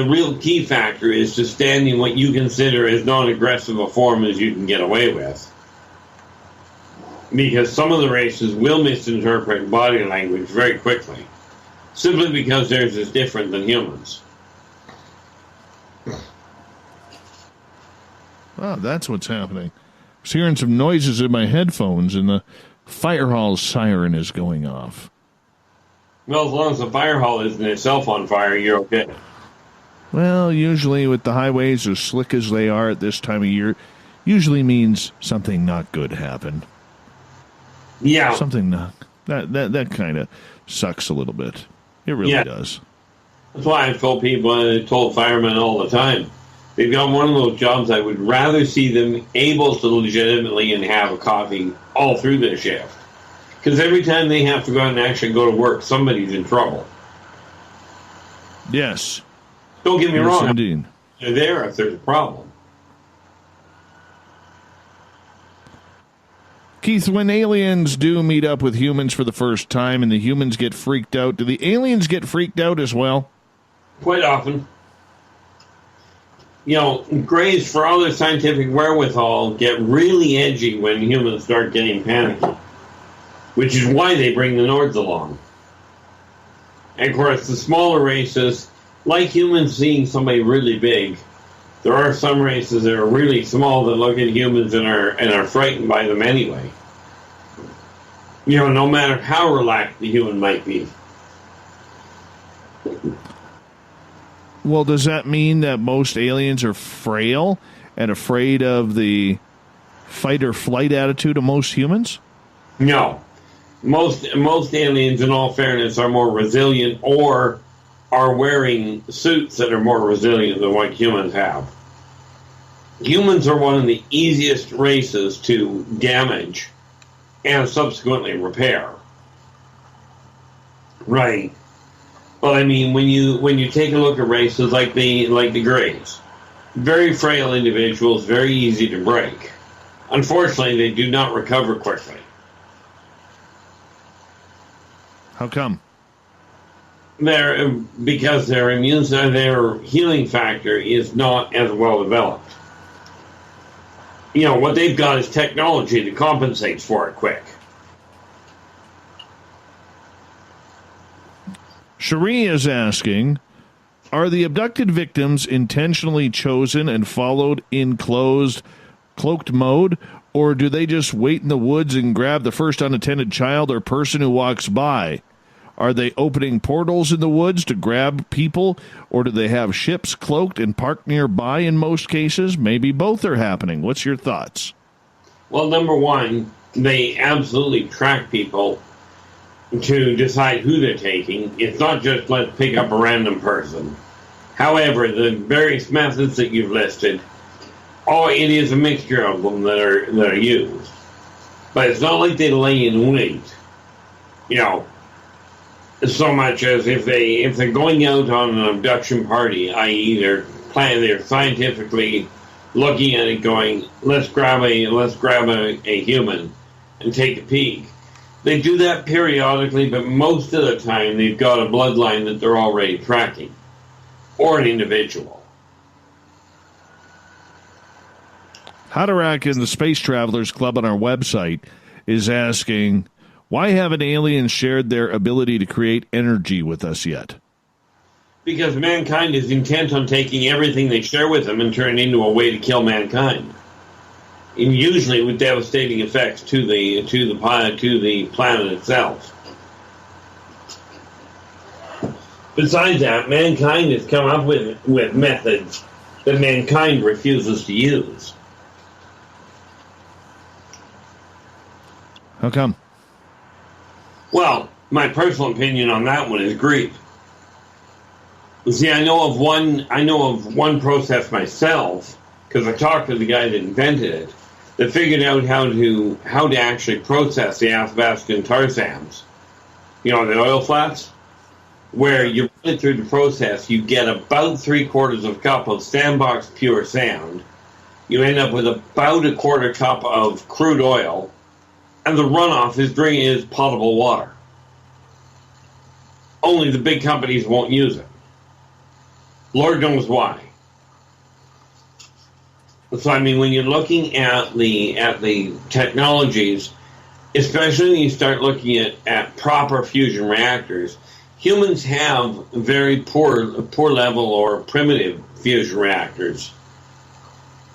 real key factor is to stand in what you consider as non-aggressive a form as you can get away with. Because some of the races will misinterpret body language very quickly, simply because theirs is different than humans. Wow, that's what's happening. I was hearing some noises in my headphones, and the fire hall siren is going off. Well, as long as the fire hall isn't itself on fire, you're okay. Well, usually with the highways as slick as they are at this time of year, usually means something not good happened. Yeah. Something not... That kind of sucks a little bit. It really does. That's why I've told firemen all the time, they've got one of those jobs I would rather see them able to legitimately and have a coffee all through their shift. Because every time they have to go out and actually go to work, somebody's in trouble. Yes. Don't get me wrong. Indeed. They're there if there's a problem. Keith, when aliens do meet up with humans for the first time and the humans get freaked out, do the aliens get freaked out as well? Quite often. Greys, for all their scientific wherewithal, get really edgy when humans start getting panicky. Which is why they bring the Nords along. And of course, the smaller races, like humans seeing somebody really big, there are some races that are really small that look at humans and are frightened by them anyway. No matter how relaxed the human might be. Well, does that mean that most aliens are frail and afraid of the fight or flight attitude of most humans? No. Most aliens, in all fairness, are more resilient or are wearing suits that are more resilient than what humans have. Humans are one of the easiest races to damage and subsequently repair. Right. But I mean, when you take a look at races like the Greys, very frail individuals, very easy to break. Unfortunately, they do not recover quickly. How come? Because their their healing factor is not as well developed. You know, what they've got is technology that compensates for it quick. Cherie is asking, are the abducted victims intentionally chosen and followed in cloaked mode, or do they just wait in the woods and grab the first unattended child or person who walks by? Are they opening portals in the woods to grab people, or do they have ships cloaked and parked nearby in most cases? Maybe both are happening. What's your thoughts? Well, number one, they absolutely track people to decide who they're taking. It's not just let's pick up a random person. However, the various methods that you've listed, it is a mixture of them that are used. But it's not like they lay in wait, you know, so much as if they're going out on an abduction party, i.e. they're scientifically looking at it going, let's grab a human and take a peek. They do that periodically, but most of the time they've got a bloodline that they're already tracking, or an individual. Haderach in the Space Travelers Club on our website is asking, why haven't aliens shared their ability to create energy with us yet? Because mankind is intent on taking everything they share with them and turning it into a way to kill mankind. And usually with devastating effects to the planet itself. Besides that, mankind has come up with methods that mankind refuses to use. How come? Well, my personal opinion on that one is greed. See, I know of one process myself, because I talked to the guy that invented it, that figured out how to actually process the Athabascan tar sands. You know, the oil flats? Where you run it through the process, you get about 3/4 of a cup of sandbox pure sand. You end up with about 1/4 cup of crude oil, and the runoff is potable water. Only the big companies won't use it. Lord knows why. So, I mean, when you're looking at the technologies, especially when you start looking at proper fusion reactors, humans have very poor level or primitive fusion reactors.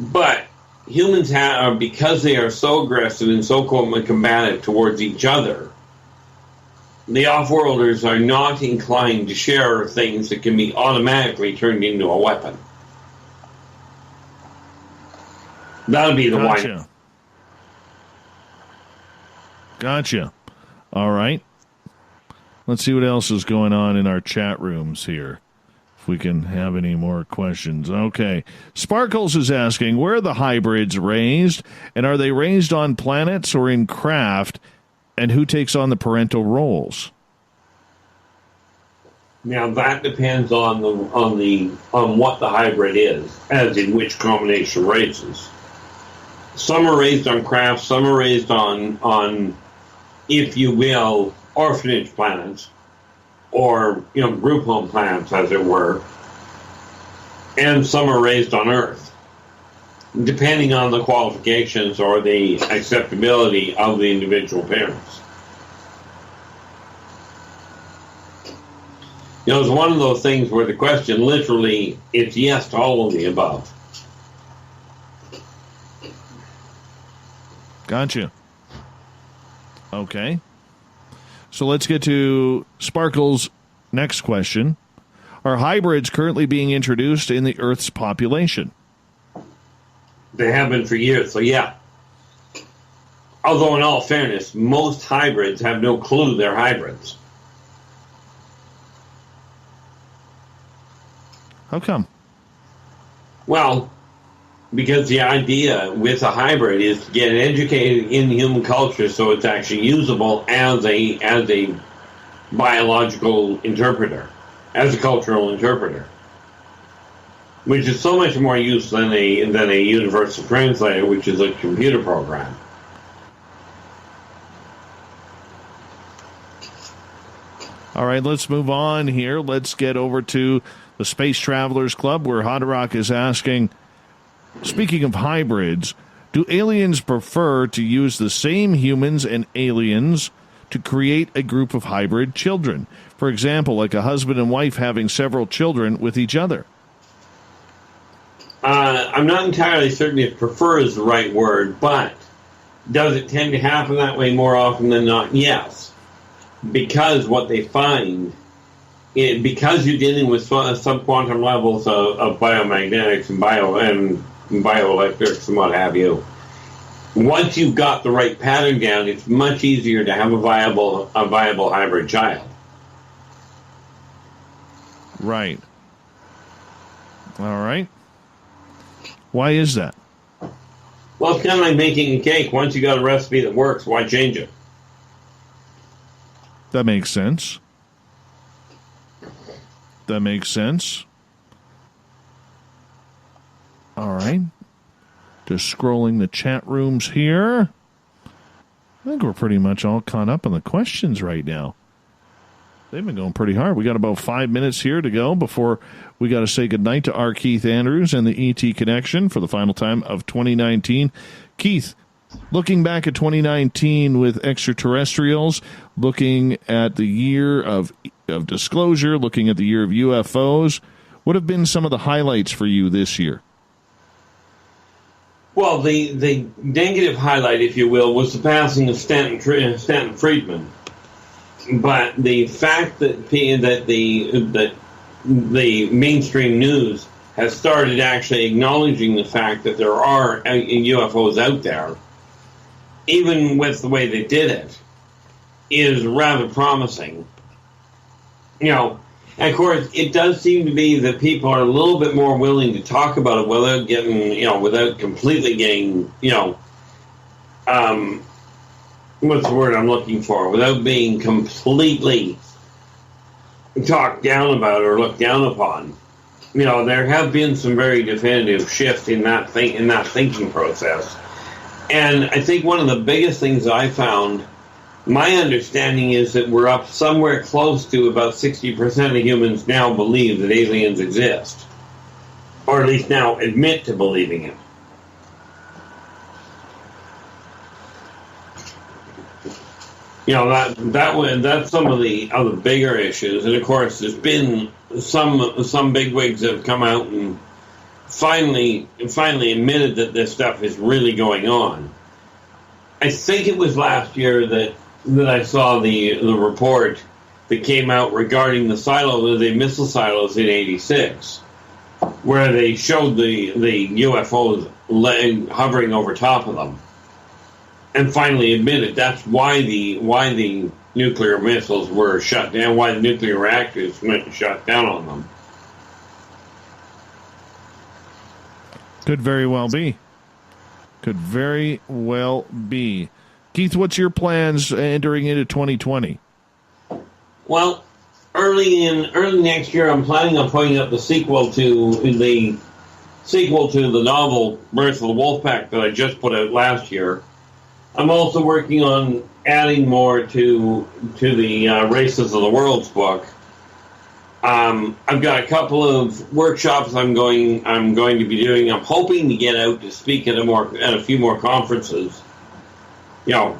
But humans have, because they are so aggressive and so combative towards each other, the off-worlders are not inclined to share things that can be automatically turned into a weapon. That would be the one. Gotcha. All right. Let's see what else is going on in our chat rooms here. If we can have any more questions. Okay. Sparkles is asking, where are the hybrids raised? And are they raised on planets or in craft? And who takes on the parental roles? Now that depends on what the hybrid is, as in which combination races. Some are raised on craft, some are raised on, if you will, orphanage planets, or group home planets, as it were, and some are raised on Earth, depending on the qualifications or the acceptability of the individual parents. It's one of those things where the question literally, it's yes to all of the above. Gotcha. Okay. So let's get to Sparkle's next question. Are hybrids currently being introduced in the Earth's population? They have been for years, so yeah. Although in all fairness, most hybrids have no clue they're hybrids. How come? Well, because the idea with a hybrid is to get it educated in human culture so it's actually usable as a biological interpreter, as a cultural interpreter, which is so much more use than a universal translator, which is a computer program. All right, let's move on here. Let's get over to the Space Travelers Club, where Hodorock is asking, speaking of hybrids, do aliens prefer to use the same humans and aliens to create a group of hybrid children? For example, like a husband and wife having several children with each other. I'm not entirely certain if prefer is the right word, but does it tend to happen that way more often than not? Yes. Because what they find, because you're dealing with subquantum levels of biomagnetics and bioelectrics and what have you, once you've got the right pattern down, it's much easier to have a viable hybrid child. Right. All right. Why is that? Well, it's kind of like making a cake. Once you got a recipe that works, why change it? That makes sense. That makes sense. All right. Just scrolling the chat rooms here. I think we're pretty much all caught up on the questions right now. They've been going pretty hard. We got about 5 minutes here to go before we got to say goodnight to our Keith Andrews and the ET Connection for the final time of 2019. Keith, looking back at 2019 with extraterrestrials, looking at the year of disclosure, looking at the year of UFOs, what have been some of the highlights for you this year? Well, the negative highlight, if you will, was the passing of Stanton Friedman. But the fact that the mainstream news has started actually acknowledging the fact that there are UFOs out there, even with the way they did it, is rather promising. You know, and of course, it does seem to be that people are a little bit more willing to talk about it without getting, without completely getting, what's the word I'm looking for? Without being completely talked down about or looked down upon. There have been some very definitive shifts in that thinking process. And I think one of the biggest things I found, my understanding is that we're up somewhere close to about 60% of humans now believe that aliens exist. Or at least now admit to believing it. That's some of the other bigger issues. And of course, there's been some bigwigs that have come out and finally admitted that this stuff is really going on. I think it was last year that I saw the report that came out regarding the missile silos in '86, where they showed the UFOs hovering over top of them. And finally admitted that's why the nuclear missiles were shut down, why the nuclear reactors went and shut down on them. Could very well be. Could very well be. Keith, what's your plans entering into 2020? Well, early next year, I'm planning on putting up the sequel to the novel Birth of the Wolfpack that I just put out last year. I'm also working on adding more to the Races of the Worlds book. I've got a couple of workshops I'm going to be doing. I'm hoping to get out to speak at a few more conferences. I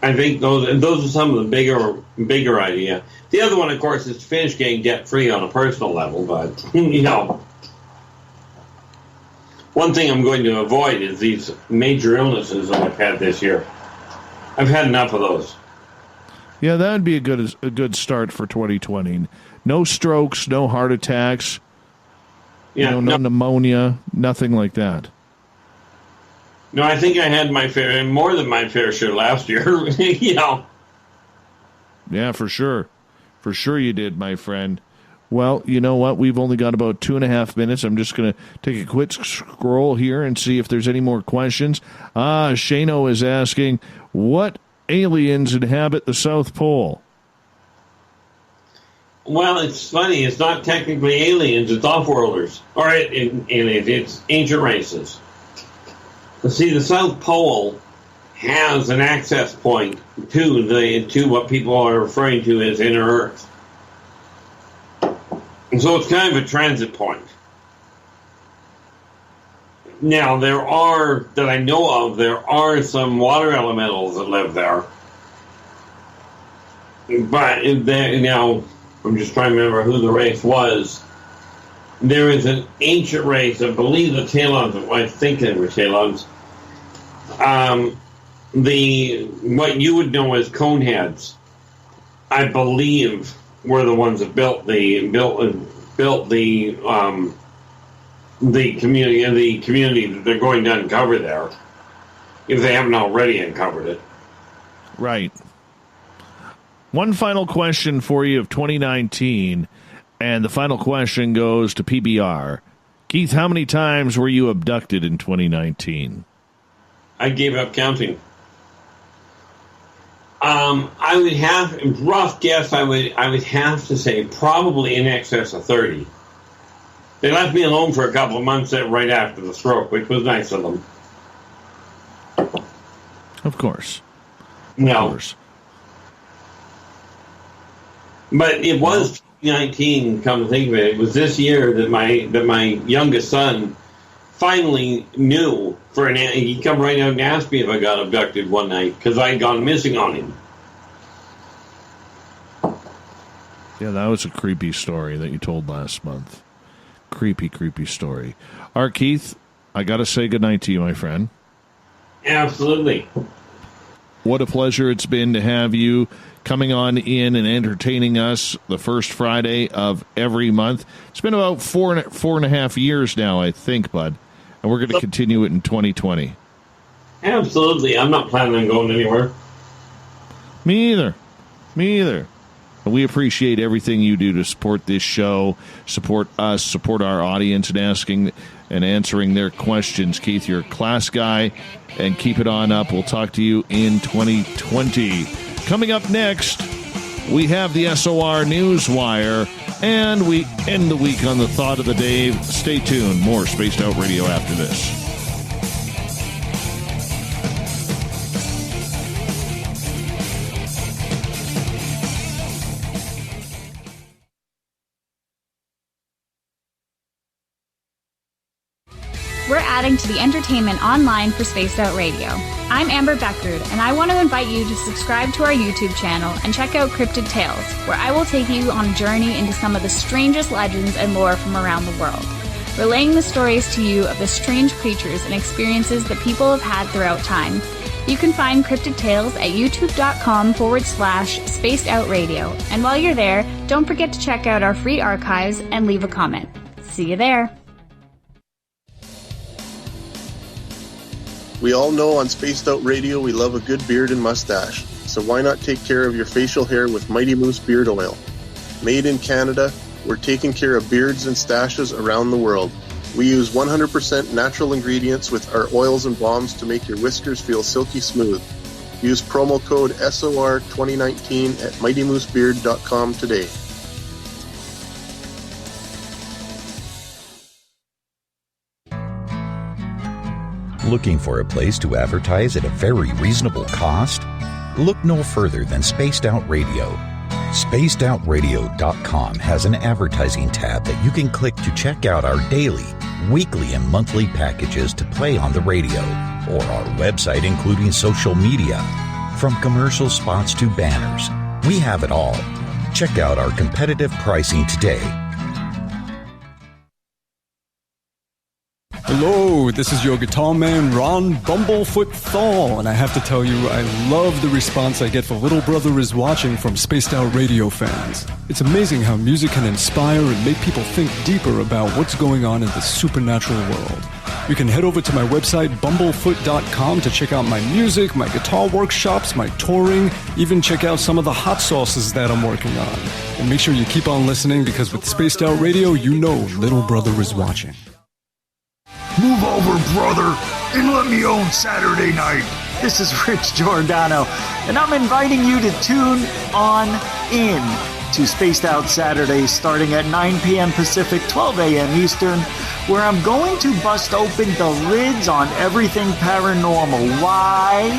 think those are some of the bigger idea. The other one, of course, is to finish getting debt free on a personal level. But one thing I'm going to avoid is these major illnesses that I've had this year. I've had enough of those. Yeah, that would be a good start for 2020. No strokes, no heart attacks, no pneumonia, nothing like that. No, I think I had more than my fair share last year. Yeah, for sure. For sure you did, my friend. Well, you know what? We've only got about 2.5 minutes. I'm just going to take a quick scroll here and see if there's any more questions. Shano is asking, what aliens inhabit the South Pole? Well, it's funny. It's not technically aliens. It's off-worlders. Or it's ancient races. See, the South Pole has an access point to what people are referring to as inner Earth. And so it's kind of a transit point. Now, there are some water elementals that live there. But now, I'm just trying to remember who the race was. There is an ancient race, I believe the Talons, I think they were Talons. What you would know as Coneheads, I believe, were the ones that built the community that they're going to uncover there, if they haven't already uncovered it. Right. One final question for you of 2019, and the final question goes to PBR. Keith, how many times were you abducted in 2019? I gave up counting. I would have, rough guess, I would have to say probably in excess of 30. They left me alone for a couple of months right after the stroke, which was nice of them. Of course. No. Of course. But it was 2019, come to think of it. It was this year that my youngest son finally knew. He come right out and asked me if I got abducted one night because I'd gone missing on him. Yeah, that was a creepy story that you told last month. Creepy story. All right, Keith, I got to say goodnight to you, my friend. Absolutely. What a pleasure it's been to have you coming on in and entertaining us the first Friday of every month. It's been about four and a half years now, I think, bud. And we're going to continue it in 2020. Absolutely. I'm not planning on going anywhere. Me either. And we appreciate everything you do to support this show, support us, support our audience, and asking and answering their questions. Keith, you're a class guy, and keep it on up. We'll talk to you in 2020. Coming up next, we have the SOR Newswire, and we end the week on the thought of the day. Stay tuned. More Spaced Out Radio after this. We're adding to the entertainment online for Spaced Out Radio. I'm Amber Beckrud, and I want to invite you to subscribe to our YouTube channel and check out Cryptid Tales, where I will take you on a journey into some of the strangest legends and lore from around the world, relaying the stories to you of the strange creatures and experiences that people have had throughout time. You can find Cryptid Tales at youtube.com/Spaced Out Radio. And while you're there, don't forget to check out our free archives and leave a comment. See you there. We all know on Spaced Out Radio we love a good beard and mustache, so why not take care of your facial hair with Mighty Moose Beard Oil? Made in Canada, we're taking care of beards and stashes around the world. We use 100% natural ingredients with our oils and balms to make your whiskers feel silky smooth. Use promo code SOR2019 at MightyMooseBeard.com today. Looking for a place to advertise at a very reasonable cost? Look no further than Spaced Out Radio. SpacedOutRadio.com has an advertising tab that you can click to check out our daily, weekly, and monthly packages to play on the radio, or our website including social media. From commercial spots to banners, we have it all. Check out our competitive pricing today. Hello, this is your guitar man, Ron Bumblefoot Thal, and I have to tell you, I love the response I get for Little Brother is Watching from Spaced Out Radio fans. It's amazing how music can inspire and make people think deeper about what's going on in the supernatural world. You can head over to my website, bumblefoot.com, to check out my music, my guitar workshops, my touring, even check out some of the hot sauces that I'm working on. And make sure you keep on listening, because with Spaced Out Radio, you know Little Brother is watching. Move over, brother, and let me own Saturday night. This is Rich Giordano, and I'm inviting you to tune on in to Spaced Out Saturdays starting at 9 p.m. Pacific, 12 a.m. Eastern, where I'm going to bust open the lids on everything paranormal. Why?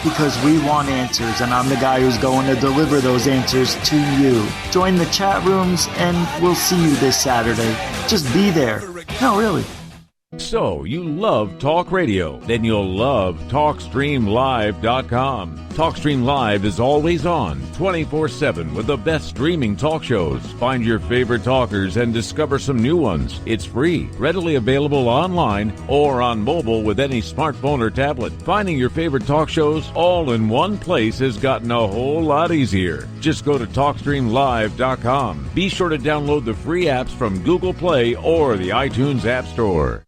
Because we want answers, and I'm the guy who's going to deliver those answers to you. Join the chat rooms, and we'll see you this Saturday. Just be there. No, really. So, you love talk radio? Then you'll love TalkStreamLive.com. TalkStream Live is always on, 24/7, with the best streaming talk shows. Find your favorite talkers and discover some new ones. It's free, readily available online or on mobile with any smartphone or tablet. Finding your favorite talk shows all in one place has gotten a whole lot easier. Just go to TalkStreamLive.com. Be sure to download the free apps from Google Play or the iTunes App Store.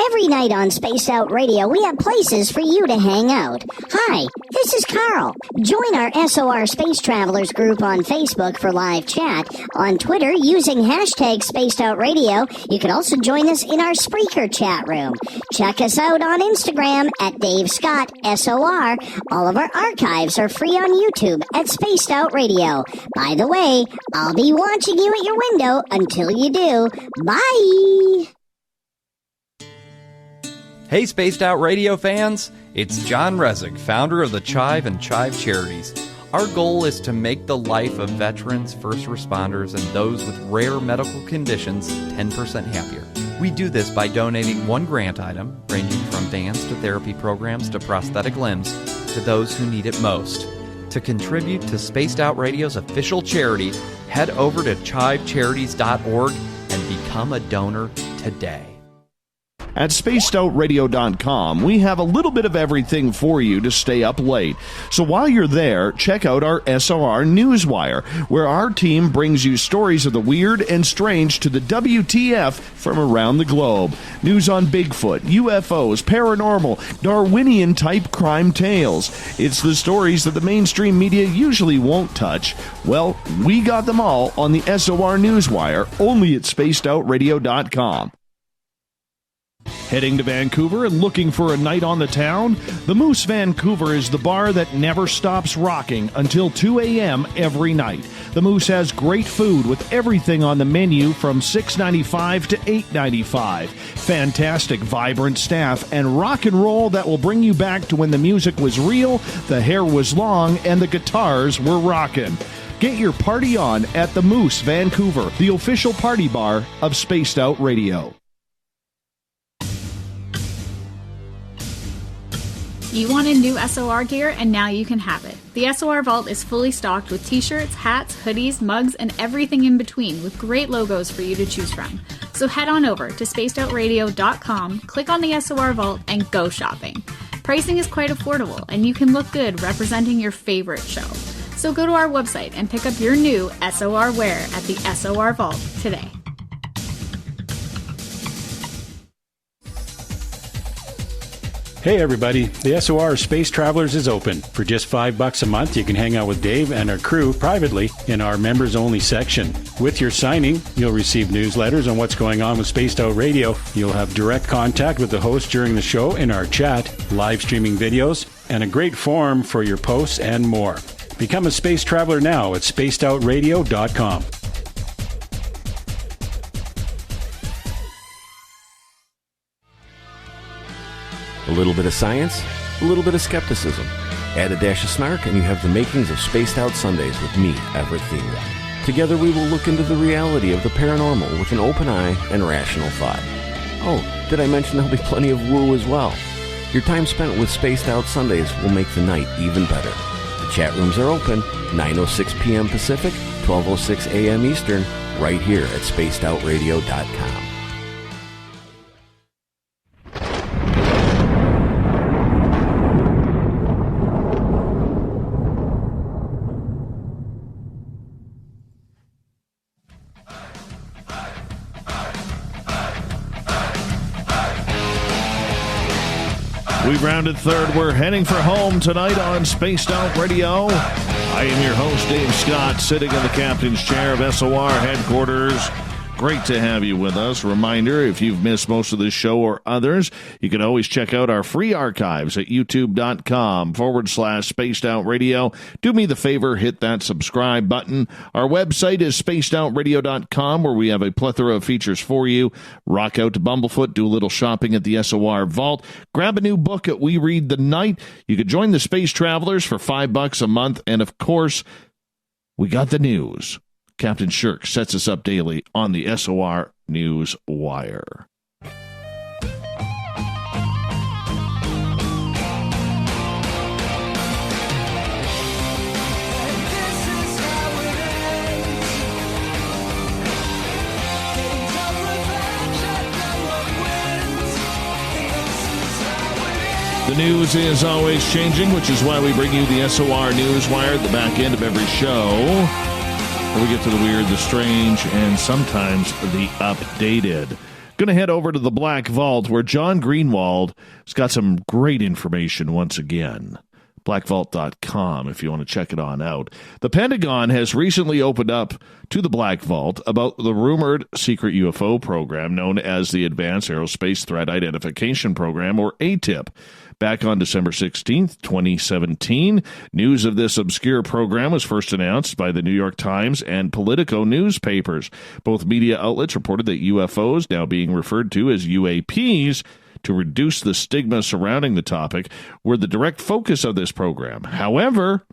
Every night on Spaced Out Radio, we have places for you to hang out. Hi, this is Carl. Join our SOR Space Travelers group on Facebook for live chat. On Twitter, using hashtag Spaced Out Radio. You can also join us in our Spreaker chat room. Check us out on Instagram at Dave Scott SOR. All of our archives are free on YouTube at Spaced Out Radio. By the way, I'll be watching you at your window until you do. Bye! Hey, Spaced Out Radio fans! It's John Resig, founder of the Chive and Chive Charities. Our goal is to make the life of veterans, first responders, and those with rare medical conditions 10% happier. We do this by donating one grant item, ranging from vans to therapy programs to prosthetic limbs, to those who need it most. To contribute to Spaced Out Radio's official charity, head over to chivecharities.org and become a donor today. At spacedoutradio.com, we have a little bit of everything for you to stay up late. So while you're there, check out our SOR Newswire, where our team brings you stories of the weird and strange to the WTF from around the globe. News on Bigfoot, UFOs, paranormal, Darwinian-type crime tales. It's the stories that the mainstream media usually won't touch. Well, we got them all on the SOR Newswire, only at spacedoutradio.com. Heading to Vancouver and looking for a night on the town? The Moose Vancouver is the bar that never stops rocking until 2 a.m. every night. The Moose has great food with everything on the menu from $6.95 to $8.95. Fantastic, vibrant staff and rock and roll that will bring you back to when the music was real, the hair was long, and the guitars were rockin'. Get your party on at the Moose Vancouver, the official party bar of Spaced Out Radio. You wanted new SOR gear, and now you can have it. The SOR Vault is fully stocked with t-shirts, hats, hoodies, mugs, and everything in between, with great logos for you to choose from. So head on over to spacedoutradio.com, click on the SOR Vault, and go shopping. Pricing is quite affordable, and you can look good representing your favorite show. So go to our website and pick up your new SOR wear at the SOR Vault today. Hey everybody, the SOR Space Travelers is open. For just $5 a month, you can hang out with Dave and our crew privately in our members-only section. With your signing, you'll receive newsletters on what's going on with Spaced Out Radio. You'll have direct contact with the host during the show in our chat, live streaming videos, and a great forum for your posts and more. Become a space traveler now at spacedoutradio.com. A little bit of science, a little bit of skepticism. Add a dash of snark and you have the makings of Spaced Out Sundays with me, Everett Thiemer. Together we will look into the reality of the paranormal with an open eye and rational thought. Oh, did I mention there'll be plenty of woo as well? Your time spent with Spaced Out Sundays will make the night even better. The chat rooms are open, 9:06 p.m. Pacific, 12:06 a.m. Eastern, right here at spacedoutradio.com. We've rounded third. We're heading for home tonight on Spaced Out Radio. I am your host, Dave Scott, sitting in the captain's chair of SOR headquarters. Great to have you with us. Reminder, if you've missed most of this show or others, you can always check out our free archives at youtube.com/Spaced Out Radio. Do me the favor, hit that subscribe button. Our website is spacedoutradio.com, where we have a plethora of features for you. Rock out to Bumblefoot, do a little shopping at the SOR Vault. Grab a new book at We Read the Night. You can join the Space Travelers for $5 a month. And, of course, we got the news. Captain Shirk sets us up daily on the SOR News Wire. The news is always changing, which is why we bring you the SOR News Wire at the back end of every show. We get to the weird, the strange, and sometimes the updated. Going to head over to the Black Vault, where John Greenwald has got some great information once again. blackvault.com if you want to check it on out. The Pentagon has recently opened up to the Black Vault about the rumored secret UFO program known as the Advanced Aerospace Threat Identification Program, or ATIP. Back on December 16th, 2017, news of this obscure program was first announced by the New York Times and Politico newspapers. Both media outlets reported that UFOs, now being referred to as UAPs, to reduce the stigma surrounding the topic, were the direct focus of this program. However,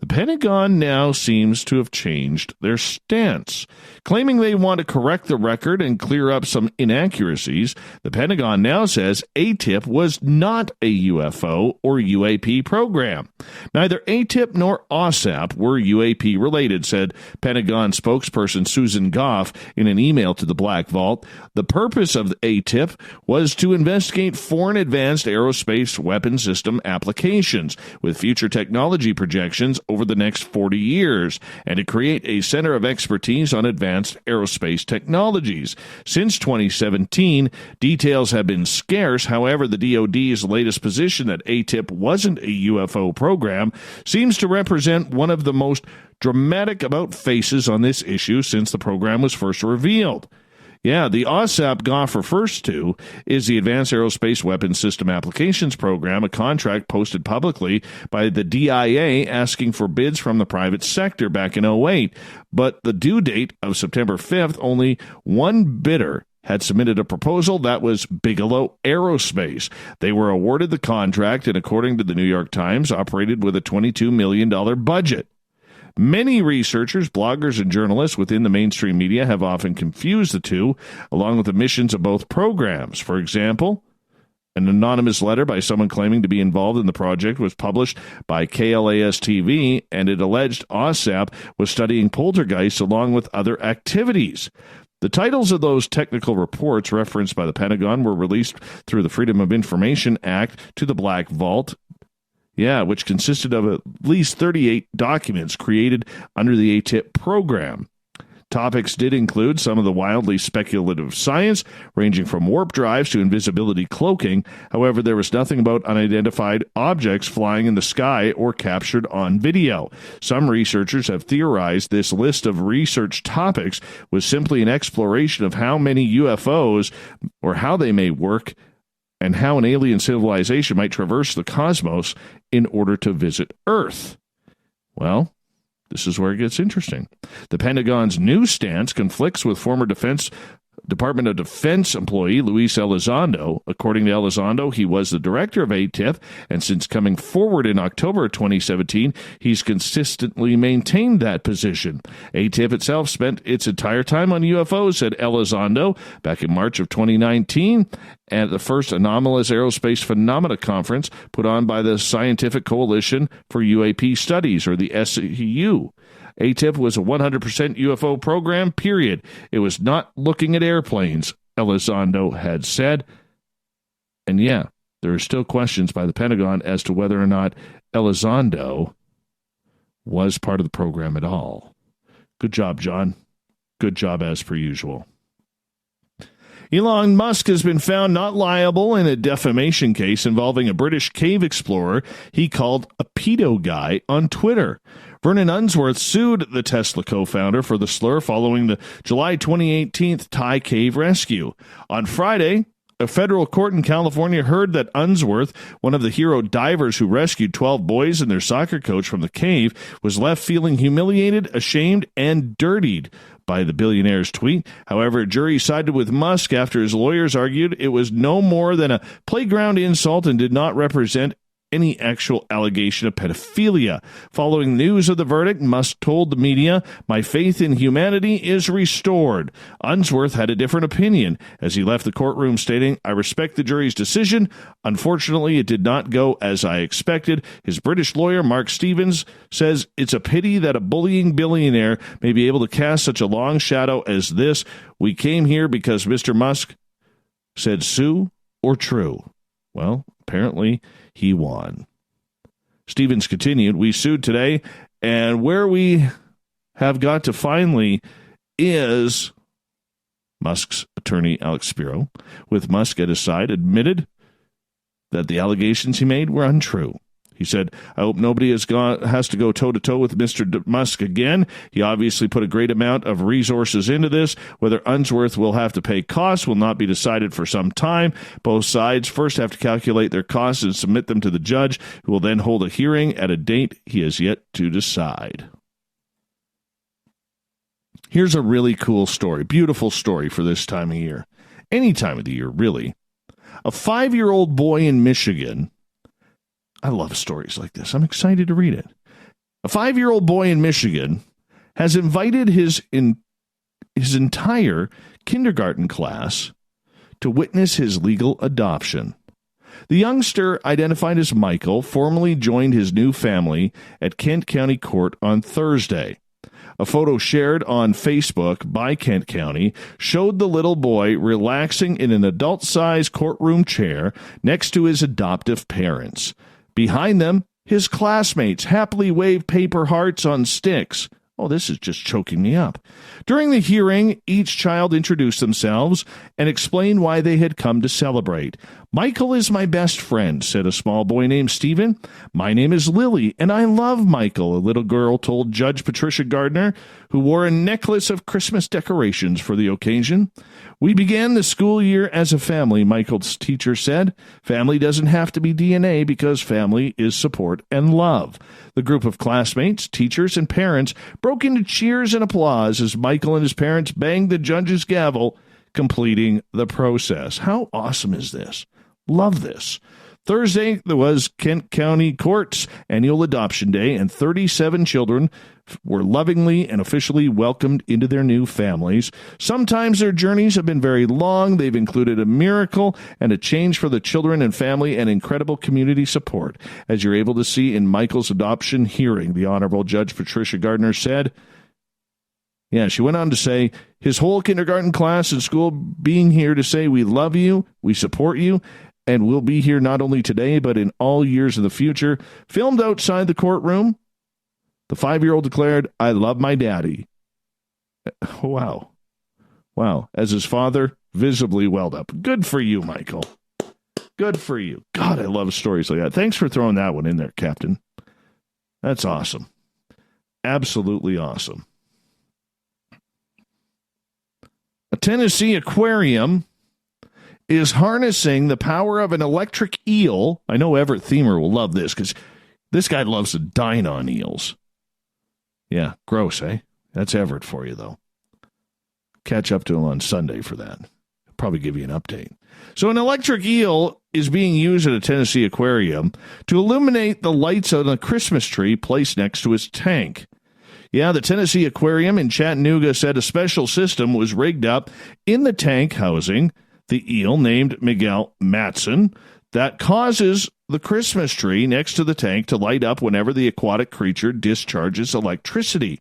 the Pentagon now seems to have changed their stance. Claiming they want to correct the record and clear up some inaccuracies, the Pentagon now says ATIP was not a UFO or UAP program. Neither ATIP nor OSAP were UAP related, said Pentagon spokesperson Susan Goff in an email to the Black Vault. The purpose of the ATIP was to investigate foreign advanced aerospace weapon system applications with future technology projections over the next 40 years, and to create a center of expertise on advanced aerospace technologies. Since 2017, details have been scarce. However, the DoD's latest position that ATIP wasn't a UFO program seems to represent one of the most dramatic about-faces on this issue since the program was first revealed. Yeah, the OSAP Goff refers to is the Advanced Aerospace Weapons System Applications Program, a contract posted publicly by the DIA asking for bids from the private sector back in 2008. But the due date of September 5th, only one bidder had submitted a proposal. That was Bigelow Aerospace. They were awarded the contract and, according to the New York Times, operated with a $22 million budget. Many researchers, bloggers, and journalists within the mainstream media have often confused the two, along with the missions of both programs. For example, an anonymous letter by someone claiming to be involved in the project was published by KLAS-TV, and it alleged OSAP was studying poltergeists along with other activities. The titles of those technical reports referenced by the Pentagon were released through the Freedom of Information Act to the Black Vault. Yeah, which consisted of at least 38 documents created under the ATIP program. Topics did include some of the wildly speculative science, ranging from warp drives to invisibility cloaking. However, there was nothing about unidentified objects flying in the sky or captured on video. Some researchers have theorized this list of research topics was simply an exploration of how many UFOs or how they may work and how an alien civilization might traverse the cosmos in order to visit Earth. Well, this is where it gets interesting. The Pentagon's new stance conflicts with former Department of Defense employee Luis Elizondo. According to Elizondo, he was the director of ATIP, and since coming forward in October 2017, he's consistently maintained that position. ATIP itself spent its entire time on UFOs, said Elizondo, back in March of 2019 at the first Anomalous Aerospace Phenomena Conference put on by the Scientific Coalition for UAP Studies, or the SCU. ATIP was a 100% UFO program, period. It was not looking at airplanes, Elizondo had said. And yeah, there are still questions by the Pentagon as to whether or not Elizondo was part of the program at all. Good job, John. Good job as per usual. Elon Musk has been found not liable in a defamation case involving a British cave explorer he called a pedo guy on Twitter. Vernon Unsworth sued the Tesla co-founder for the slur following the July 2018 Thai cave rescue. On Friday, a federal court in California heard that Unsworth, one of the hero divers who rescued 12 boys and their soccer coach from the cave, was left feeling humiliated, ashamed, and dirtied by the billionaire's tweet. However, a jury sided with Musk after his lawyers argued it was no more than a playground insult and did not represent any actual allegation of pedophilia. Following news of the verdict, Musk told the media, "My faith in humanity is restored." Unsworth had a different opinion as he left the courtroom, stating, "I respect the jury's decision. Unfortunately, it did not go as I expected." His British lawyer, Mark Stevens, says it's a pity that a bullying billionaire may be able to cast such a long shadow as this. "We came here because Mr. Musk said sue or true." Well, apparently he won. Stevens continued, "We sued today, and where we have got to finally is," Musk's attorney, Alex Spiro, with Musk at his side, admitted that the allegations he made were untrue. He said, "I hope nobody has to go toe-to-toe with Mr. Musk again. He obviously put a great amount of resources into this. Whether Unsworth will have to pay costs will not be decided for some time. Both sides first have to calculate their costs and submit them to the judge, who will then hold a hearing at a date he has yet to decide." Here's a really cool story, beautiful story for this time of year. Any time of the year, really. A 5-year-old boy in Michigan. I love stories like this. I'm excited to read it. A 5-year-old boy in Michigan has invited his entire kindergarten class to witness his legal adoption. The youngster, identified as Michael, formally joined his new family at Kent County Court on Thursday. A photo shared on Facebook by Kent County showed the little boy relaxing in an adult-sized courtroom chair next to his adoptive parents. Behind them, his classmates happily waved paper hearts on sticks. Oh, this is just choking me up. During the hearing, each child introduced themselves and explained why they had come to celebrate. "Michael is my best friend," said a small boy named Stephen. "My name is Lily, and I love Michael," a little girl told Judge Patricia Gardner, who wore a necklace of Christmas decorations for the occasion. "We began the school year as a family," Michael's teacher said. "Family doesn't have to be DNA because family is support and love." The group of classmates, teachers, and parents broke into cheers and applause as Michael and his parents banged the judge's gavel, completing the process. How awesome is this? Love this. Thursday, there was Kent County Court's annual adoption day, and 37 children were lovingly and officially welcomed into their new families. Sometimes their journeys have been very long. They've included a miracle and a change for the children and family and incredible community support. As you're able to see in Michael's adoption hearing, the Honorable Judge Patricia Gardner said, she went on to say, his whole kindergarten class and school being here to say we love you, we support you, and we'll be here not only today, but in all years of the future. Filmed outside the courtroom, the 5-year-old declared, "I love my daddy." Wow. As his father visibly welled up. Good for you, Michael. Good for you. God, I love stories like that. Thanks for throwing that one in there, Captain. That's awesome. Absolutely awesome. A Tennessee aquarium is harnessing the power of an electric eel. I know Everett Themer will love this because this guy loves to dine on eels. Yeah, gross, eh? That's Everett for you, though. Catch up to him on Sunday for that. He'll probably give you an update. So an electric eel is being used at a Tennessee aquarium to illuminate the lights on a Christmas tree placed next to its tank. Yeah, the Tennessee Aquarium in Chattanooga said a special system was rigged up in the tank housing the eel named Miguel Matson that causes the Christmas tree next to the tank to light up whenever the aquatic creature discharges electricity.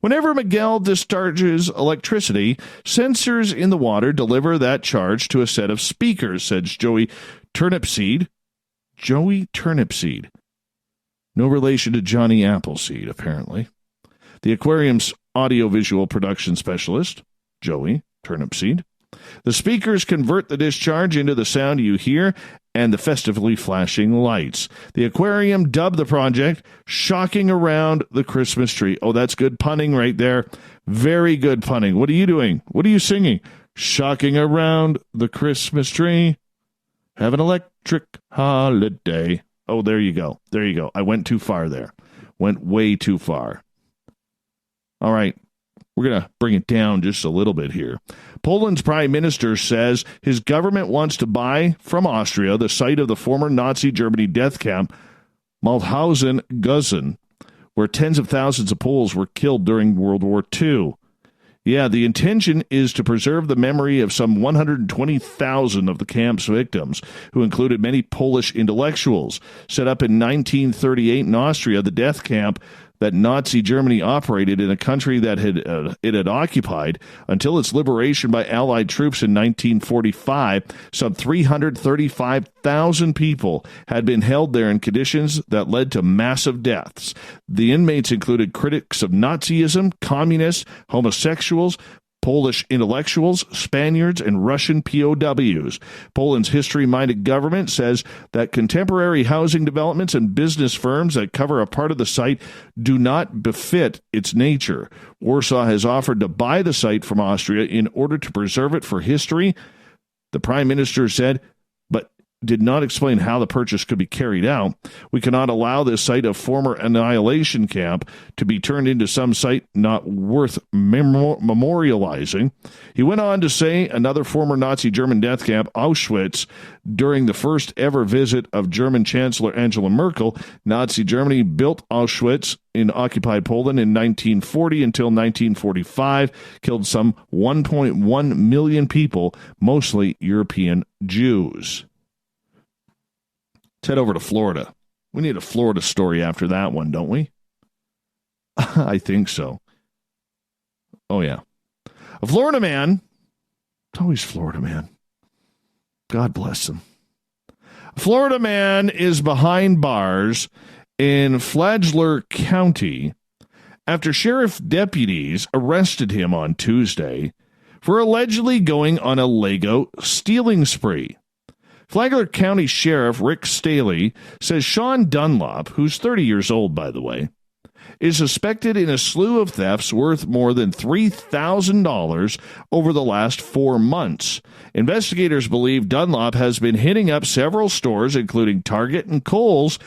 Whenever Miguel discharges electricity, sensors in the water deliver that charge to a set of speakers, said Joey Turnipseed. Joey Turnipseed. No relation to Johnny Appleseed, apparently. The aquarium's audiovisual production specialist, Joey Turnipseed, The speakers convert the discharge into the sound you hear and the festively flashing lights. The aquarium dubbed the project Shocking Around the Christmas Tree. Oh, that's good punning right there. Very good punning. What are you doing? What are you singing? Shocking around the Christmas tree. Have an electric holiday. Oh, there you go. There you go. I went too far there. Went way too far. All right. We're going to bring it down just a little bit here. Poland's prime minister says his government wants to buy from Austria the site of the former Nazi Germany death camp, Mauthausen-Gusen, where tens of thousands of Poles were killed during World War II. Yeah, the intention is to preserve the memory of some 120,000 of the camp's victims, who included many Polish intellectuals. Set up in 1938 in Austria, the death camp that Nazi Germany operated in a country that it had occupied until its liberation by Allied troops in 1945. Some 335,000 people had been held there in conditions that led to massive deaths. The inmates included critics of Nazism, communists, homosexuals, Polish intellectuals, Spaniards, and Russian POWs. Poland's history-minded government says that contemporary housing developments and business firms that cover a part of the site do not befit its nature. Warsaw has offered to buy the site from Austria in order to preserve it for history, the prime minister said, but did not explain how the purchase could be carried out. We cannot allow this site of former annihilation camp to be turned into some site not worth memorializing. He went on to say another former Nazi German death camp, Auschwitz, during the first ever visit of German Chancellor Angela Merkel. Nazi Germany built Auschwitz in occupied Poland in 1940 until 1945, killed some 1.1 million people, mostly European Jews. Let's head over to Florida. We need a Florida story after that one, don't we? I think so. Oh, yeah. A Florida man. It's always Florida man. God bless him. A Florida man is behind bars in Flagler County after sheriff deputies arrested him on Tuesday for allegedly going on a Lego stealing spree. Flagler County Sheriff Rick Staley says Sean Dunlop, who's 30 years old, by the way, is suspected in a slew of thefts worth more than $3,000 over the last 4 months. Investigators believe Dunlop has been hitting up several stores, including Target and Kohl's,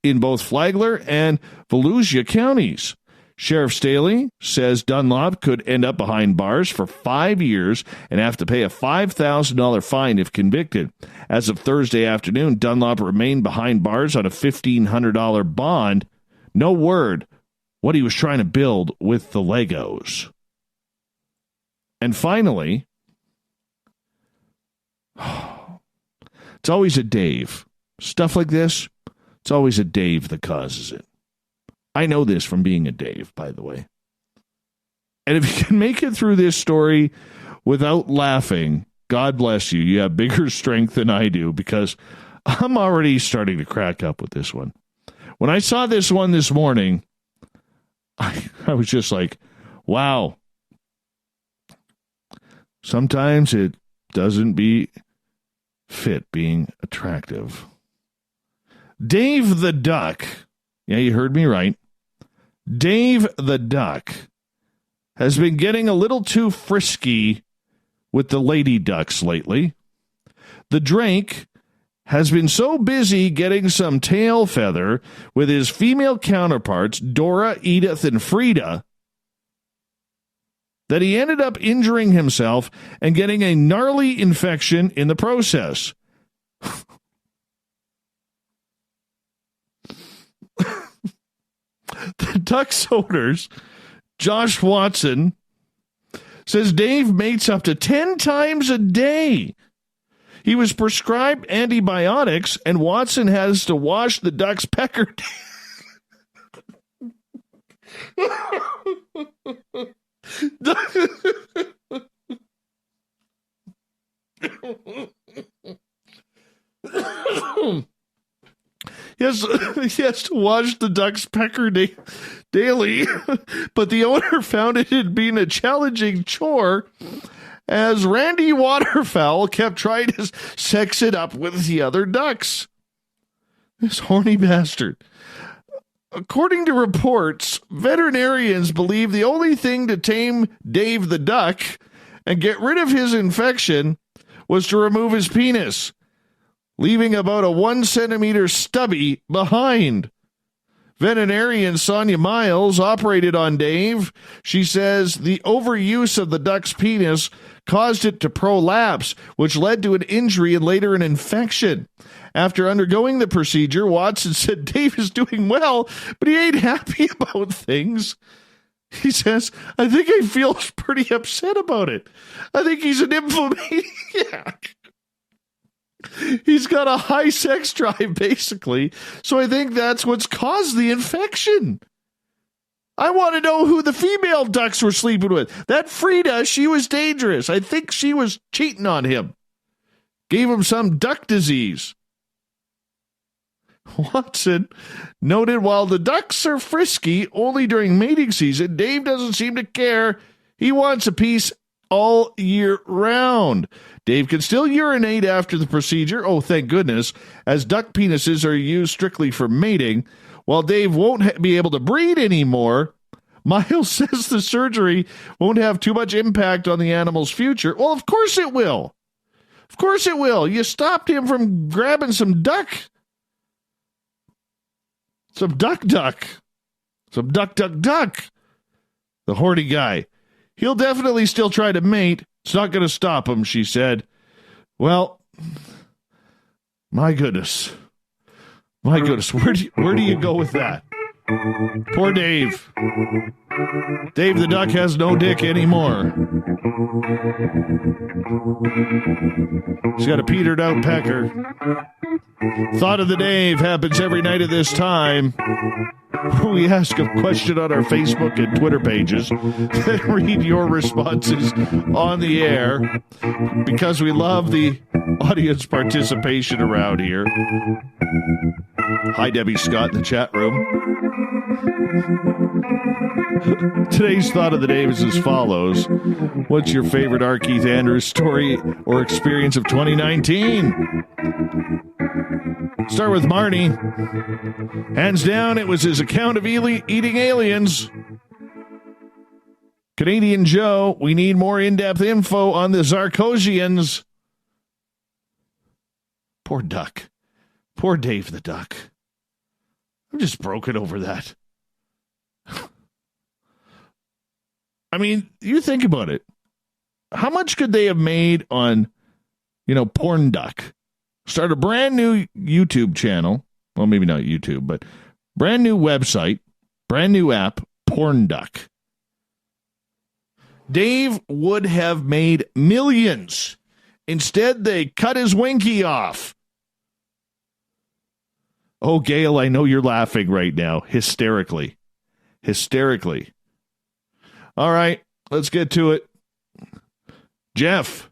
in both Flagler and Volusia counties. Sheriff Staley says Dunlop could end up behind bars for 5 years and have to pay a $5,000 fine if convicted. As of Thursday afternoon, Dunlop remained behind bars on a $1,500 bond. No word what he was trying to build with the Legos. And finally, it's always a Dave. Stuff like this, it's always a Dave that causes it. I know this from being a Dave, by the way. And if you can make it through this story without laughing, God bless you. You have bigger strength than I do, because I'm already starting to crack up with this one. When I saw this one this morning, I was just like, wow. Sometimes it doesn't fit being attractive. Dave the Duck. Yeah, you heard me right. Dave the Duck has been getting a little too frisky with the lady ducks lately. The Drake has been so busy getting some tail feather with his female counterparts, Dora, Edith, and Frida, that he ended up injuring himself and getting a gnarly infection in the process. The Ducks owners, Josh Watson, says Dave mates up to 10 times a day. He was prescribed antibiotics, and Watson has to wash the duck's pecker. He has to wash the duck's pecker daily, but the owner found it had been a challenging chore as Randy Waterfowl kept trying to sex it up with the other ducks. This horny bastard. According to reports, veterinarians believe the only thing to tame Dave the duck and get rid of his infection was to remove his penis, leaving about a 1 centimeter stubby behind. Veterinarian Sonia Miles operated on Dave. She says the overuse of the duck's penis caused it to prolapse, which led to an injury and later an infection. After undergoing the procedure, Watson said Dave is doing well, but he ain't happy about things. He says, I think he feels pretty upset about it. I think he's an nymphomaniac. He's got a high sex drive, basically, so I think that's what's caused the infection. I want to know who the female ducks were sleeping with. That Frida, she was dangerous. I think she was cheating on him. Gave him some duck disease. Watson noted while the ducks are frisky only during mating season, Dave doesn't seem to care. He wants a piece all year round. Dave can still urinate after the procedure. Oh, thank goodness, as duck penises are used strictly for mating. While Dave won't be able to breed anymore, Miles says the surgery won't have too much impact on the animal's future. Well, of course it will. Of course it will. You stopped him from grabbing some duck. Some duck. Some duck. The horny guy. He'll definitely still try to mate. It's not going to stop him, she said. Well, my goodness. My goodness. Where do you go with that? Poor Dave. Dave the duck has no dick anymore. He's got a petered out pecker. Thought of the Dave happens every night at this time. We ask a question on our Facebook and Twitter pages and read your responses on the air because we love the audience participation around here. Hi, Debbie Scott in the chat room. Today's thought of the day is as follows. What's your favorite R. Keith Andrews story or experience of 2019? Start with Marty. Hands down, it was his account of eating aliens. Canadian Joe, we need more in-depth info on the Zarkosians. Poor duck. Poor Dave the duck. I'm just broken over that. I mean, you think about it. How much could they have made on, Porn Duck? Start a brand new YouTube channel. Well, maybe not YouTube, but brand new website, brand new app, Porn Duck. Dave would have made millions. Instead, they cut his winky off. Oh, Gail, I know you're laughing right now. Hysterically. All right, let's get to it. Jeff,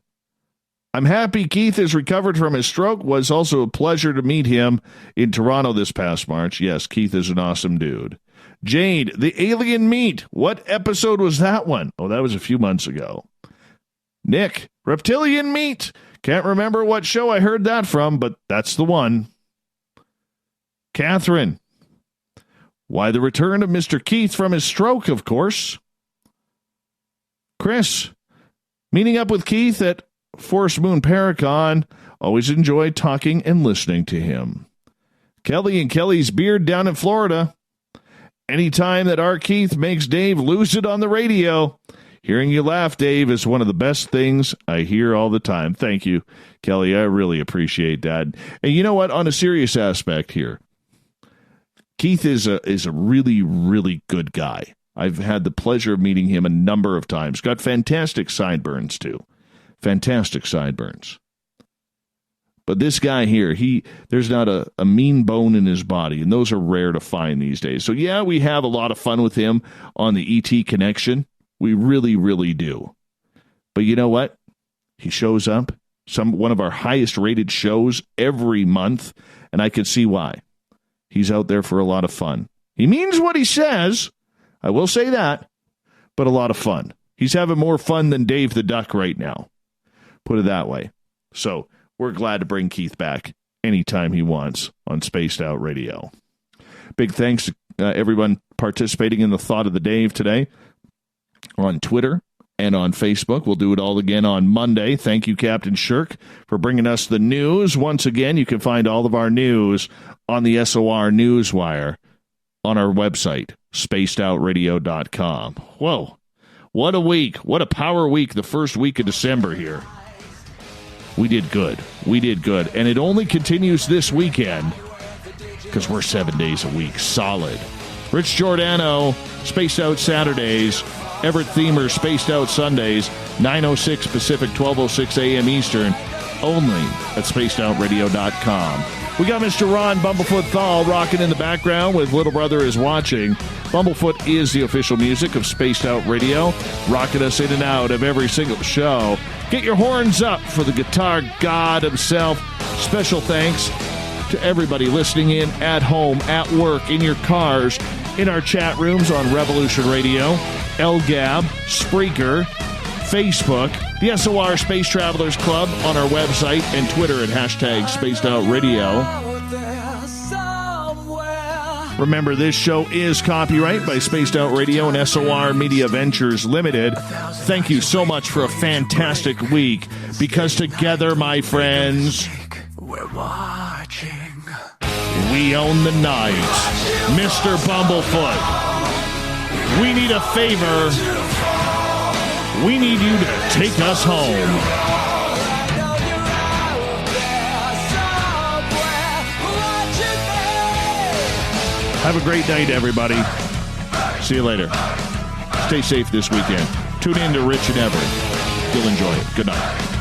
I'm happy Keith has recovered from his stroke. Was also a pleasure to meet him in Toronto this past March. Yes, Keith is an awesome dude. Jade, the alien meat. What episode was that one? Oh, that was a few months ago. Nick, reptilian meat. Can't remember what show I heard that from, but that's the one. Catherine, why the return of Mr. Keith from his stroke, of course. Chris, meeting up with Keith at Forest Moon Paracon. Always enjoy talking and listening to him. Kelly and Kelly's Beard down in Florida. Anytime that our Keith makes Dave lose it on the radio, hearing you laugh, Dave, is one of the best things I hear all the time. Thank you, Kelly. I really appreciate that. And you know what? On a serious aspect here, Keith is a really, really good guy. I've had the pleasure of meeting him a number of times. Got fantastic sideburns, too. Fantastic sideburns. But this guy here, there's not a mean bone in his body, and those are rare to find these days. So, yeah, we have a lot of fun with him on the ET Connection. We really, really do. But you know what? He shows up, one of our highest-rated shows every month, and I can see why. He's out there for a lot of fun. He means what he says. I will say that, but a lot of fun. He's having more fun than Dave the Duck right now. Put it that way. So we're glad to bring Keith back anytime he wants on Spaced Out Radio. Big thanks to everyone participating in the Thought of the Dave today on Twitter and on Facebook. We'll do it all again on Monday. Thank you, Captain Shirk, for bringing us the news. Once again, you can find all of our news on the SOR Newswire on our website, spacedoutradio.com. Whoa, what a week. What a power week, the first week of December here. We did good. We did good. And it only continues this weekend because we're 7 days a week. Solid. Rich Giordano, Spaced Out Saturdays. Everett Themer, Spaced Out Sundays. 9:06 Pacific, 12:06 a.m. Eastern. Only at spacedoutradio.com. We got Mr. Ron Bumblefoot THAL rocking in the background with Little Brother is Watching. Bumblefoot is the official music of Spaced Out Radio, rocking us in and out of every single show. Get your horns up for the guitar god himself. Special thanks to everybody listening in at home, at work, in your cars, in our chat rooms on Revolution Radio, LGAB, Spreaker, Facebook, the SOR Space Travelers Club on our website, and Twitter at hashtag Spaced Out Radio. Remember, this show is copyright by Spaced Out Radio and SOR Media Ventures Limited. Thank you so much for a fantastic week, because together, my friends, we're watching. We own the night. Mr. Bumblefoot, we need a favor. We need you to take us home. Have a great night, everybody. See you later. Stay safe this weekend. Tune in to Rich and Everett. You'll enjoy it. Good night.